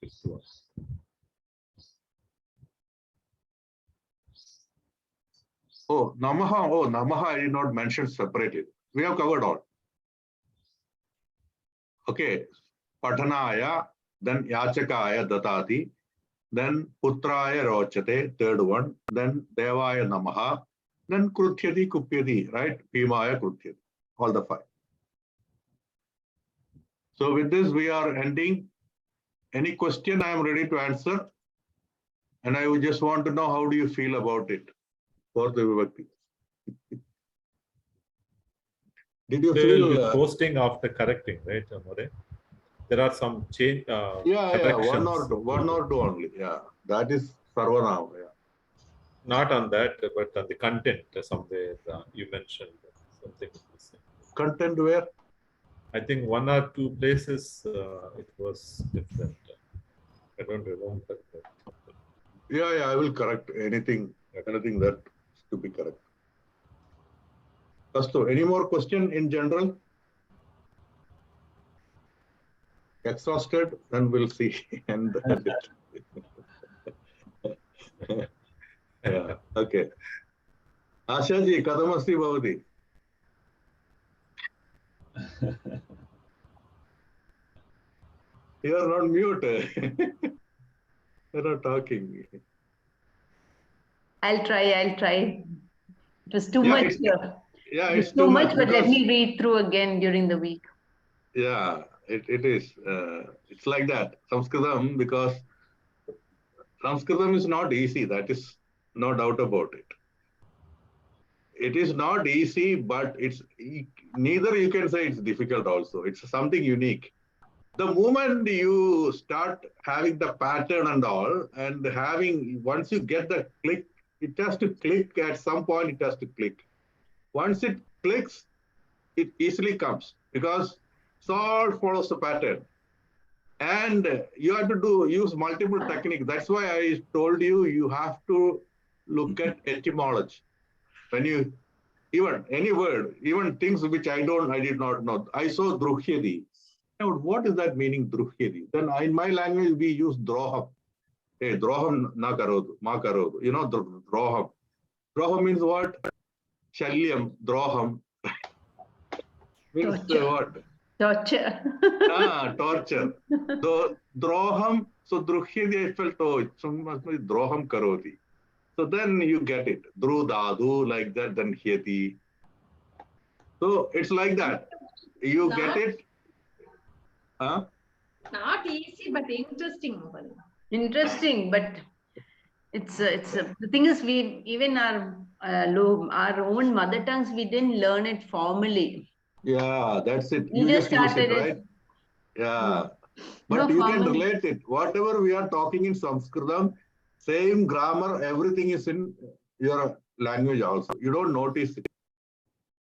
Fifth one. Oh, Namaha I did not mention separately. We have covered all. Okay. Patanaya, then Yachakaya Datati, then Putraya Rochate, third one, then Devaya Namaha, then Krutyati Kupyati, right? Bhimaya Krutyati. All the 5. So with this, we are ending. Any question I am ready to answer. And I would just want to know how do you feel about it for the Vibhakti. Did you They will be feel? posting after correcting, right, Amore? There are some change. Yeah, one or two only. Yeah, that is Sarvanam. Yeah. Not on that, but on the content, somewhere you mentioned something. Content where? I think 1 or 2 places it was different. I don't remember. Yeah, I will correct anything that is to be correct. Astu, any more question in general? Exhausted? Then we'll see. And yeah, okay. Ashaji, Kadamasti Bhavati. You are not mute. You're not talking. I'll try. It was too Yeah, much. Yeah, It was it's too much, but let because, me read through again during the week. yeah, it is. It's like that. Sanskritam, because Sanskritam is not easy. That is no doubt about it. It is not easy, but it's neither you can say it's difficult also. It's something unique. The moment you start having the pattern and all, and once you get the click, it has to click at some point, it has to click. Once it clicks, it easily comes because it all follows the pattern. And you have to use multiple techniques. That's why I told you have to look at etymology. When you, even any word, even things which I did not know. I saw druhyadi. What is that meaning, druhyadi? Then in my language, we use droham. Hey, droham na karodu, ma karodu. You know, droham. Droham means what? Shalyam, droham. Means what? Torture. Torture. So, droham, so druhyadi, I felt, oh, it must be droham karoti. So then you get it. Dru dadu, like that, then hyati. So it's like that. You get it. Huh? Not easy, but interesting. Interesting, but it's the thing is, we even our own mother tongues, we didn't learn it formally. Yeah, that's it. We You just just use started it, right? Yeah. No But you can formal. relate it. Whatever we are talking in Sanskritam, same grammar, everything is in your language also. You don't notice it.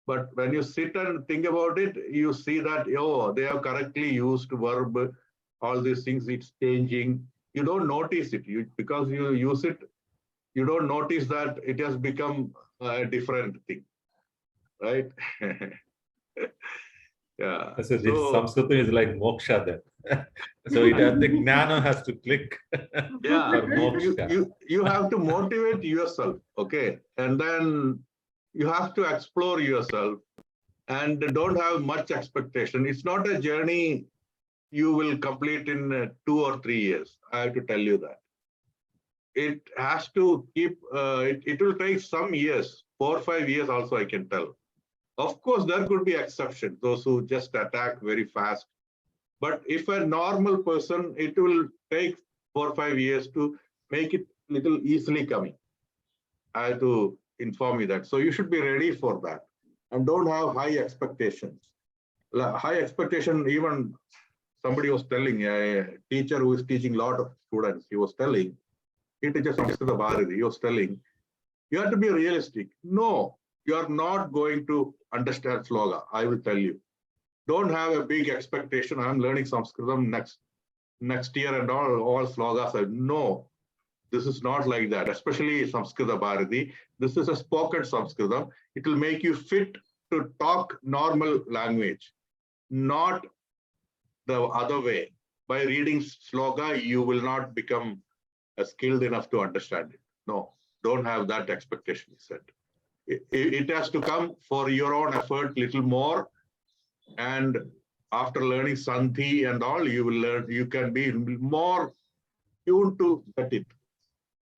But when you sit and think about it, you see that, oh, they have correctly used verb, all these things, it's changing. You don't notice it. Because you use it, you don't notice that it has become a different thing, right? Yeah. So this Sanskrit is like moksha then. So it has, the gnana has to click. Yeah, For moksha. you have to motivate yourself, okay? And then you have to explore yourself and don't have much expectation. It's not a journey you will complete in 2 or 3 years. I have to tell you that. It has to keep, it will take some years, 4 or 5 years also, I can tell. Of course, there could be exceptions, those who just attack very fast. But if a normal person, it will take 4 or 5 years to make it little easily coming. I have to inform you that. So you should be ready for that and don't have high expectations. High expectation, even somebody was telling, a teacher who is teaching a lot of students, he was telling, he teaches Sasyam-4 B4, he was telling, you have to be realistic. No, you are not going to understand sloga. I will tell you. Don't have a big expectation. I'm learning Sanskritam next year and all slogas. No, this is not like that, especially Sasyam-4 B4. This is a spoken Sanskritam. It will make you fit to talk normal language, not the other way. By reading sloga, you will not become skilled enough to understand it. No, don't have that expectation, he said. It has to come for your own effort, little more. And after learning Sandhi and all, you will learn, you can be more tuned to get it.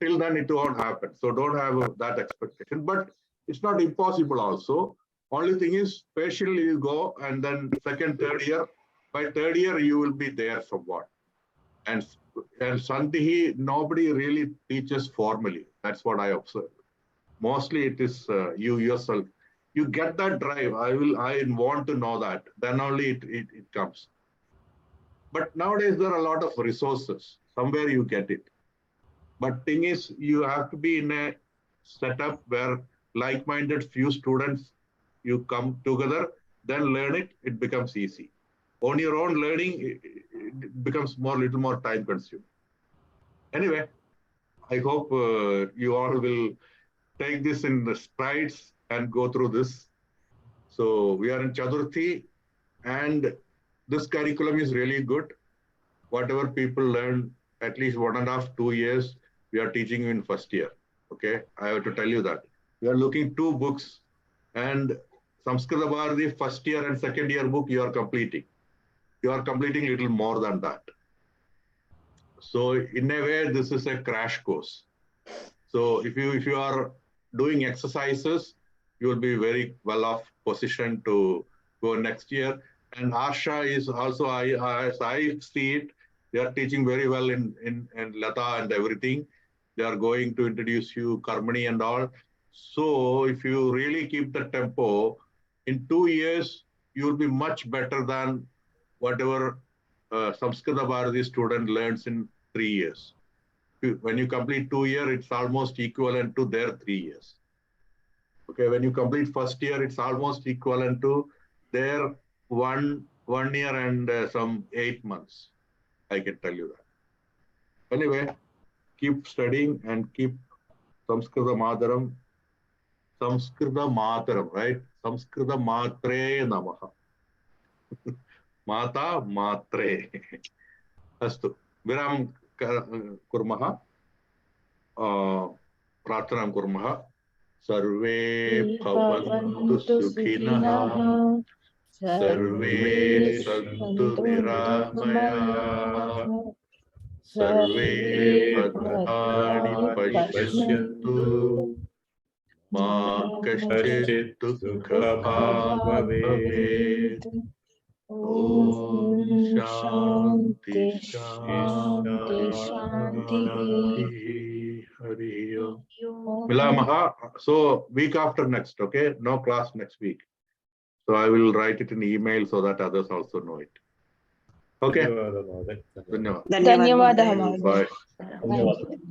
Till then, it won't happen. So don't have that expectation. But it's not impossible also. Only thing is, patiently you go, and then second, third year, by third year, you will be there somewhat. And Sandhi, nobody really teaches formally. That's what I observed. Mostly it is you yourself. You get that drive. I want to know that. Then only it comes. But nowadays there are a lot of resources. Somewhere you get it. But thing is, you have to be in a setup where like-minded few students, you come together, then learn it, it becomes easy. On your own learning, it becomes little more time consuming. Anyway, I hope you all will take this in the strides and go through this. So we are in Chaturthi, and this curriculum is really good. Whatever people learn, at least 1.5 to 2 years, we are teaching you in first year. Okay, I have to tell you that. We are looking 2 books, and Sasyam-4 B4 first year and second year book you are completing. You are completing little more than that. So in a way, this is a crash course. So if you are doing exercises, you will be very well off position to go next year. And Asha is also, as I see it, they are teaching very well in Lata and everything. They are going to introduce you Karmani and all. So if you really keep the tempo, in 2 years, you will be much better than whatever Sasyam-4 B4 student learns in 3 years. When you complete 2 years, it's almost equivalent to their 3 years. Okay, when you complete first year, it's almost equivalent to their one year and some 8 months. I can tell you that. Anyway, keep studying and keep Sasyam-4 Mataram. Sasyam-4 Mataram, right? Sasyam-4 Matre Namaha. Mata Matre. Astu. Viram kurmah. Prathanam kurmah. Sarve bhavantu sukhinah. Sarve santu niramayah. Sarve bhadrani pashyantu. Ma kaschit dukha bhavet. Om Shanti Shanti Hari Om. Milamaha. So week after next, okay? No class next week. So I will write it in email so that others also know it. Okay. Dhanyawad. ధన్యవాదాలు Bye. Thank you.